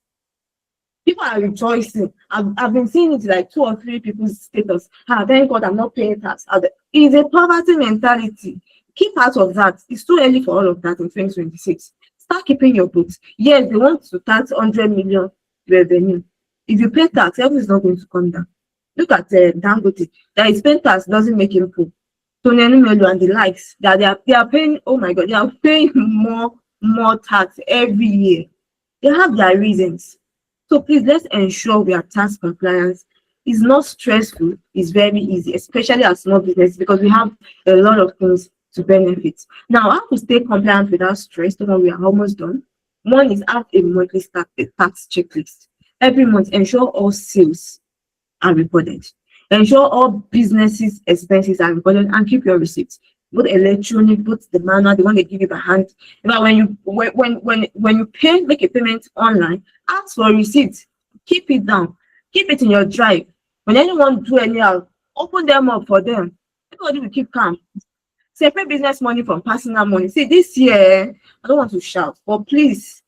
People are rejoicing. I've been seeing it like 2 or 3 people's status. Thank God I'm not paying tax. It's a poverty mentality. Keep out of that. It's too early for all of that in 2026. Start keeping your books. Yes, they want to tax 100 million revenue. If you pay tax, everything is not going to come down. Look at Dangote. That is paying tax doesn't make him poor. Tony Melo and the likes, that they are paying. Oh my God, they are paying more tax every year. They have their reasons. So please let's ensure we are tax compliance. It's not stressful. It's very easy, especially as small business, because we have a lot of things to benefit. Now, how to stay compliant without stress? So we are almost done. One is have a monthly tax checklist. Every month, ensure all sales are recorded. Ensure all businesses expenses are recorded and keep your receipts. Both electronic, both the manual, the one they give you by hand. But when you pay, make a payment online, ask for a receipt. Keep it down. Keep it in your drive. When anyone do anyhow, open them up for them. Everybody will keep calm. Separate business money from personal money. See, this year, I don't want to shout, but please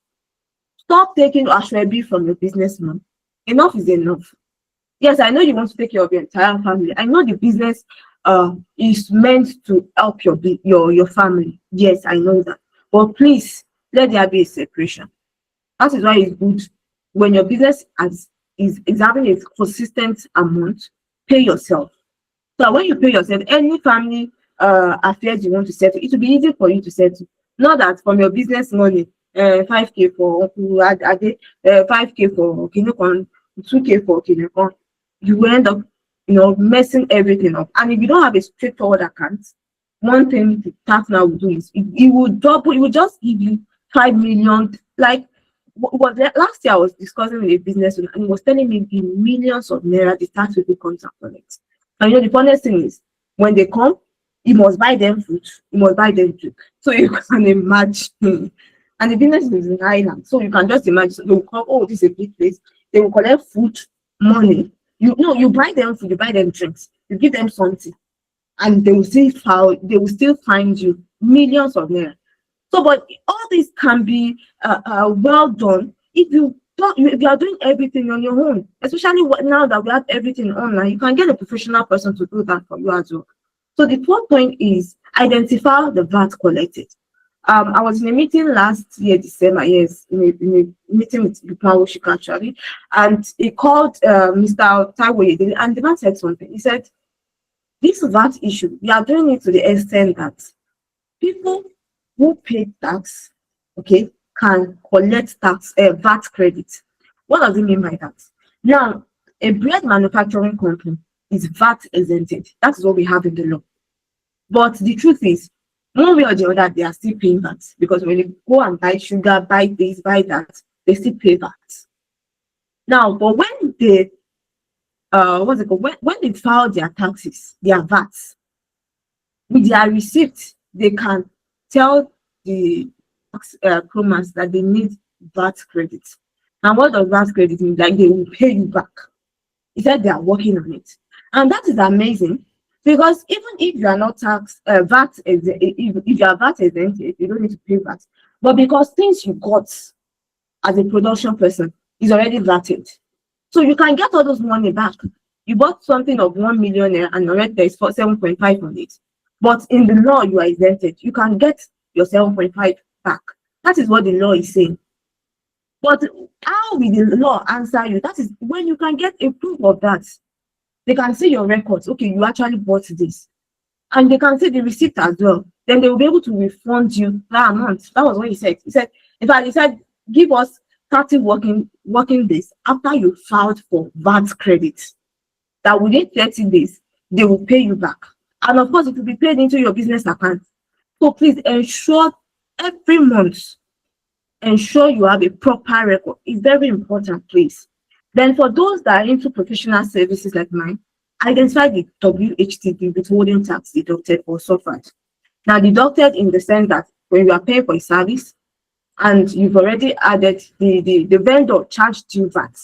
stop taking Ashwebi from your businessman. Enough is enough. Yes, I know you want to take care of your entire family. I know the business is meant to help your family. Yes, I know that. But please, let there be a separation. That is why it's good when your business is having a consistent amount, pay yourself. So when you pay yourself, any family affairs you want to settle, it will be easy for you to settle. Not that from your business money, 5K for 5K for Kinekon, 2K for Kinekon, you will end up, messing everything up. And if you don't have a straightforward account, one thing the tax now will do is it will double. It will just give you 5 million. Like last year, I was discussing with a business and he was telling me the millions of naira the tax people comes up on it. And the funniest thing is When they come, you must buy them food, you must buy them drink. So you can imagine. And the business is in Ireland. So you can just imagine. So they will come, oh, this is a big place. They will collect food, money. You know, you buy them food, you buy them drinks, you give them something, and they will still find you millions of naira. So, but all this can be well done if if you are doing everything on your own, especially now that we have everything online. You can get a professional person to do that for you as well. So the fourth point is identify the VAT collected. I was in a meeting last year, December, yes, in a meeting with Bupawo Shika actually, and he called Mr. Taiwo, and the man said something. He said, this VAT issue, we are doing it to the extent that people who pay tax, okay, can collect tax, VAT credit. What does it mean by that? Now, a bread manufacturing company is VAT exempted. That is what we have in the law. But the truth is, one way or the other, they are still paying VAT, because when you go and buy sugar, buy this, buy that, they still pay VAT. Now, but when they what's it called? When they file their taxes, their VATs, with their receipt, they can tell the tax promos that they need VAT credit. And what does VAT credit mean? Like, they will pay you back. He said they are working on it, and that is amazing. Because even if you are not tax VAT, if you are VAT exempted, you don't need to pay VAT. But because things you got as a production person is already VATed, so you can get all those money back. You bought something of 1 million and already there is for 7.5 on it. But in the law, you are exempted. You can get your 7.5 back. That is what the law is saying. But how will the law answer you? That is when you can get a proof of that. They can see your records. Okay, you actually bought this. And they can see the receipt as well. Then they will be able to refund you that amount. That was what he said. He said, in fact, he said, give us 30 working days after you filed for VAT credit. That within 30 days, they will pay you back. And of course, it will be paid into your business account. So please ensure every month, ensure you have a proper record. It's very important, please. Then for those that are into professional services like mine, identify the WHTD, withholding tax deducted or suffered. Now, deducted in the sense that when you are paying for a service and you've already added the vendor charged you VAT,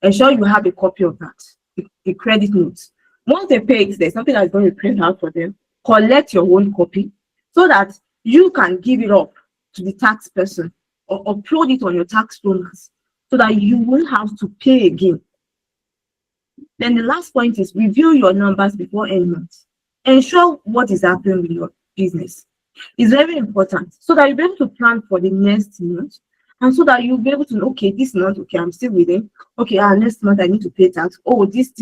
ensure you have a copy of that, the credit notes. Once they pay it, there's something that's going to print out for them. Collect your own copy so that you can give it up to the tax person or upload it on your tax donors, so that you will have to pay again. Then the last point is review your numbers before any month. Ensure what is happening with your business. It's very important so that you'll be able to plan for the next month, and so that you'll be able to know, okay, this month, okay, I'm still within. Okay, next month I need to pay tax. Oh, this.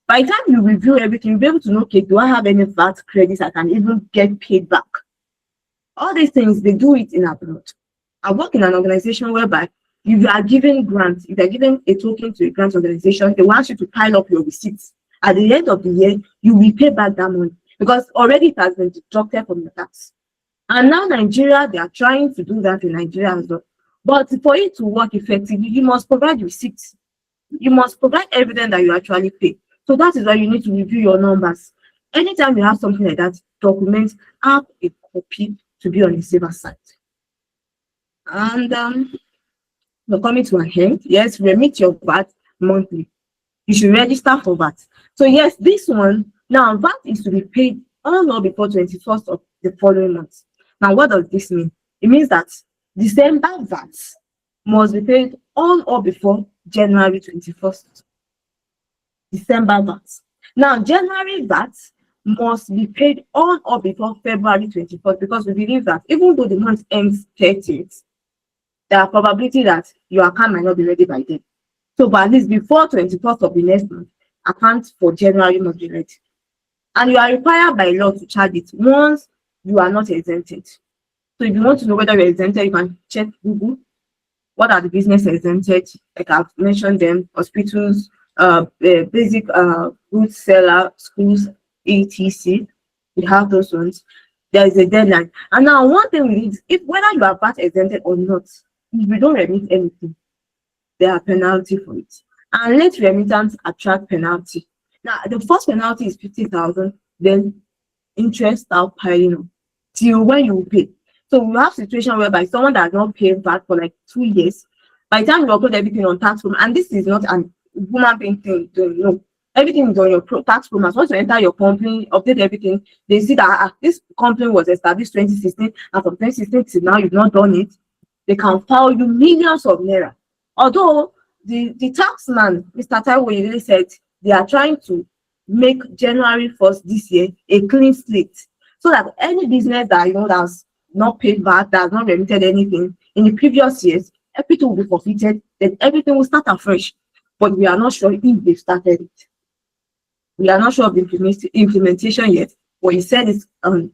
By the time you review everything, you'll be able to know, okay, do I have any VAT credits I can even get paid back? All these things, they do it in abroad. I work in an organization whereby if you are given grants, if you are given a token to a grant organization, they want you to pile up your receipts. At the end of the year, you will pay back that money because already it has been deducted from your tax. And now Nigeria, they are trying to do that in Nigeria as well. But for it to work effectively, you must provide receipts. You must provide evidence that you actually pay. So that is why you need to review your numbers. Anytime you have something like that, document, have a copy to be on the safer side. And we're coming to an end. Yes, remit your VAT monthly. You should register for VAT. So yes, this one, now VAT is to be paid on or before 21st of the following month. Now, what does this mean? It means that December VAT must be paid on or before January 21st. December VAT. Now, January VAT must be paid on or before February 21st, because we believe that even though the month ends 30th, there are probability that your account might not be ready by then. So, but at least before 21st of the next month, account for January must be ready. And you are required by law to charge it once you are not exempted. So if you want to know whether you're exempted, you can check Google. What are the business exempted? Like I've mentioned them: hospitals, basic goods seller, schools, etc. We have those ones. There is a deadline. And now one thing we need, if whether you are VAT exempted or not, if you don't remit anything, there are penalty for it. And late remittance attract penalty. Now the first penalty is 50,000. then interest start piling up till when you pay. So we have situation whereby someone that has not paid VAT for like 2 years, by the time you upload everything on tax form, and this is not an human being thing, no. Everything is on your tax form. Once you enter your company, update everything, they see that this company was established 2016, and from 2016 till now you've not done it. They can file you millions of naira. Although the taxman, Mr. Taiwo, really said they are trying to make January 1st this year a clean slate, so that any business that that's not paid VAT, that has not remitted anything in the previous years, everything will be forfeited, then everything will start afresh. But we are not sure if they've started it. We are not sure of the implementation yet, but he said it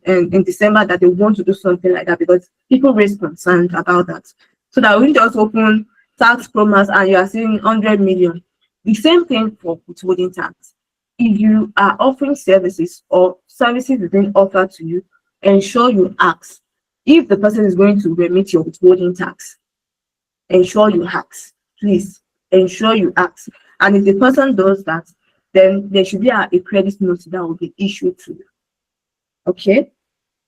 in December that they want to do something like that because people raised concerns about that. So that we just open tax promos and you are seeing 100 million. The same thing for withholding tax. If you are offering services or services is being offered to you, ensure you ask. If the person is going to remit your withholding tax, ensure you ask. Please, ensure you ask. And if the person does that, then there should be a credit note that will be issued to you. Okay?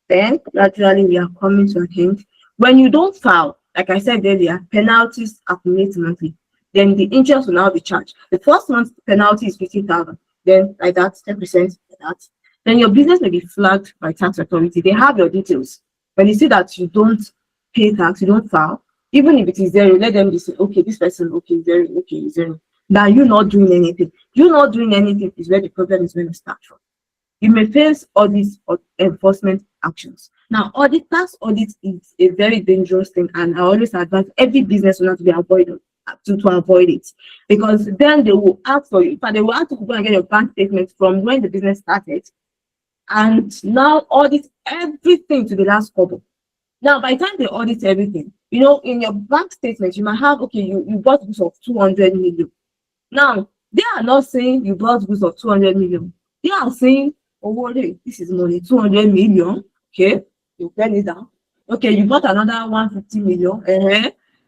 Then, gradually, we are coming to an end. When you don't file, like I said earlier, penalties accumulate monthly. Then the interest will now be charged. The first month penalty is 50,000. Then, like that, 10% like that. Then your business may be flagged by tax authority. They have your details. When you see that you don't pay tax, you don't file, even if it is zero, let them just say, okay, this person, okay, zero, okay, zero. Now you're not doing anything. You not doing anything is where the problem is going to start from. You may face audits or enforcement actions. Now, tax audit is a very dangerous thing, and I always advise every business owner to be avoided to avoid it, because then they will ask for you, but they will ask you to go and get your bank statement from when the business started, and now audit everything to the last kobo. Now, by the time they audit everything, in your bank statement, you might have, okay, you bought goods of 200 million. Now, they are not saying you bought goods of 200 million. They are saying, oh, this is money, 200 million. Okay, you turn it down. Okay, you bought another 150 million.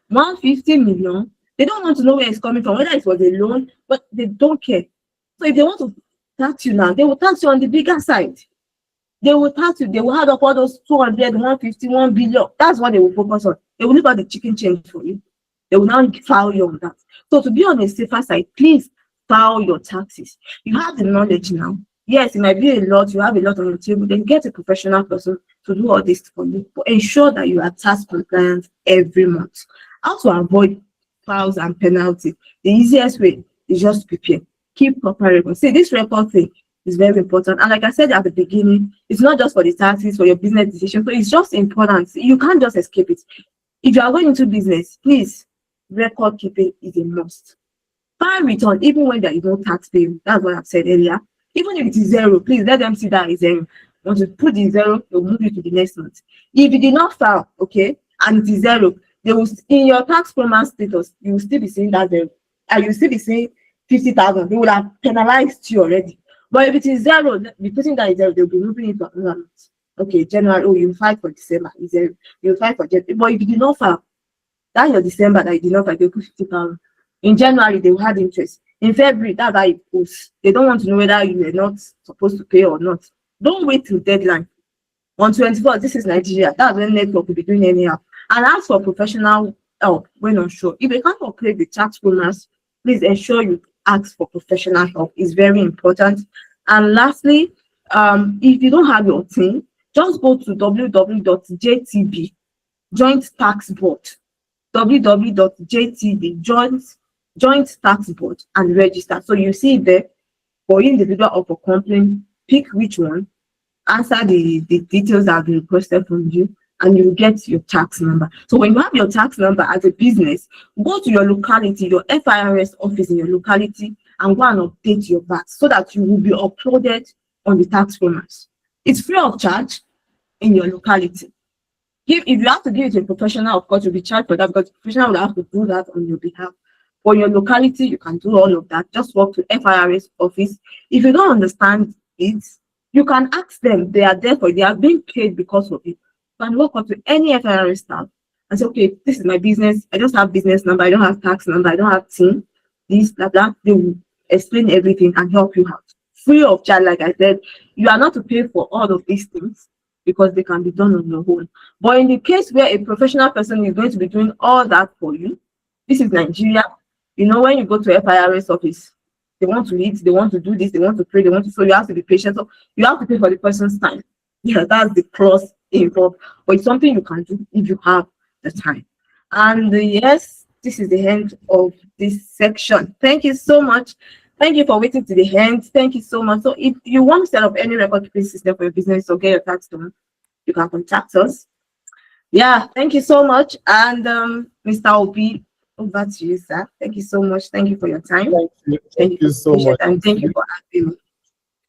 150 million. They don't want to know where it's coming from, whether it was a loan, but they don't care. So if they want to tax you now, they will tax you on the bigger side. They will tax you. They will add up all those 200, 150, 1 billion. That's what they will focus on. They will leave out the chicken change for you. They will now file you on that. So to be on a safer side, please file your taxes. You have the knowledge now. Yes, it might be a lot. You have a lot on your table. Then get a professional person to do all this for you. But ensure that you are tax compliant every month. How to avoid files and penalties? The easiest way is just prepare. Keep proper records. See, this record thing is very important. And like I said at the beginning, it's not just for the taxes, for your business decision. So it's just important. You can't just escape it. If you are going into business, please, record keeping is a must. File return, even when there is no tax payment. That's what I've said earlier. Even if it is zero, please let them see that it's zero. Once you put the zero, they'll move you to the next month. If you did not file, okay, and it is zero, they will, in your tax performance status, you will still be seeing that zero. And you will still be seeing 50,000. They will have penalized you already. But if it is zero, be putting that zero, they'll be moving it to another month. Okay, January, oh, you fight for December, it's zero. You fight for January. But if you did not file, that's your December that you did not file, they'll put 50,000. In January, they will have interest. In February, that's how it goes. They don't want to know whether you were not supposed to pay or not. Don't wait till deadline. On 24th, this is Nigeria. That's when network will be doing anyhow. And ask for professional help when unsure. If you can't operate the tax bonus, please ensure you ask for professional help. It's very important. And lastly, if you don't have your team, just go to www.jtb, Joint Tax Board, www.jtb, Joint Tax Board, and register. So you see there for individual or for company, pick which one, answer the details that have been requested from you, and you will get your tax number. So when you have your tax number as a business, go to your locality, your FIRS office in your locality, and go and update your VAT so that you will be uploaded on the tax forms. It's free of charge in your locality. If you have to give it to a professional, of course, you'll be charged for that, because the professional will have to do that on your behalf. For your locality, you can do all of that. Just walk to FIRS office. If you don't understand it, you can ask them. They are there for it. They are being paid because of it. You can walk up to any FIRS staff and say, okay, this is my business. I just have business number. I don't have tax number. I don't have team. This, that, that. They will explain everything and help you out. free of charge. Like I said, you are not to pay for all of these things because they can be done on your own. But in the case where a professional person is going to be doing all that for you, this is Nigeria. You know, when you go to a FIRS office, they want to eat, they want to do this, they want to pray, they want to, so you have to be patient. So you have to pay for the person's time. Yeah, that's the clause involved. But it's something you can do if you have the time. And yes, this is the end of this section. Thank you so much. Thank you for waiting to the end. Thank you so much. So if you want to set up any record keeping system for your business or get your tax done, you can contact us. Yeah, thank you so much. And Mr. Obi, over to you, sir. Thank you so much. Thank you for your time. Thank you so much. And thank you for having me.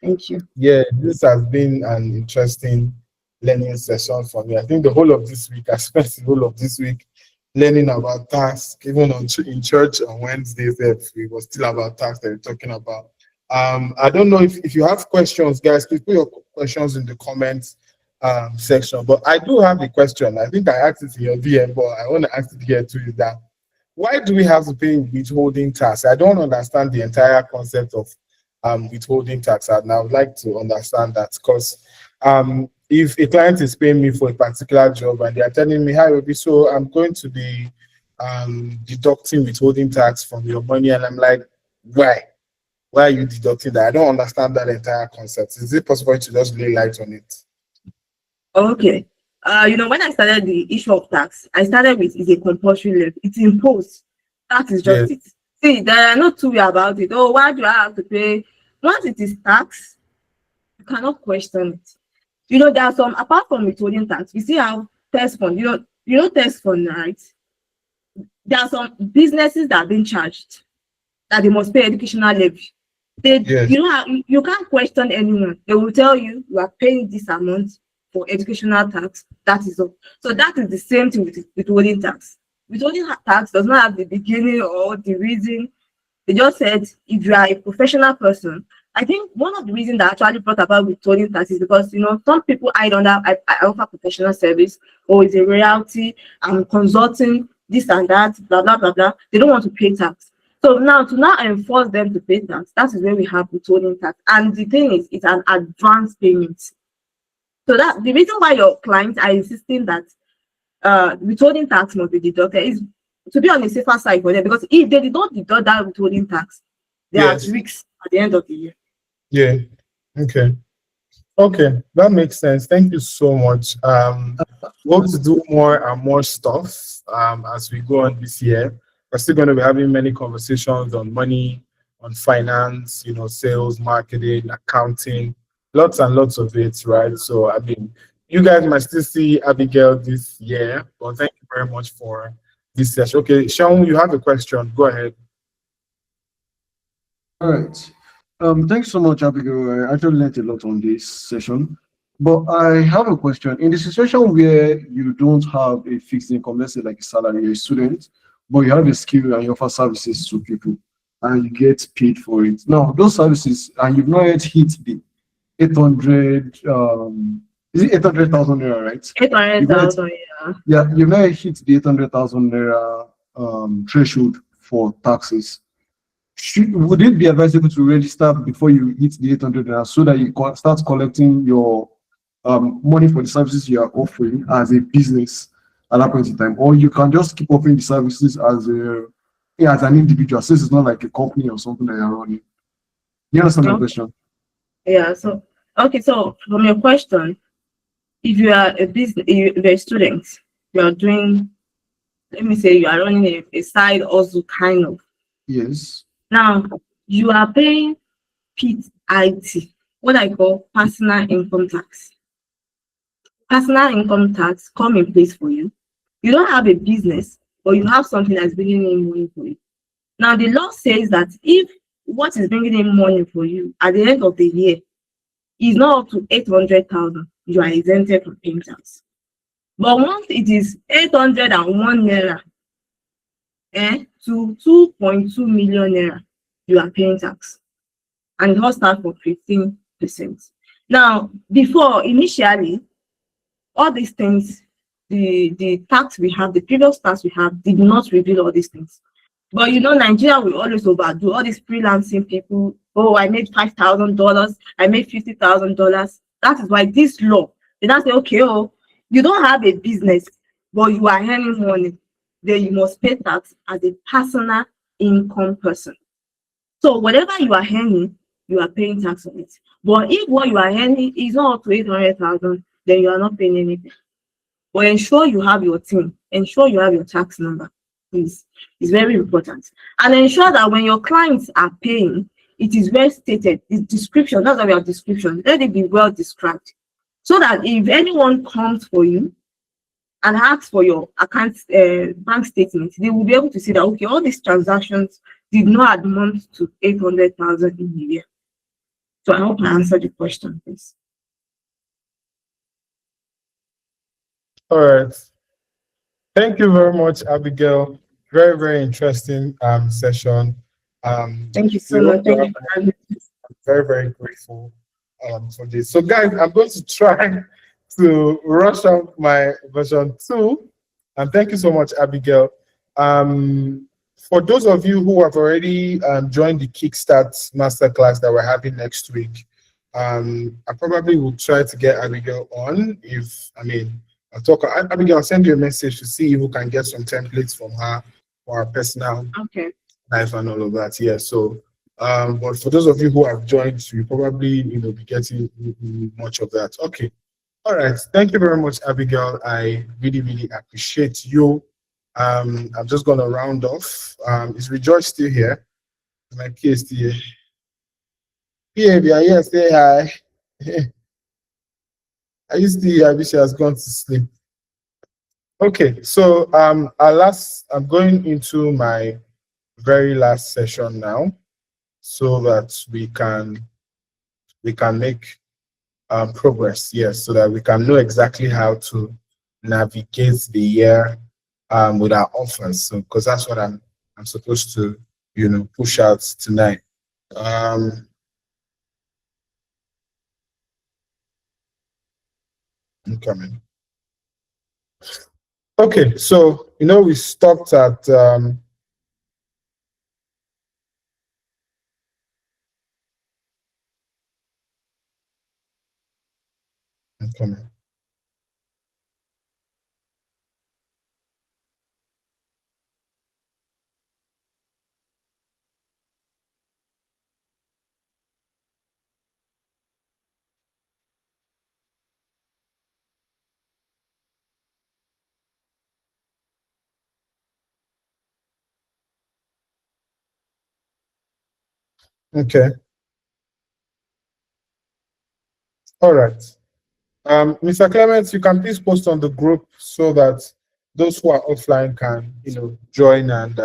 Thank you. Yeah, this has been an interesting learning session for me. I think the whole of this week, I spent the whole of this week learning about tax. Even in church on Wednesdays, it was still about tax that we're talking about. I don't know if you have questions, guys, please put your questions in the comments section. But I do have a question. I think I asked it in your DM, but I want to ask it here too, is that why do we have to pay withholding tax? I don't understand the entire concept of withholding tax, and I would like to understand that, because if a client is paying me for a particular job and they are telling me, hi, Obi, so I'm going to be deducting withholding tax from your money, and I'm like, why? Why are you deducting that? I don't understand that entire concept. Is it possible to just lay light on it? Okay. You know, when I started the issue of tax, I started with is a compulsory levy. It's imposed. That is just it. See, there are no two way about it. Oh, why do I have to pay? Once it is tax, you cannot question it. You know, there are some, apart from withholding tax, we still have test fund. You know test fund, right? There are some businesses that are being charged that they must pay educational levy. You can't question anyone. They will tell you are paying this amount for educational tax. That is all. So that is the same thing with withholding tax. Withholding tax does not have the beginning or the reason. They just said if you are a professional person. I think one of the reasons that actually brought about withholding tax is because, you know, some people I offer professional service, or it's a royalty, I'm consulting, this and that, blah, blah, blah, blah. They don't want to pay tax. So now to enforce them to pay tax, that is where we have withholding tax. And the thing is, it's an advance payment. So that the reason why your clients are insisting that withholding tax must be deducted is to be on the safer side for them, because if they did not deduct that withholding tax, they are at risk at the end of the year. Yeah. Okay, that makes sense. Thank you so much. We're going to do more and more stuff as we go on this year. We're still going to be having many conversations on money, on finance, you know, sales, marketing, accounting, lots and lots of it, right? So I mean, you guys might still see Abigail this year, but thank you very much for this session. Okay, Sean, you have a question. Go ahead. All right. Thanks so much, Abigail. I actually learned a lot on this session. But I have a question. In the situation where you don't have a fixed income, let's say like a salary, you're a student, but you have a skill and you offer services to people and you get paid for it. Now, those services, and you've not yet hit the 800, is it 800,000 naira, right? 800,000, yeah. Yeah, you've not yet hit the 800,000 naira threshold for taxes. Would it be advisable to register before you hit the 800 naira so that you start collecting your money for the services you are offering as a business at that point in time, or you can just keep offering the services as an individual, since it's not like a company or something that you're running? You understand my question? Yeah. So okay. So from your question, if you are a business, you're a student, you are doing, let me say, you are running a side hustle kind of. Yes. Now you are paying PIT, what I call personal income tax. Personal income tax come in place for you. You don't have a business, but you have something that's bringing in money for you. Now the law says that if what is bringing in money for you at the end of the year is not up to 800,000, you are exempted from paying tax. But once it is 801 naira to 2.2 million naira, you are paying tax, and it all starts for 15%. Now, before, initially, all these things, the tax we have, the previous tax we have, did not reveal all these things. But you know, Nigeria will always overdo all these freelancing people. oh, I made $5,000, I made $50,000. That is why this law, they now say, okay, oh, you don't have a business, but you are earning money, then you must pay tax as a personal income person. So whatever you are earning, you are paying tax on it. But if what you are earning is not up to 800,000, then you are not paying anything. But ensure you have your team, ensure you have your tax number, please. It's very important. And ensure that when your clients are paying, it is well stated. The description, that's why we have description. Let it be well described. So that if anyone comes for you and asks for your account bank statement, they will be able to see that, okay, all these transactions did not amount to 800,000 in a year. So I hope I answered the question, please. All right. Thank you very much, Abigail. Very, very interesting session. Thank you so much. Thank you for having me. I'm very, very grateful for this. So, guys, I'm going to try to rush out my version 2. And thank you so much, Abigail. For those of you who have already joined the Kickstart Masterclass that we're having next week, I probably will try to get Abigail on. Abigail, I'll send you a message to see if we can get some templates from her for our personal life and all of that. Yeah. So, but for those of you who have joined, you probably be getting much of that. Okay. All right. Thank you very much, Abigail. I really, really appreciate you. I'm just gonna round off. Is Rejoice still here? My kid still here. Yeah, say hi. I used to. I wish she has gone to sleep. Okay, so I'm going into my very last session now, so that we can make progress. Yes, so that we can know exactly how to navigate the year with our offers. So, because that's what I'm supposed to push out tonight. I'm coming. Okay, so we stopped at I'm coming. Okay. All right. Mr. Clements, you can please post on the group so that those who are offline can, join and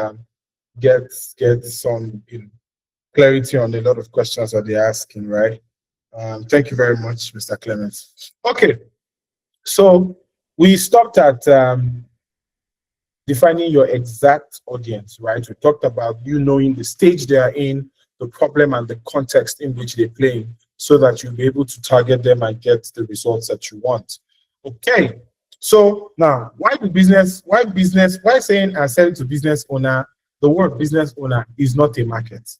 get some clarity on a lot of questions that they're asking, right? Thank you very much, Mr. Clements. Okay, so we stopped at defining your exact audience, right? We talked about knowing the stage they are in, the problem and the context in which they're playing, so that you'll be able to target them and get the results that you want. Okay, so now why saying and selling to business owner? The word business owner is not a market.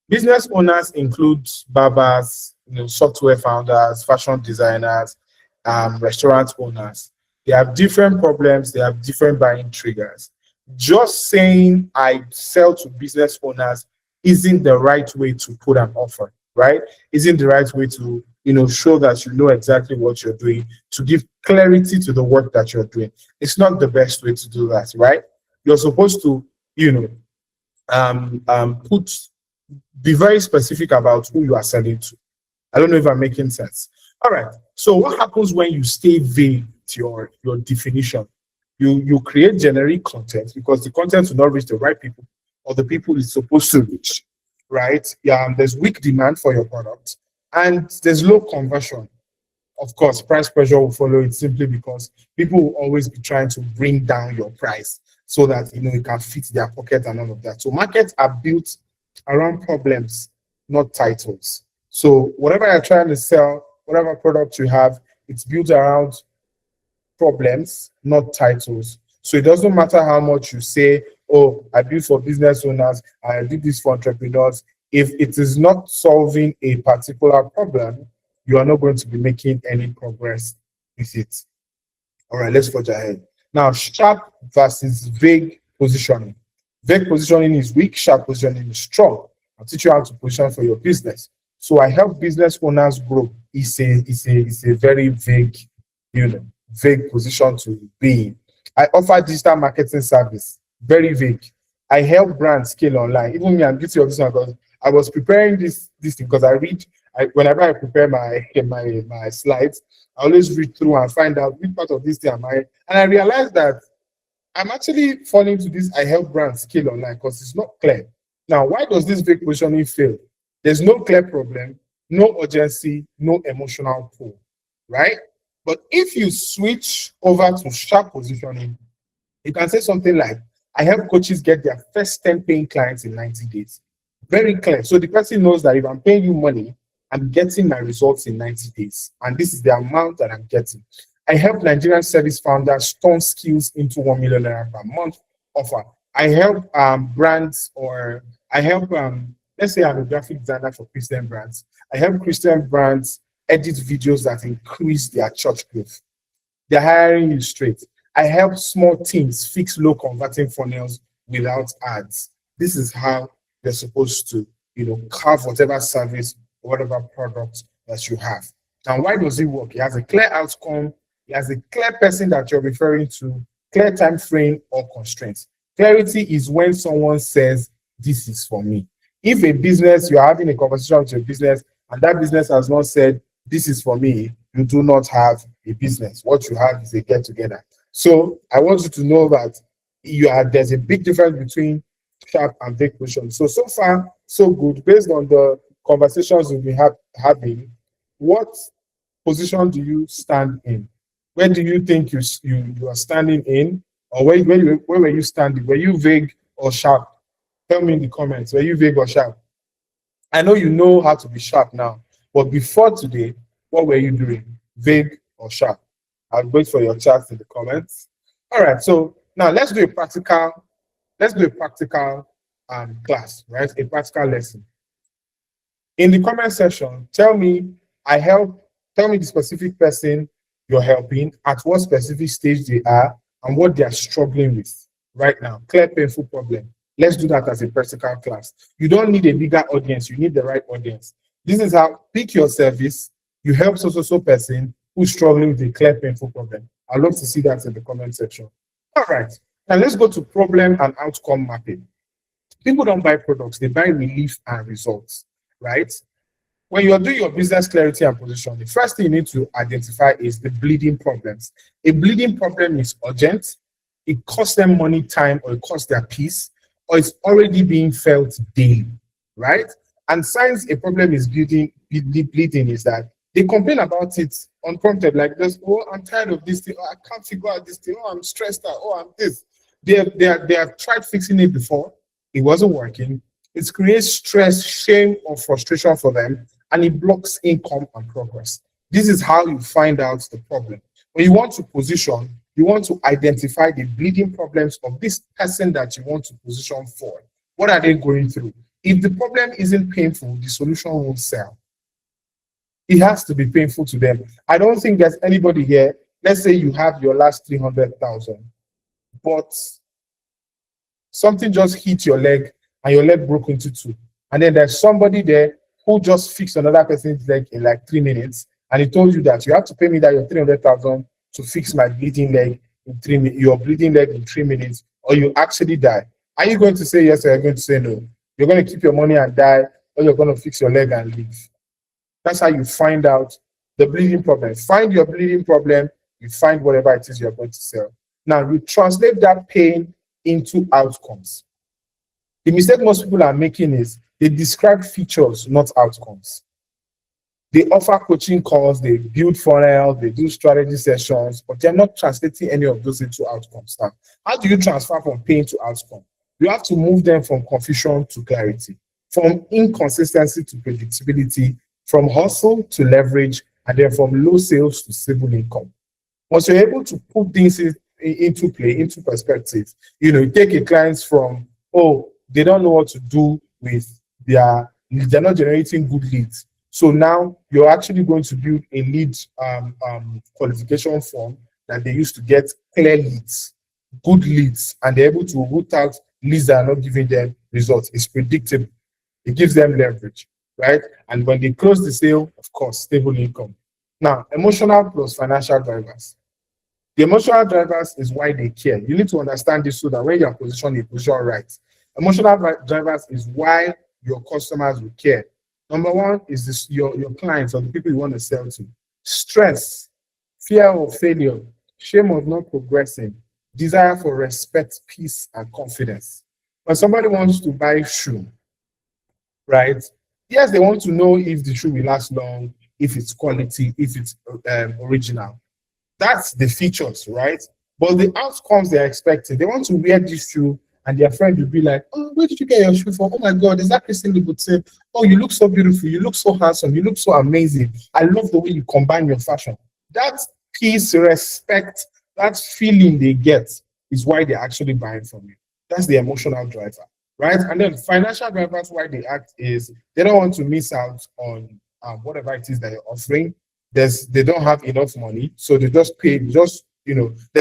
Business owners include barbers, software founders, fashion designers, restaurant owners. They have different problems, they have different buying triggers. Just saying I sell to business owners isn't the right way to put an offer, right? Isn't the right way to show that you know exactly what you're doing, to give clarity to the work that you're doing. It's not the best way to do that, right? You're supposed to be very specific about who you are selling to. I don't know if I'm making sense. All right, so what happens when you stay vague to your definition? You create generic content because the content will not reach the right people or the people it's supposed to reach, right? There's weak demand for your product and there's low conversion. Of course, price pressure will follow it simply because people will always be trying to bring down your price so that it can fit their pocket and all of that. So markets are built around problems, not titles. So whatever you're trying to sell, whatever product you have, it's built around problems, not titles. So it doesn't matter how much you say, oh, I build for business owners, I do this for entrepreneurs. If it is not solving a particular problem, you are not going to be making any progress with it. All right, let's forge ahead. Now, sharp versus vague positioning. Vague positioning is weak, sharp positioning is strong. I'll teach you how to position for your business. So I help business owners grow. It's a very vague, vague position to be in. I offer digital marketing service. Very vague. I help brands scale online. Even me, I'm guilty of this one because I was preparing this thing because whenever I prepare my slides, I always read through and find out which part of this thing am I. And I realized that I'm actually falling to this. I help brands scale online because it's not clear. Now, why does this vague positioning fail? There's no clear problem, no urgency, no emotional pull, right? But if you switch over to sharp positioning, you can say something like, I help coaches get their first 10 paying clients in 90 days. Very clear. So the person knows that if I'm paying you money, I'm getting my results in 90 days. And this is the amount that I'm getting. I help Nigerian service founders turn skills into 1 million naira per month offer. I help brands, or I help, let's say I'm a graphic designer for Christian brands. I help Christian brands edit videos that increase their church growth. They're hiring you straight. I help small teams fix low converting funnels without ads. This is how they're supposed to, carve whatever service or whatever product that you have. Now, why does it work? It has a clear outcome. It has a clear person that you're referring to, clear time frame or constraints. Clarity is when someone says, this is for me. If a business, you're having a conversation with your business and that business has not said, this is for me, you do not have a business. What you have is a get together. So I want you to know that there's a big difference between sharp and vague position. So far, so good. Based on the conversations we've been having, what position do you stand in? Where do you think you are standing in? Or where were you standing? Were you vague or sharp? Tell me in the comments. Were you vague or sharp? I know you know how to be sharp now, but before today, what were you doing? Vague or sharp? I'll wait for your chats in the comments. All right, so now let's do a practical class, right? A practical lesson. In the comment section, tell me the specific person you're helping, at what specific stage they are, and what they are struggling with right now. Clear, painful problem. Let's do that as a practical class. You don't need a bigger audience, you need the right audience. This is how, pick your service, you help so person who's struggling with a clear, painful problem. I'd love to see that in the comment section. All right, now let's go to problem and outcome mapping. People don't buy products, they buy relief and results, right? When you're doing your business clarity and position, the first thing you need to identify is the bleeding problems. A bleeding problem is urgent, it costs them money, time, or it costs their peace, or it's already being felt daily, right? And signs a problem is bleeding is that they complain about it unprompted, like this, oh, I'm tired of this thing, oh, I can't figure out this thing, oh, I'm stressed out, oh, I'm this. They have tried fixing it before, it wasn't working. It creates stress, shame, or frustration for them, and it blocks income and progress. This is how you find out the problem. When you want to position, you want to identify the bleeding problems of this person that you want to position for. What are they going through? If the problem isn't painful, the solution won't sell. It has to be painful to them. I don't think there's anybody here, let's say you have your last 300,000, but something just hit your leg and your leg broke into two. And then there's somebody there who just fixed another person's leg in like 3 minutes, and he told you that you have to pay me that your 300,000 to fix my bleeding leg in 3 minutes, your bleeding leg in 3 minutes, or you actually die. Are you going to say yes, or are you going to say no? You're going to keep your money and die, or you're going to fix your leg and leave. That's how you find out the bleeding problem. Find your bleeding problem, you find whatever it is you're going to sell. Now, you translate that pain into outcomes. The mistake most people are making is they describe features, not outcomes. They offer coaching calls, they build funnels, they do strategy sessions, but they're not translating any of those into outcomes. Now, how do you transfer from pain to outcome? You have to move them from confusion to clarity, from inconsistency to predictability, from hustle to leverage, and then from low sales to stable income. Once you're able to put things into play, into perspective, you take a client from, oh, they don't know what to do with their they're not generating good leads. So now you're actually going to build a lead qualification form that they use to get clear leads, good leads, and they're able to root out leads that are not giving them results. It's predictable. It gives them leverage, right? And when they close the sale, of course, stable income. Now, emotional plus financial drivers. The emotional drivers is why they care. You need to understand this so that when you're positioned, you position right. Emotional drivers is why your customers will care. Number one is this, your clients or the people you want to sell to. Stress, fear of failure, shame of not progressing, desire for respect, peace, and confidence. When somebody wants to buy shoe, right? Yes, they want to know if the shoe will last long, if it's quality, if it's original. That's the features, right? But the outcomes they're expecting, they want to wear this shoe and their friend will be like, oh, where did you get your shoe from? Oh my God, is that Christine Louboutin? Oh, you look so beautiful. You look so handsome. You look so amazing. I love the way you combine your fashion. That peace, respect, that feeling they get is why they're actually buying from you. That's the emotional driver, right? And then financial drivers, why they act is they don't want to miss out on whatever it is that you're offering. They don't have enough money, so they just pay, there's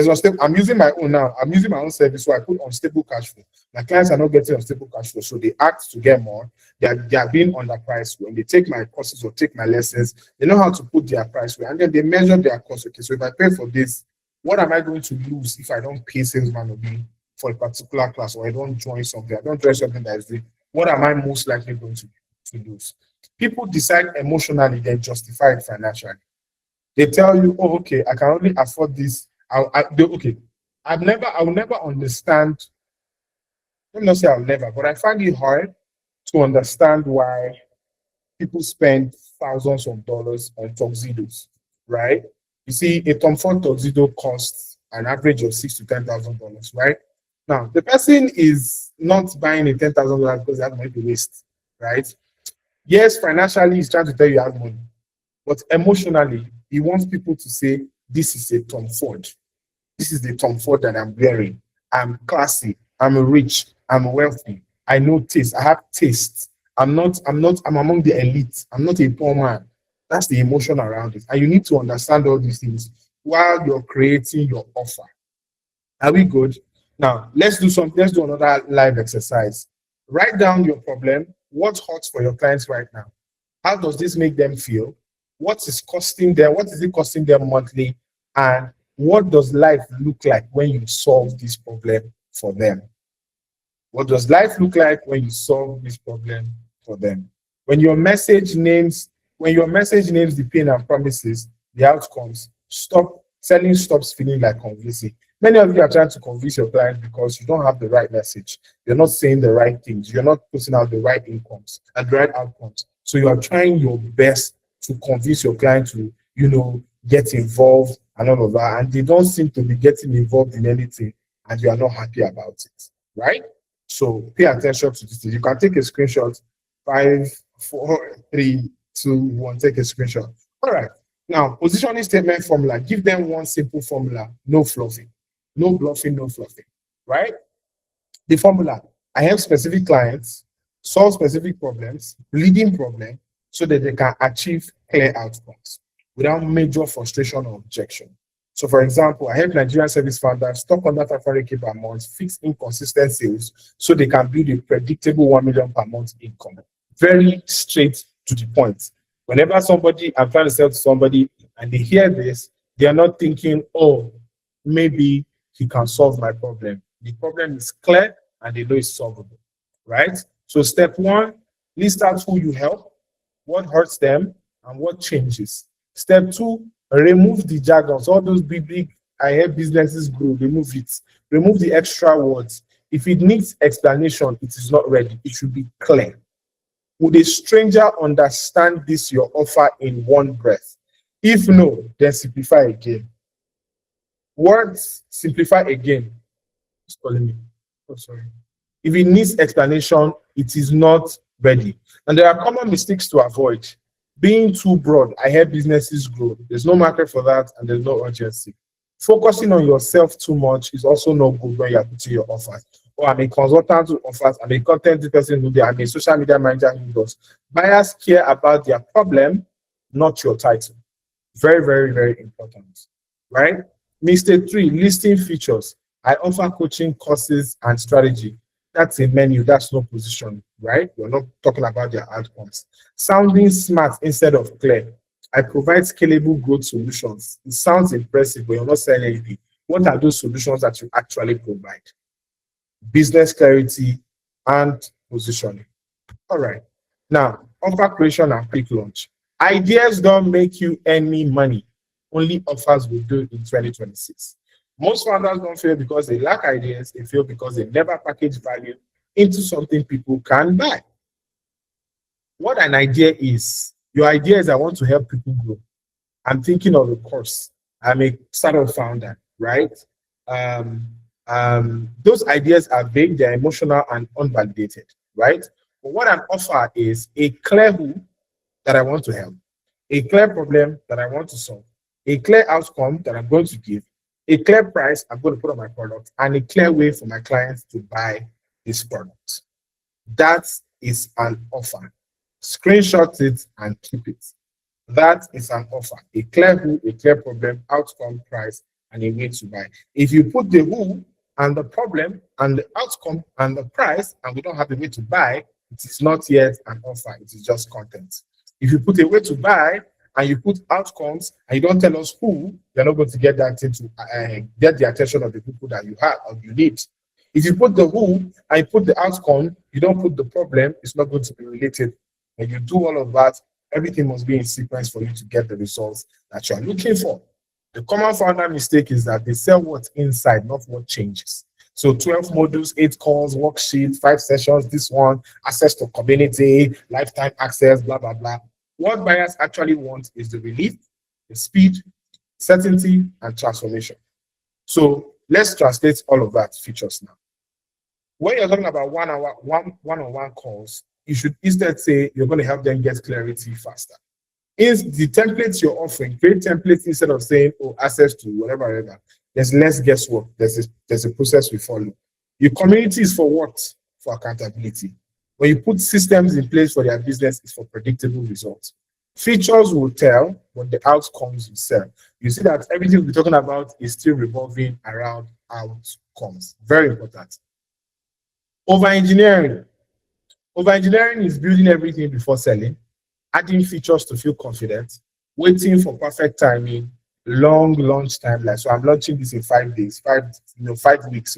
no stable. I'm using my own now. I'm using my own service, so I put unstable cash flow. My clients are not getting unstable cash flow, so they act to get more. They are being underpriced. When they take my courses or take my lessons, they know how to put their price rate, and then they measure their cost. Okay, so if I pay for this, what am I going to lose if I don't pay salesman or me for a particular class, or I don't join something? I don't join something that is free. What am I most likely going to lose? People decide emotionally, then justify it financially. They tell you, oh, okay, I can only afford this. I will never understand. Let me not say I'll never, but I find it hard to understand why people spend thousands of dollars on tuxedos, right? You see, a Tom Ford tuxedo costs an average of $6,000 to $10,000, right? Now, the person is not buying a $10,000 because they have money to waste, right? Yes, financially, he's trying to tell you have money, but emotionally, he wants people to say, this is a Tom Ford. This is the Tom Ford that I'm wearing. I'm classy. I'm rich. I'm wealthy. I know taste. I have taste. I'm among the elite. I'm not a poor man. That's the emotion around it. And you need to understand all these things while you're creating your offer. Are we good? Now, let's do another live exercise. Write down your problem. What's hot for your clients right now? How does this make them feel? What is it costing them monthly? And what does life look like when you solve this problem for them? What does life look like when you solve this problem for them? When your message names the pain and promises the outcomes, selling stops feeling like convincing. Many of you are trying to convince your clients because you don't have the right message. You're not saying the right things. You're not putting out the right incomes and the right outcomes. So you are trying your best to convince your client to, get involved and all of that. And they don't seem to be getting involved in anything, and you are not happy about it, right? So pay attention to this. You can take a screenshot. 5, 4, 3, 2, 1. Take a screenshot. All right. Now, positioning statement formula. Give them one simple formula. No fluffing. No bluffing, no fluffing. Right? The formula. I have specific clients, solve specific problems, leading problem, so that they can achieve clear outcomes without major frustration or objection. So, for example, I help Nigerian service founders stock under 500K per month, fix inconsistent sales, so they can build a predictable 1 million per month income. Very straight to the point. Whenever I'm trying to sell to somebody and they hear this, they are not thinking, oh, maybe he can solve my problem. The problem is clear and they know it's solvable, right? So step 1, list out who you help, what hurts them, and what changes. Step 2, remove the jargons, all those big, I help businesses grow, remove it. Remove the extra words. If it needs explanation, it is not ready. It should be clear. Would a stranger understand this, your offer, in one breath? If no, then simplify again. Words, simplify again. It's calling me. Oh, sorry. If it needs explanation, it is not ready. And there are common mistakes to avoid. Being too broad, I help businesses grow. There's no market for that, and there's no urgency. Focusing on yourself too much is also not good when you're putting your offer. or I'm a consultant who offers, I'm a content person who does, I'm a social media manager who does. Buyers care about their problem, not your title. Very, very, very important, right? Mistake 3, listing features. I offer coaching courses and strategy. That's a menu, that's no position, right? We're not talking about their outcomes. Sounding smart instead of clear. I provide scalable growth solutions. It sounds impressive, but you're not selling anything. What are those solutions that you actually provide? Business clarity and positioning. All right. Now, offer creation and quick launch. Ideas don't make you any money. Only offers will do in 2026. Most founders don't fail because they lack ideas. They fail because they never package value into something people can buy. What an idea is, your idea is I want to help people grow. I'm thinking of a course. I'm a startup founder, right? Those ideas are vague, they're emotional and unvalidated, right? But what an offer is a clear who that I want to help, a clear problem that I want to solve, a clear outcome that I'm going to give, a clear price I'm going to put on my product, and a clear way for my clients to buy this product. That is an offer. Screenshot it and keep it. That is an offer. A clear who, a clear problem, outcome, price, and a way to buy. If you put the who and the problem and the outcome and the price, and we don't have a way to buy, it is not yet an offer. It is just content. If you put a way to buy and you put outcomes and you don't tell us who, you're not going to get that thing to get the attention of the people that you have or you need. If you put the who and you put the outcome, you don't put the problem, it's not going to be related. When you do all of that, everything must be in sequence for you to get the results that you are looking for. The common founder mistake is that they sell what's inside, not what changes. So 12 modules, 8 calls, worksheet, 5 sessions, this one, access to community, lifetime access, blah, blah, blah. What buyers actually want is the relief, the speed, certainty, and transformation. So let's translate all of that features now. When you're talking about one-on-one calls, you should instead say you're going to help them get clarity faster. Is the templates you're offering, create templates instead of saying, oh, access to whatever. There's less guesswork. There's a process we follow. Your community is for what? For accountability. When you put systems in place for their business, it's for predictable results. Features will tell, but the outcomes will sell. You see that everything we're talking about is still revolving around outcomes. Very important. Over-engineering. Over-engineering is building everything before selling, adding features to feel confident, waiting for perfect timing, long launch timeline. So I'm launching this in 5 days, 5 weeks,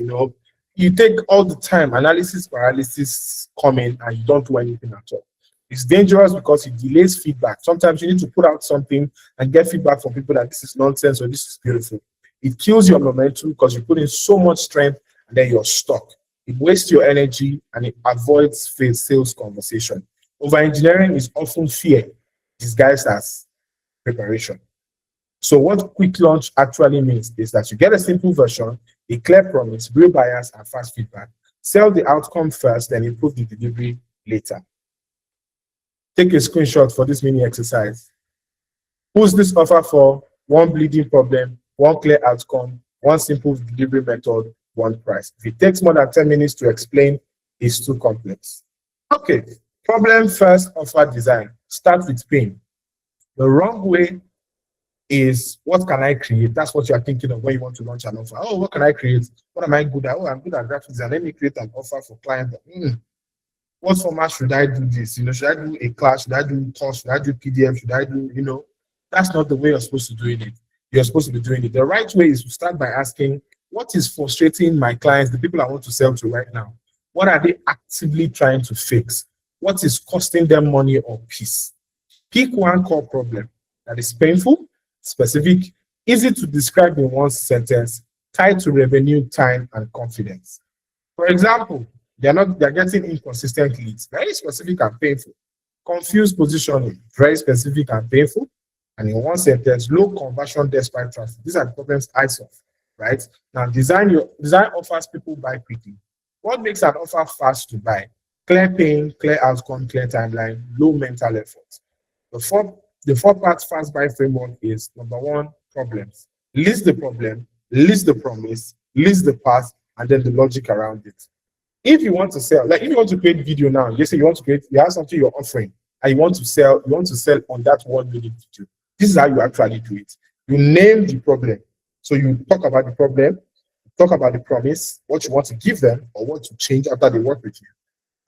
You take all the time, analysis paralysis coming, and you don't do anything at all. It's dangerous because it delays feedback. Sometimes you need to put out something and get feedback from people that this is nonsense or this is beautiful. It kills your momentum because you put in so much strength and then you're stuck. It wastes your energy and it avoids sales conversation. Over-engineering is often fear disguised as preparation. So what quick launch actually means is that you get a simple version, a clear promise, real buyers, and fast feedback. Sell the outcome first, then improve the delivery later. Take a screenshot for this mini exercise. Who's this offer for? One bleeding problem, one clear outcome, one simple delivery method, one price. If it takes more than 10 minutes to explain, it's too complex. Okay, problem first, offer design. Start with pain. The wrong way is, what can I create? That's what you're thinking of when you want to launch an offer. Oh, what can I create? What am I good at? Oh, I'm good at graphics design. Let me create an offer for clients. What format should I do this? Should I do a class? Should I do course? Should I do PDF? Should I do, That's not the way you're supposed to do it. You're supposed to be doing it. The right way is to start by asking, what is frustrating my clients, the people I want to sell to right now? What are they actively trying to fix? What is costing them money or peace? Pick one core problem that is painful, specific, easy to describe in one sentence, tied to revenue, time, and confidence. For example, they're getting inconsistent leads, very specific and painful. Confused positioning, very specific and painful. And in one sentence, low conversion despite traffic. These are the problems I solve, right? Now, design offers people buy quickly. What makes an offer fast to buy? Clear pain, clear outcome, clear timeline, low mental effort. The four-part fast buy framework is, number one, problems. List the problem, list the promise, list the path, and then the logic around it. If you want to sell, like if you want to create video now, you say you want to create, you have something you're offering and you want to sell on that 1 minute video. This is how you actually do it. You name the problem. So you talk about the problem, talk about the promise, what you want to give them or what to change after they work with you.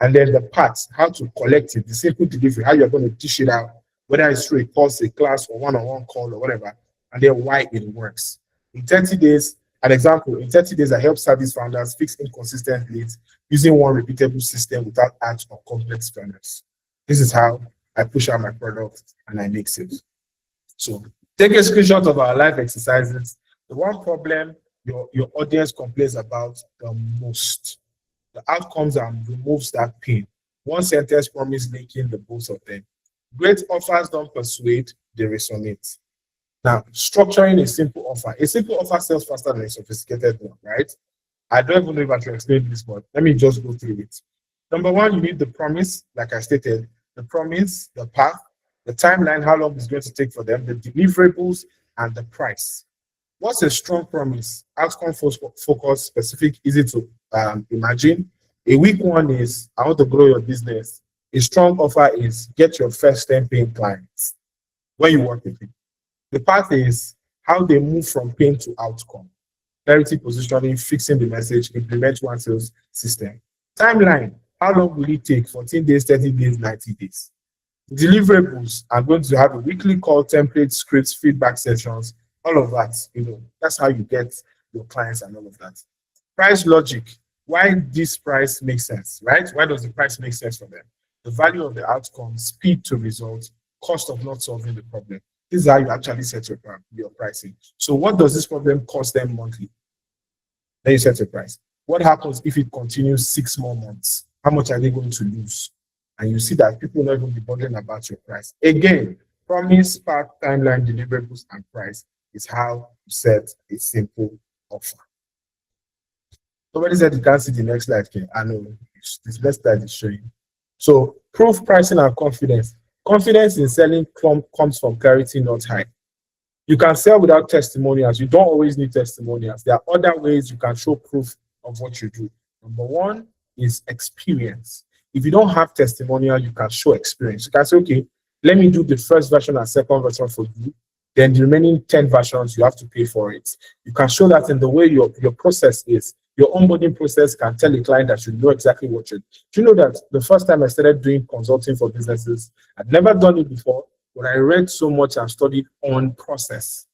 And then the parts, how to collect it, the simple delivery, how you're going to dish it out, whether it's through a course, a class, or one-on-one call or whatever, and then why it works. In 30 days, an example, in 30 days, I help service founders fix inconsistent leads using one repeatable system without ads or complex funnels. This is how I push out my product and I make sales. So take a screenshot of our live exercises. The one problem your audience complains about the most, the outcomes and removes that pain. One sentence promise linking the both of them. Great offers don't persuade, they resonate. Now, structuring a simple offer sells faster than a sophisticated one, right? I don't even know if I should explain this, but let me just go through it. Number one, you need the promise, like I stated, the promise, the path, the timeline, how long it's going to take for them, the deliverables, and the price. What's a strong promise? Outcome focus, specific, easy to imagine. A weak one is, I want to grow your business. A strong offer is, get your first 10 paying clients when you work with them. The path is how they move from pain to outcome. Clarity, positioning, fixing the message, implement one sales system. Timeline, how long will it take? 14 days, 30 days, 90 days. Deliverables, I'm going to have a weekly call, template, scripts, feedback sessions, all of that. That's how you get your clients and all of that. Price logic, why this price makes sense, right? Why does the price make sense for them? The value of the outcome, speed to results, cost of not solving the problem. This is how you actually set your pricing. So what does this problem cost them monthly? Then you set your price. What happens if it continues 6 more months? How much are they going to lose? And you see that people will not even be bothering about your price. Again, promise, path, timeline, deliverables, and price is how you set a simple offer. Somebody said you can't see the next slide. Okay? I know this next slide is showing. So proof, pricing, and confidence. Confidence in selling comes from clarity, not hype. You can sell without testimonials. You don't always need testimonials. There are other ways you can show proof of what you do. Number one is experience. If you don't have testimonial, you can show experience. You can say, okay, let me do the first version and second version for you. Then the remaining 10 versions, you have to pay for it. You can show that in the way your process is. Your onboarding process can tell a client that you know exactly what you're doing. Do you know that the first time I started doing consulting for businesses, I'd never done it before, but I read so much and studied on process.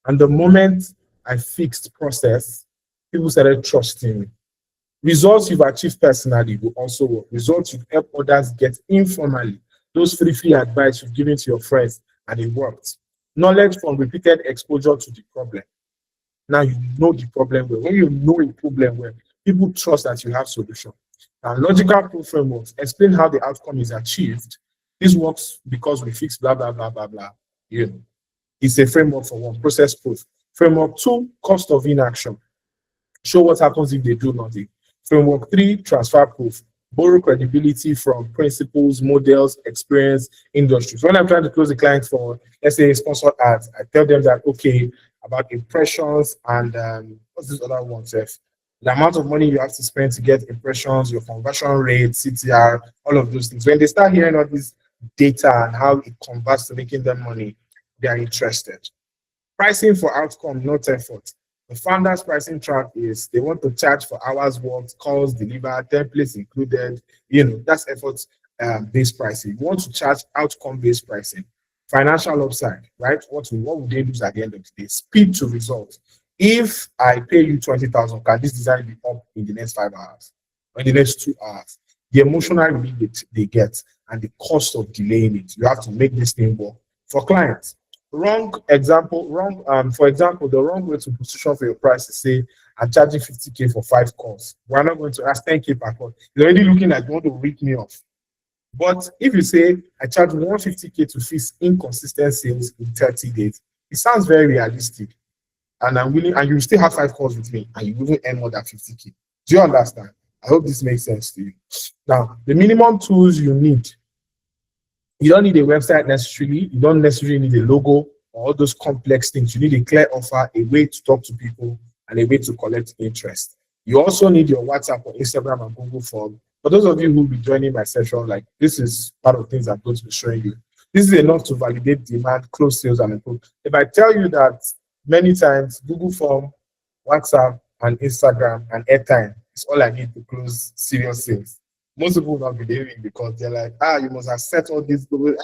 And the moment I fixed process, people started trusting me. Results you've achieved personally will also work. Results you've helped others get informally. Those free advice you've given to your friends and it worked. Knowledge from repeated exposure to the problem. Now you know the problem well. When you know a problem well, people trust that you have solution. And logical proof frameworks explain how the outcome is achieved. This works because we fix blah, blah, blah, blah, blah. It's a framework for one, process proof. Framework 2, cost of inaction. Show what happens if they do nothing. Framework 3, transfer proof. Borrow credibility from principles, models, experience, industries. When I'm trying to close a client for, let's say, sponsored ads, I tell them that, okay, about impressions and what's this other one, Jeff? The amount of money you have to spend to get impressions, your conversion rate, CTR, all of those things. When they start hearing all this data and how it converts to making them money, they are interested. Pricing for outcome, not effort. The founder's pricing track is they want to charge for hours worked, calls delivered, templates included. That's effort-based pricing. You want to charge outcome-based pricing. Financial upside, right? What would they lose at the end of the day? Speed to results. If I pay you 20,000, can this design be up in the next 5 hours or in the next 2 hours? The emotional relief they get and the cost of delaying it. You have to make this thing work. For clients, for example, the wrong way to position for your price is say, I'm charging 50K for 5 calls. We're not going to ask 10K per call. You're already looking like you want to rip me off. But if you say, I charge 150K to fix inconsistent sales in 30 days, it sounds very realistic. And I'm willing, and you still have 5 calls with me, and you will earn more than 50K. Do you understand? I hope this makes sense to you. Now, the minimum tools you need. You don't need a website necessarily. You don't necessarily need a logo or all those complex things. You need a clear offer, a way to talk to people, and a way to collect interest. You also need your WhatsApp or Instagram and Google Form. For those of you who will be joining my session, like this is part of things I'm going to be showing you. This is enough to validate demand, close sales, and improve. If I tell you that many times Google Form, WhatsApp, and Instagram and airtime is all I need to close serious sales, most people will not be believing because they're like, you must have set all these goals.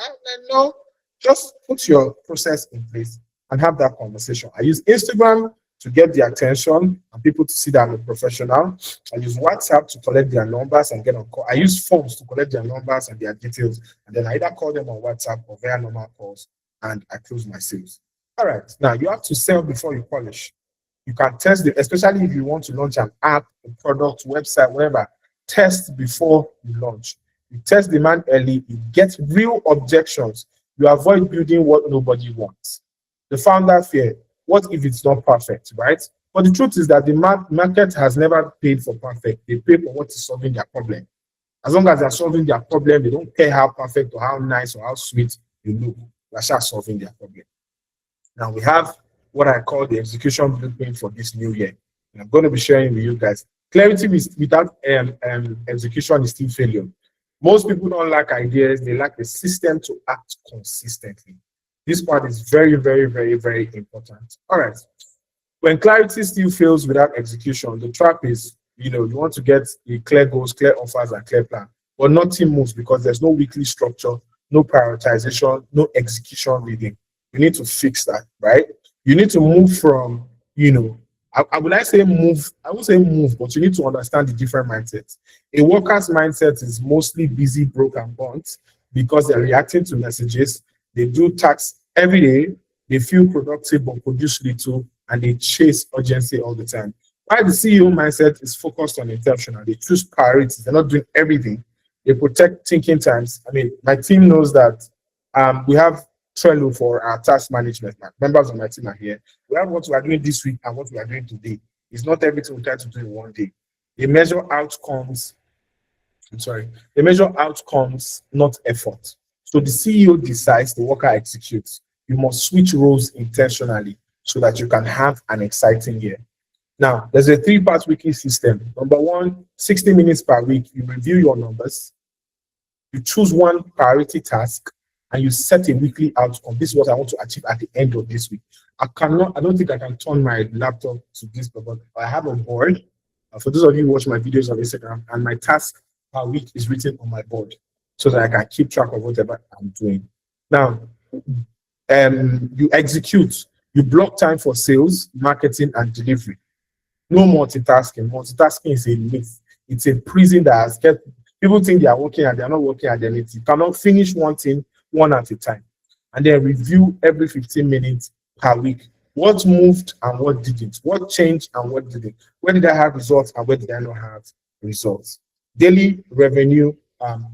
No, just put your process in place and have that conversation. I use Instagram to get the attention and people to see that I'm a professional. I use WhatsApp to collect their numbers and get on call. I use forms to collect their numbers and their details. And then I either call them on WhatsApp or via normal calls and I close my sales. All right, now you have to sell before you polish. You can test it, especially if you want to launch an app, a product, website, whatever. Test before you launch. You test demand early, you get real objections. You avoid building what nobody wants. The founder fear, what if it's not perfect, right? But the truth is that the market has never paid for perfect. They pay for what is solving their problem. As long as they're solving their problem, they don't care how perfect or how nice or how sweet you look. They're just solving their problem. Now we have what I call the execution blueprint for this new year. And I'm going to be sharing with you guys. Clarity without execution is still failure. Most people don't lack ideas. They lack the system to act consistently. This part is very, very, very, very important. All right. When clarity still fails without execution, the trap is, you want to get the clear goals, clear offers, and clear plan, but nothing moves because there's no weekly structure, no prioritization, no execution reading. You need to fix that, right? You need to move from, I would say move, but you need to understand the different mindsets. A worker's mindset is mostly busy, broke, and burnt because they're reacting to messages. They do tasks every day. They feel productive but produce little, and they chase urgency all the time. While the CEO mindset is focused on intentional, they choose priorities. They're not doing everything. They protect thinking times. I mean, my team knows that we have Trello for our task management. Members of my team are here. We have what we are doing this week and what we are doing today. It's not everything we try to do in one day. They measure outcomes. They measure outcomes, not effort. So the CEO decides, the worker executes. You must switch roles intentionally so that you can have an exciting year. Now, there's a 3-part weekly system. Number 1, 60 minutes per week. You review your numbers. You choose one priority task and you set a weekly outcome. This is what I want to achieve at the end of this week. I don't think I can turn my laptop to this, but I have a board. For those of you who watch my videos on Instagram, and my task per week is written on my board so that I can keep track of whatever I'm doing. Now, you execute. You block time for sales, marketing, and delivery. No multitasking. Multitasking is a myth. It's a prison that has kept people think they are working and they are not working at their limit. You cannot finish one thing one at a time, and then review every 15 minutes per week. What moved and what didn't? What changed and what didn't? Where did I have results and where did I not have results? Daily revenue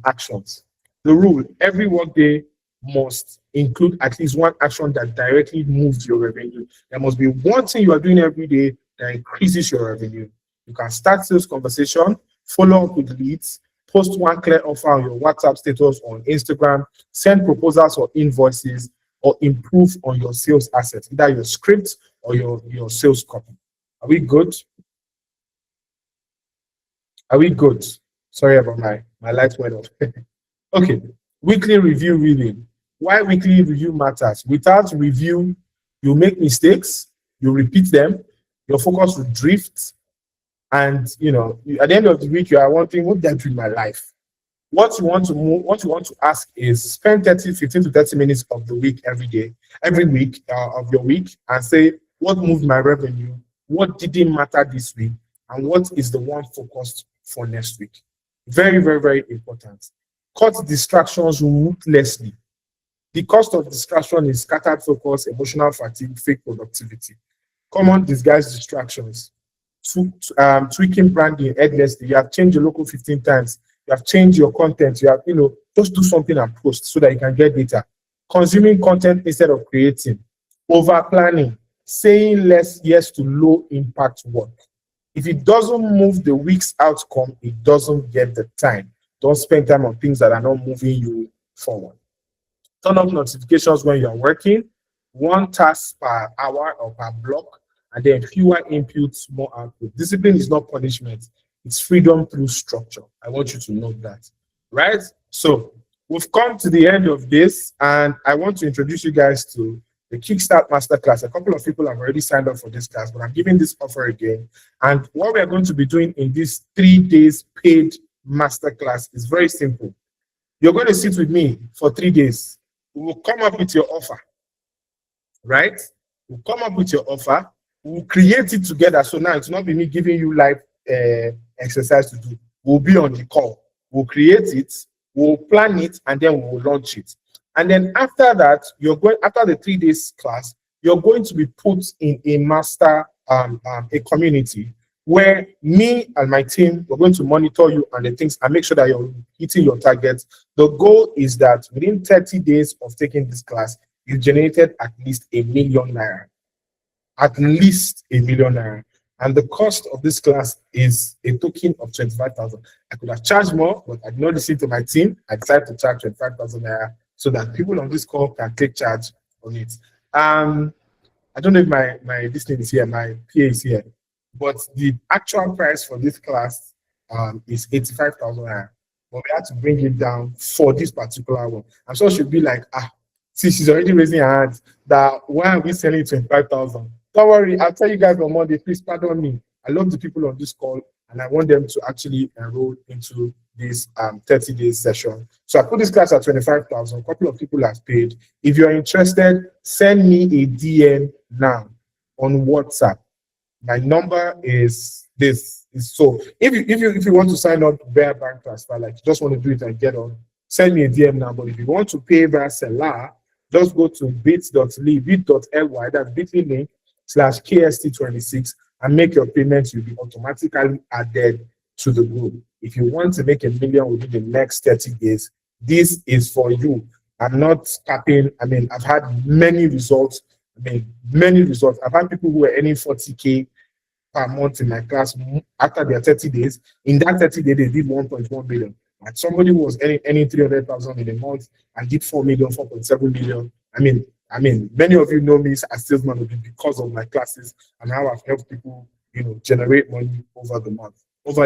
actions. The rule: every workday must include at least one action that directly moves your revenue. There must be one thing you are doing every day that increases your revenue. You can start sales conversation, follow up with leads, post one clear offer on your WhatsApp status or on Instagram, send proposals or invoices, or improve on your sales assets, either your script or your sales copy. Are we good? Are we good? Sorry about my lights went off. Okay, weekly review reading. Why weekly review matters? Without review, you make mistakes, you repeat them, your focus will drift, and at the end of the week, you are wondering, what did I do in my life? What you want to ask is spend 15 to 30 minutes of the week every week of your week, and say, what moved my revenue? What didn't matter this week? And what is the one focused for next week? Very, very, very important. Cut distractions ruthlessly. The cost of distraction is scattered focus, emotional fatigue, fake productivity. Common disguised distractions. Tweaking branding endlessly. You have changed your logo 15 times. You have changed your content. You have, just do something and post so that you can get data. Consuming content instead of creating. Over planning. Saying yes to low impact work. If it doesn't move the week's outcome, it doesn't get the time. Don't spend time on things that are not moving you forward. Turn off notifications when you're working. One task per hour or per block, and then fewer inputs, more output. Discipline is not punishment, it's freedom through structure. I want you to note that, right? So we've come to the end of this, and I want to introduce you guys to the Kickstart Masterclass. A couple of people have already signed up for this class, but I'm giving this offer again. And what we are going to be doing in this 3 days paid masterclass is very simple. You're going to sit with me for 3 days. We will come up with your offer, right? We'll come up with your offer. We'll create it together. So now it's not be me giving you live exercise to do. We'll be on the call. We'll create it, we'll plan it, and then we'll launch it. And then after that, after the 3 days class, you're going to be put in a master, a community where me and my team, we're going to monitor you and the things and make sure that you're hitting your targets. The goal is that within 30 days of taking this class, you generated at least ₦1 million. At least ₦1 million. And the cost of this class is a token of 25,000. I could have charged more, but I did not listen to my team. I decided to charge 25,000 naira so that people on this call can take charge on it. I don't know if my this thing is here, my PA is here, but the actual price for this class is 85,000 naira. But we had to bring it down for this particular one. I'm sure she'll be like, see, she's already raising her hands. That why are we selling 25,000? Don't worry, I'll tell you guys on Monday. Please pardon me. I love the people on this call, and I want them to actually enroll into this 30-day session. So I put this class at 25,000. A couple of people have paid. If you're interested, send me a DM now on WhatsApp. My number is this. So if you want to sign up via bank transfer, like you just want to do it and get on, send me a DM now. But if you want to pay via Seller, just go to bit.ly, that's bit.ly/KST26, and make your payments. You'll be automatically added to the group. If you want to make $1 million within the next 30 days, this is for you. I'm not capping. I mean, I've had many results. I've had people who were earning 40K per month in my class after their 30 days. In that 30 days, they did 1.1 million. Like somebody who was earning 300,000 in a month and did 4 million, 4.7 million. I mean, many of you know me as sales manager because of my classes and how I've helped people, generate money over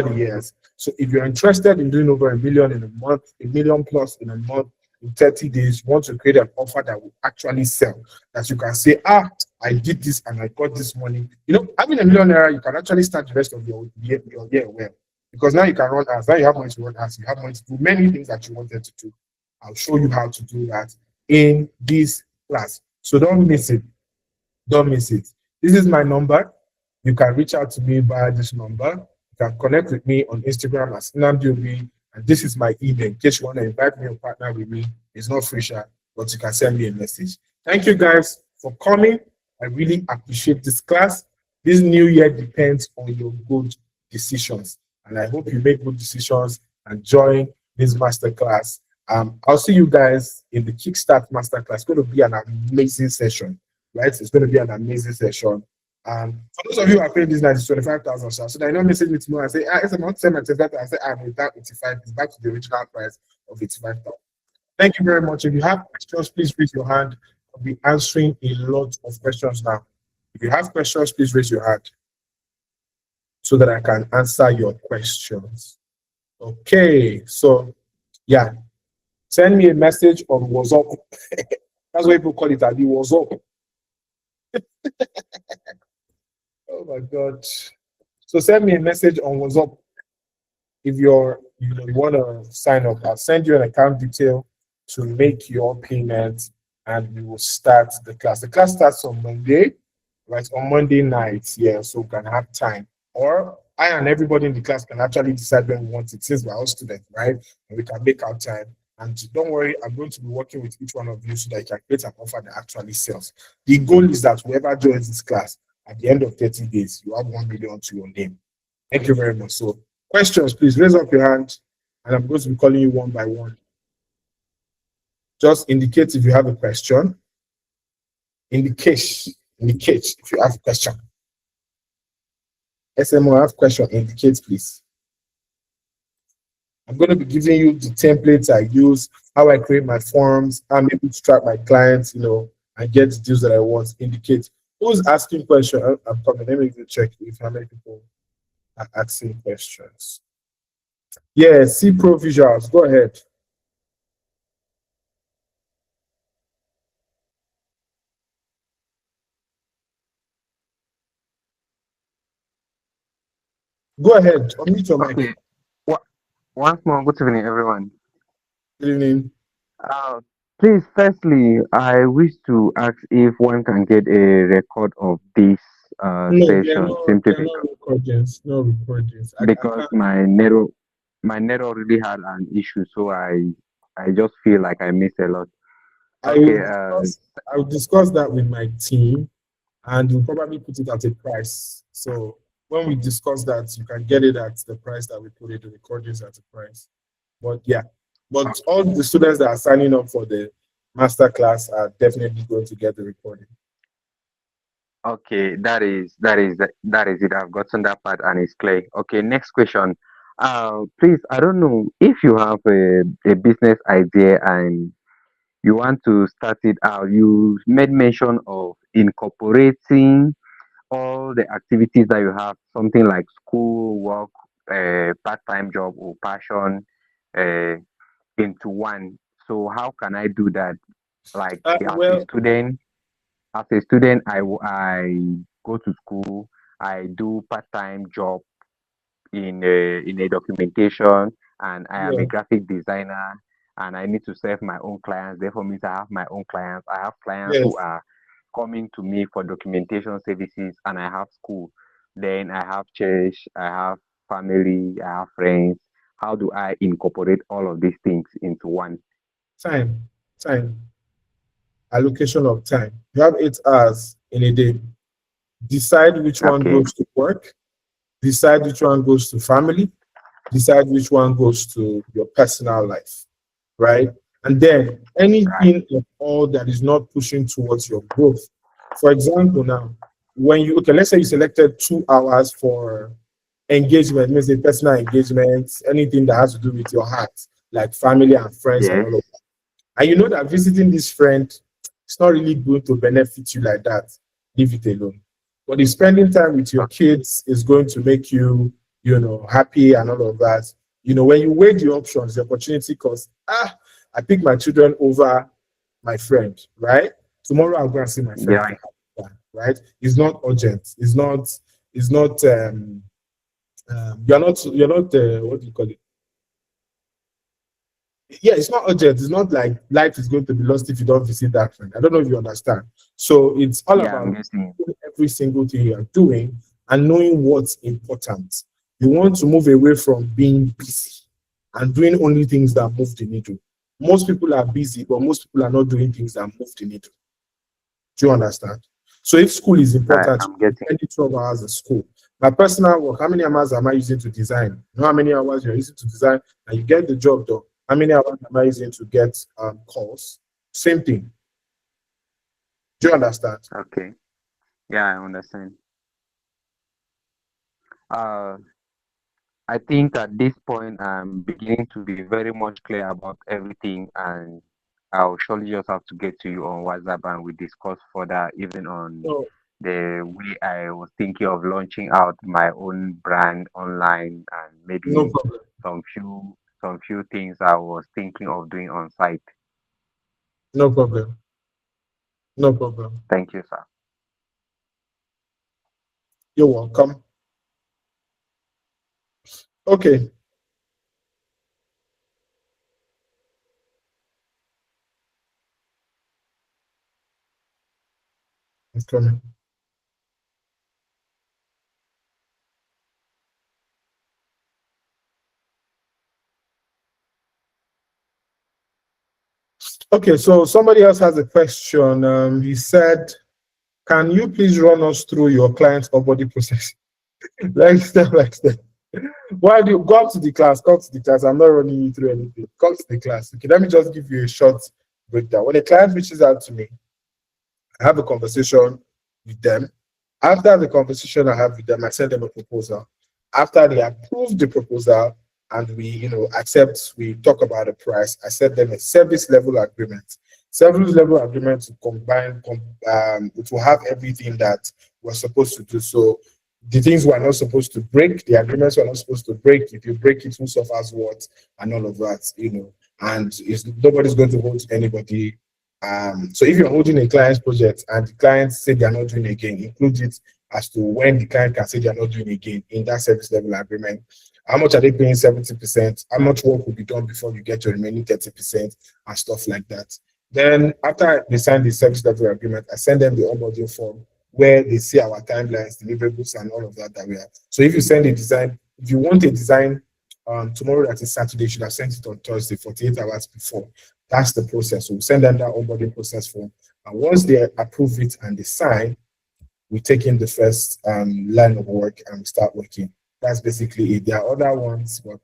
the years. So if you're interested in doing over $1 million in a month, $1 million plus in a month, in 30 days, you want to create an offer that will actually sell, that you can say, I did this and I got this money. Having $1 million, you can actually start the rest of your year well. Because now you can run ads. Now you have money to run ads. You have money to do many things that you wanted to do. I'll show you how to do that in this class. So don't miss it. Don't miss it. This is my number. You can reach out to me via this number. You can connect with me on Instagram as Nnamdi, and this is my email. In case you want to invite me or partner with me, it's not free, but you can send me a message. Thank you guys for coming. I really appreciate this class. This new year depends on your good decisions. And I hope you make good decisions and join this masterclass. I'll see you guys in the Kickstart Masterclass. It's going to be an amazing session, right? It's going to be an amazing session. For those of you who are paying this night, it's 25,000. So that I don't message me tomorrow and say, it's about 10 and 25. I say, I'm without 85. It's back to the original price of 85,000. Thank you very much. If you have questions, please raise your hand. I'll be answering a lot of questions now. If you have questions, please raise your hand so that I can answer your questions. Okay, so yeah, send me a message on WhatsApp. That's what people call it, Adi, WhatsApp. Oh my God. So send me a message on WhatsApp if you want to sign up. I'll send you an account detail to make your payment and we will start the class. The class starts on Monday, right? On Monday night, yeah, so we can have time. Or I and everybody in the class can actually decide when we want it, since we're all students, right? And we can make our time. And don't worry, I'm going to be working with each one of you so that you can create an offer that actually sells. The goal is that whoever joins this class, at the end of 30 days, you have 1 million to your name. Thank you very much. So questions, please raise up your hand, and I'm going to be calling you one by one. Just indicate if you have a question. Indicate if you have a question. SMO, have question, indicate please. I'm going to be giving you the templates I use, how I create my forms, I'm able to track my clients, and get the deals that I want. Indicate. Who's asking questions? I'm coming. Let me even check if how many people are asking questions. Yeah, C Pro Visuals. Go ahead. Go ahead. Unmute your mic. Okay. Once more, good evening, everyone. Good evening. Uh, Please, firstly, I wish to ask if one can get a record of this No, session, simply they're not recordings. No recordings. I because can't. my network really had an issue, so I just feel like I missed a lot. I will Okay. discuss. I will discuss that with my team, and we'll probably put it at a price. So when we discuss that, you can get it at the price that we put it. The recordings at the price. But yeah, but all the students that are signing up for the master class are definitely going to get the recording. Okay, that is it. I've gotten that part and it's clear. Okay, next question. Please, I don't know if you have a business idea and you want to start it out. You made mention of incorporating all the activities that you have, something like school, work, part-time job or passion, uh, into one. So how can I do that? Like as a Well, student, I go to school, I do part-time job in a documentation, and I am yeah, a graphic designer, and I need to serve my own clients. Therefore, means I have my own clients. I have clients who yes, are coming to me for documentation services, and I have school. Then I have church, I have family, I have friends. How do I incorporate all of these things into one? time, time, allocation of time. You have 8 hours in a day. Decide which one Okay, goes to work, decide which one goes to family, decide which one goes to your personal life, right? And then right. anything at all that is not pushing towards your growth. For example, now, when you, okay, let's say you selected 2 hours for engagement, means a personal engagement, anything that has to do with your heart, like family and friends and Yes. all of that. And you know that visiting this friend, it's not really going to benefit you like that. Leave it alone. But if spending time with your kids is going to make you, happy and all of that, when you weigh the options, the opportunity cost, I pick my children over my friend, right? Tomorrow I'll go and see my friend. Yeah. Right? It's not urgent. It's not you're not what do you call it? Yeah, it's not urgent. It's not like life is going to be lost if you don't visit that friend. I don't know if you understand. So it's all Yeah, I'm about guessing. every single thing you are doing and knowing what's important. You want to move away from being busy and doing only things that move the needle. Most people are busy, but most people are not doing things that move the needle. Do you understand? So if school is important, I'm getting. 12 hours in school. My personal work, how many hours am I using to design? You know how many hours you're using to design and you get the job done. How many hours am I using to get calls? Same thing. Do you understand? Okay. Yeah, I understand. Uh, I think at this point I'm beginning to be very much clear about everything, and I'll surely just have to get to you on WhatsApp and we discuss further, even on No, the way I was thinking of launching out my own brand online, and no maybe problem. some few things I was thinking of doing on site. No problem. No problem. Thank you, sir. You're welcome. Okay. It's coming. Okay, so somebody else has a question. He said, can you please run us through your client's onboarding process? Like step by step. Why do you go up to the class? Come to the class. I'm not running you through anything. Come to the class. Okay, let me just give you a short breakdown. When a client reaches out to me, I have a conversation with them. After the conversation I have with them, I send them a proposal. After they approve the proposal and we, accept, we talk about the price, I send them a service level agreement. Service level agreement to combine, it will have everything that we're supposed to do. So the things we're not supposed to break, the agreements we're not supposed to break, if you break it, who suffers what, and all of that, and nobody's going to hold anybody. So if you're holding a client's project and the client say they're not doing again, include it as to when the client can say they're not doing again in that service level agreement. How much are they paying 70%? How much work will be done before you get your remaining 30% and stuff like that. Then after they sign the service level agreement, I send them the onboarding form where they see our timelines, deliverables, and all of that we have. So if you send a design, if you want a design tomorrow, that is Saturday, you should have sent it on Thursday, 48 hours before. That's the process. So we send them that onboarding process form. And once they approve it and they sign, we take in the first line of work and we start working. That's basically it. There are other ones, but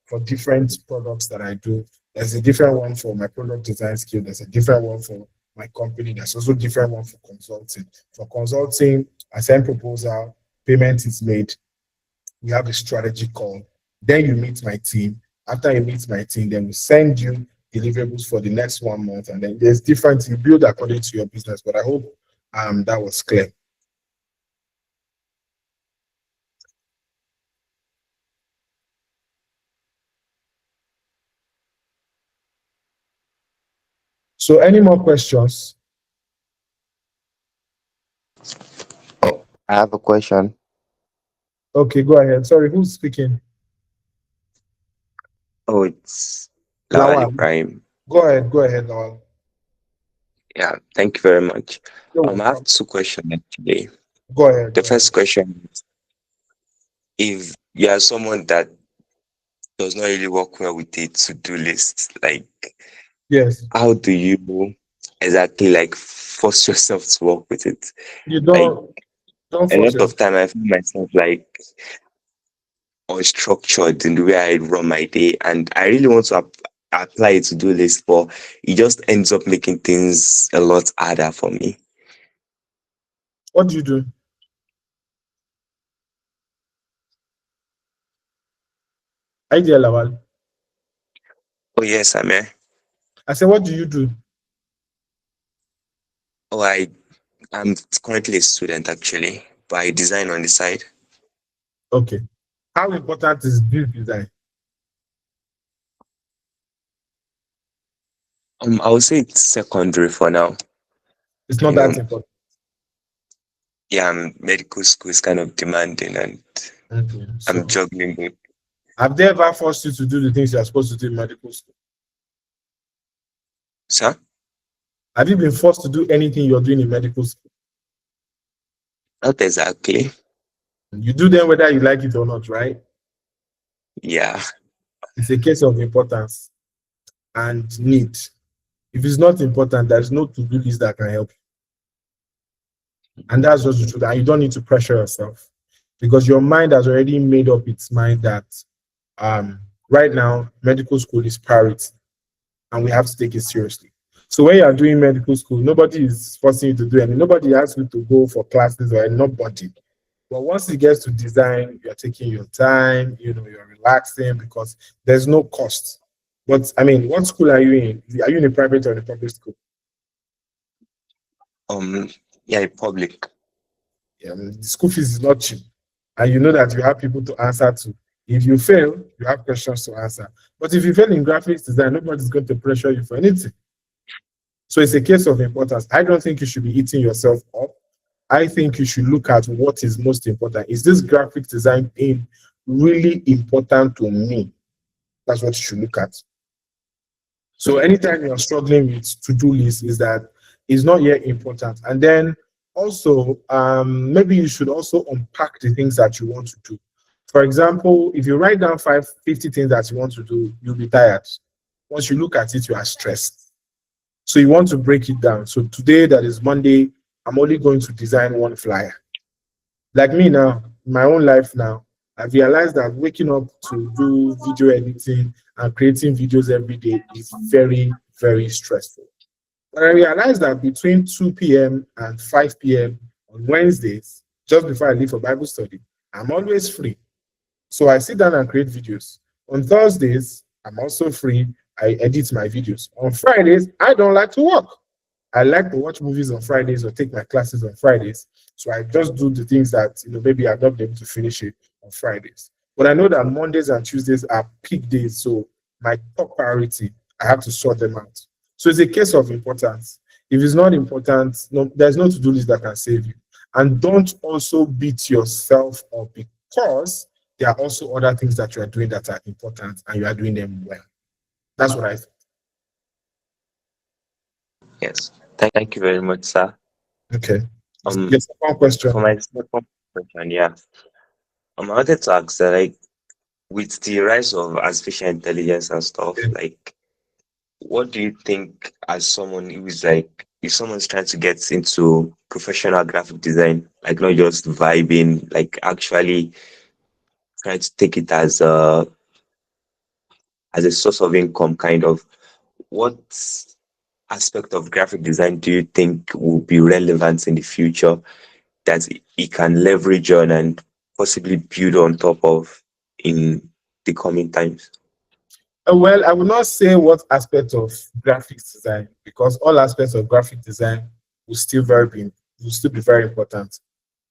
for different products that I do, there's a different one for my product design skill. There's a different one for my company. There's also a different one for consulting. For consulting, I send proposal, payment is made. We have a strategy call. Then you meet my team. After you meet my team, then we send you deliverables for the next 1 month. And then there's different, you build according to your business. But I hope that was clear. So any more questions? I have a question. Okay, go ahead. Sorry, who's speaking? Oh, it's Lawal Lawal. Ibrahim. Go ahead, Lawal. Yeah, thank you very much. You're I have welcome. 2 questions actually. Go ahead. The first question is, if you are someone that does not really work well with a to-do list, like Yes. how do you exactly like force yourself to work with it? You don't A force lot of time I feel myself like unstructured in the way I run my day, and I really want to apply a to-do list, but it just ends up making things a lot harder for me. What do you do? Idea, Lawal. Oh yes, I'm here. I said, what do you do? Oh, I'm currently a student actually, but I design on the side. Okay. How important is this design? I would say it's secondary for now. It's not You that know, important. Yeah, medical school is kind of demanding, and Okay. So, I'm juggling both. have they ever forced you to do the things you're supposed to do in medical school? Sir? Have you been forced to do anything you're doing in medical school? Not exactly. You do them whether you like it or not, right? Yeah. It's a case of importance and need. If it's not important, there's no to-do list that can help you. And that's just the truth. And you don't need to pressure yourself because your mind has already made up its mind that right now, medical school is priority and we have to take it seriously. So when you are doing medical school, nobody is forcing you to do anything. Nobody asks you to go for classes or nobody. But once it gets to design, you're taking your time, you're relaxing because there's no cost. But I mean, what school are you in? Are you in a private or a public school? Yeah, public. Yeah, the school fees is not cheap. And you know that you have people to answer to. If you fail, you have questions to answer. But if you fail in graphics design, nobody's going to pressure you for anything. So it's a case of importance. I don't think you should be eating yourself up. I think you should look at what is most important. Is this graphic design thing really important to me? That's what you should look at. So anytime you're struggling with to-do list, is that it's not yet important. And then also, maybe you should also unpack the things that you want to do. For example, if you write down 50 things that you want to do, you'll be tired. Once you look at it, you are stressed. So you want to break it down. So today, that is Monday, I'm only going to design one flyer. Like me now, in my own life now, I've realized that waking up to do video editing and creating videos every day is very, very stressful. But I realized that between 2 p.m. and 5 p.m. on Wednesdays, just before I leave for Bible study, I'm always free. So I sit down and create videos. On Thursdays, I'm also free. I edit my videos. On Fridays, I don't like to work. I like to watch movies on Fridays or take my classes on Fridays. So I just do the things that maybe I'm not able to finish it on Fridays. But I know that Mondays and Tuesdays are peak days, so my top priority, I have to sort them out. So it's a case of importance. If it's not important, no, there's no to-do list that can save you. And don't also beat yourself up because there are also other things that you are doing that are important and you are doing them well. That's what I think. Yes. Thank you very much, sir. Okay. Um, Yes, one question. for my second question, yeah. I wanted to ask, like, with the rise of artificial intelligence and stuff, Yeah. like, what do you think as someone who is like, if someone's trying to get into professional graphic design, like not just vibing, like actually trying to take it as a source of income, kind of, what aspect of graphic design do you think will be relevant in the future that it can leverage on and possibly build on top of in the coming times? Well, I would not say what aspect of graphics design because all aspects of graphic design will still be very important.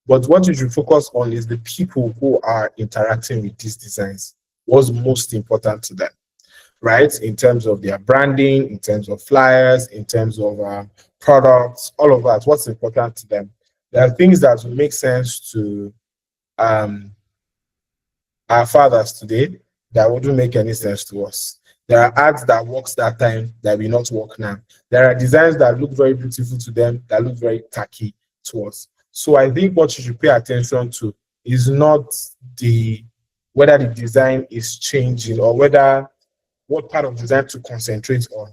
But what you should focus on is the people who are interacting with these designs. What's most important to them, right? In terms of their branding, in terms of flyers, in terms of products, all of that. What's important to them? There are things that will make sense to um, our fathers today that wouldn't make any sense to us. There are ads that works that time that will not work now. There are designs that look very beautiful to them that look very tacky to us. So I think what you should pay attention to is not the whether the design is changing or whether what part of design to concentrate on.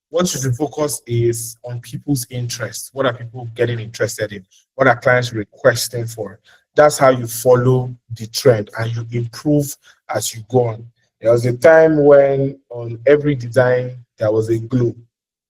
What you should focus is on people's interests. What are people getting interested in? What are clients requesting for? That's how you follow the trend and you improve as you go on. There was a time when on every design there was a glow.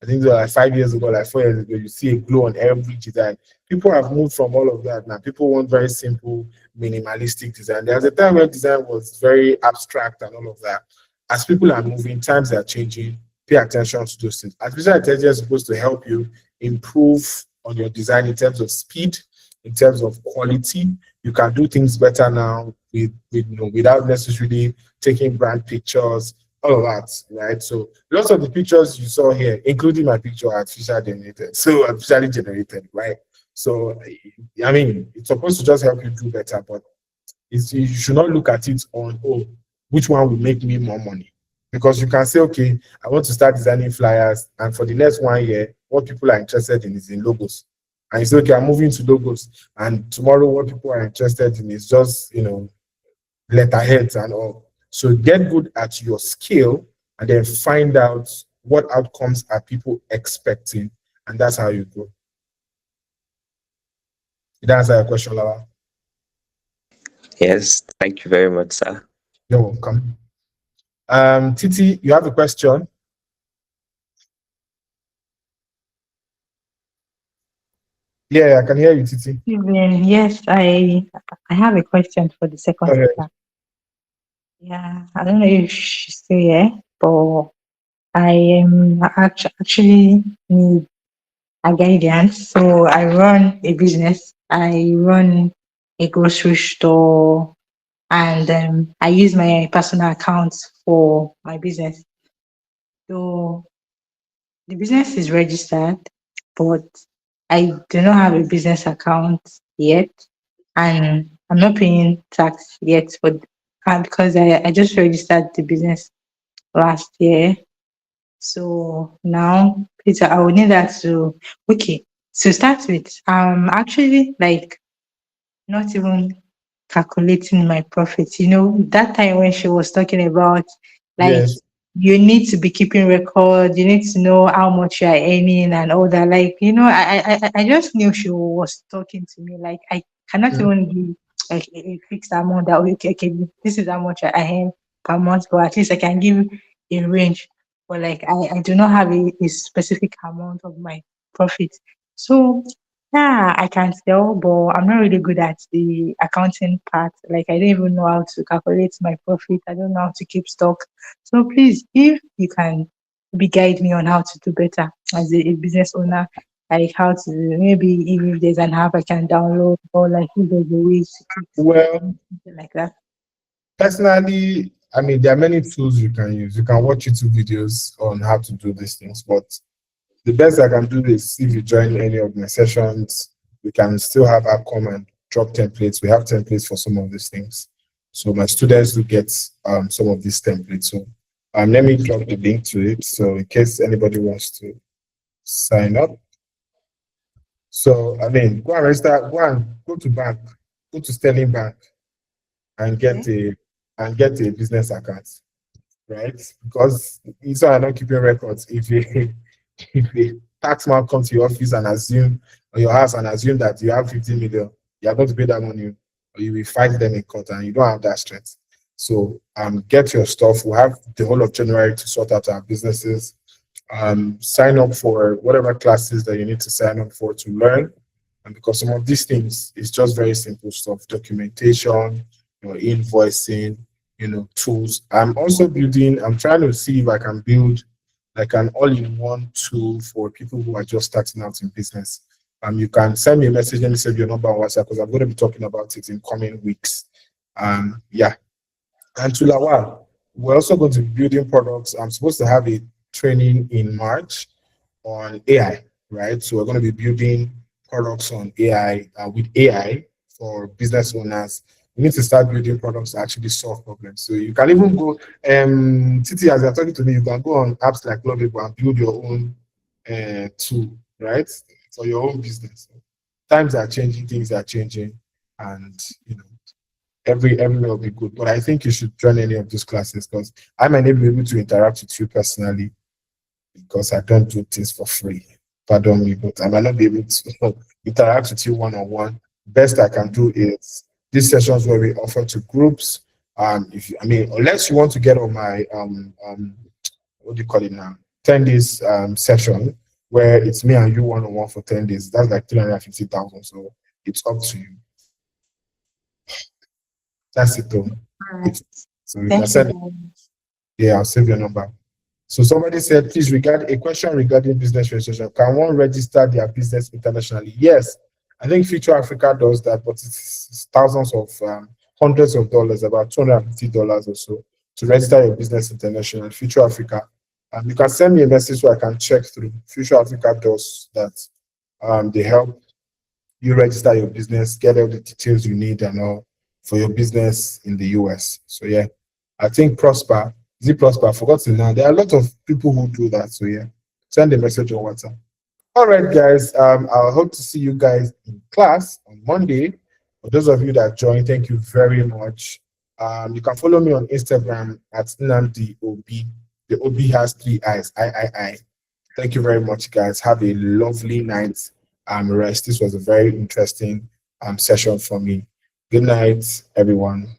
I think it was like 5 years ago, like 4 years ago, you see a glow on every design. People have moved from all of that now. People want very simple, minimalistic design. There was a time where design was very abstract and all of that. As people are moving, times are changing. Pay attention to those things. Artificial intelligence is supposed to help you improve on your design in terms of speed, in terms of quality. You can do things better now without necessarily taking brand pictures, all of that, right? So lots of the pictures you saw here, including my picture, are artificially generated, right? So I mean, it's supposed to just help you do better, but you should not look at it on which one will make me more money. Because you can say, okay, I want to start designing flyers, and for the next 1 year, what people are interested in is in logos. And you say, okay, I'm moving to logos, and tomorrow what people are interested in is just, letterheads and all. So get good at your skill and then find out what outcomes are people expecting, and that's how you grow. Did that answer your question, Lala? Yes, thank you very much, sir. You're welcome. Titi, you have a question? Yeah, I can hear you, Titi. Yes, I have a question for the second Go ahead. speaker. Yeah, I don't know if she's still here, but I am actually need a guidance. So I run a business. I run a grocery store, and I use my personal accounts for my business. So the business is registered, but I do not have a business account yet, and I'm not paying tax yet. But because I just registered the business last year, so now Peter, I would need that to okay. To start with, actually like not even calculating my profits. You know, that time when she was talking about like Yes. you need to be keeping record, you need to know how much you are earning and all that. Like, you know, I just knew she was talking to me. Like I cannot Mm. even give like a fixed amount that okay, this is how much I earn per month, but at least I can give a range. But like I do not have a specific amount of my profit. So yeah, I can sell, but I'm not really good at the accounting part. Like, I don't even know how to calculate my profit. I don't know how to keep stock. So please, if you can maybe guide me on how to do better as a business owner, like how to maybe if there's an app I can download or like if there's a way to keep Well, something like that. personally, I mean, there are many tools you can use. You can watch YouTube videos on how to do these things, but the best I can do is if you join any of my sessions, we can still have app come and drop templates. We have templates for some of these things. So my students will get some of these templates. So let me drop the link to it. So in case anybody wants to sign up. So I mean, go and register, go to bank, go to Sterling Bank and get a business account, right? Because these are not keeping records. If a tax man comes to your office and assume, or your house and assume that you have 50 million, you are going to pay that money, or you will fight them in court, and you don't have that strength. So get your stuff. We have the whole of January to sort out our businesses. Sign up for whatever classes that you need to sign up for to learn. And because some of these things is just very simple stuff, documentation, invoicing, tools. I'm trying to see if I can build like an all-in-one tool for people who are just starting out in business. You can send me a message. Let me save your number on WhatsApp because I'm going to be talking about it in coming weeks. Yeah. And to Lawal, we're also going to be building products. I'm supposed to have a training in March on AI, right? So we're going to be building products on AI with AI for business owners. We need to start building products that actually solve problems. So you can even go, Titi, as you're talking to me, you can go on apps like Lovable and build your own tool, right? For your own business. Times are changing, things are changing, and everywhere will be good. But I think you should join any of these classes because I might not be able to interact with you personally because I don't do things for free. Pardon me, but I might not be able to interact with you one-on-one. Best I can do is these sessions where we offer to groups. Unless you want to get on my what do you call it now? 10 days session where it's me and you one-on-one for 10 days. That's like 350,000. So it's up to you. That's it though. So you can send it. Yeah, I'll save your number. So somebody said, please a question regarding business registration. Can one register their business internationally? Yes, I think Future Africa does that, but it's thousands of hundreds of dollars, about $250 or so to register your business internationally. Future Africa. You can send me a message so I can check through. Future Africa does that. They help you register your business, get all the details you need and all for your business in the US. So yeah, I think Prosper, is it Prosper? I forgot to now. There are a lot of people who do that. So yeah, send a message on WhatsApp. All right, guys. I hope to see you guys in class on Monday. For those of you that joined, thank you very much. You can follow me on Instagram at Nnamdi Obi. The Obi has 3 eyes. I. Thank you very much, guys. Have a lovely night. Rest. This was a very interesting session for me. Good night, everyone.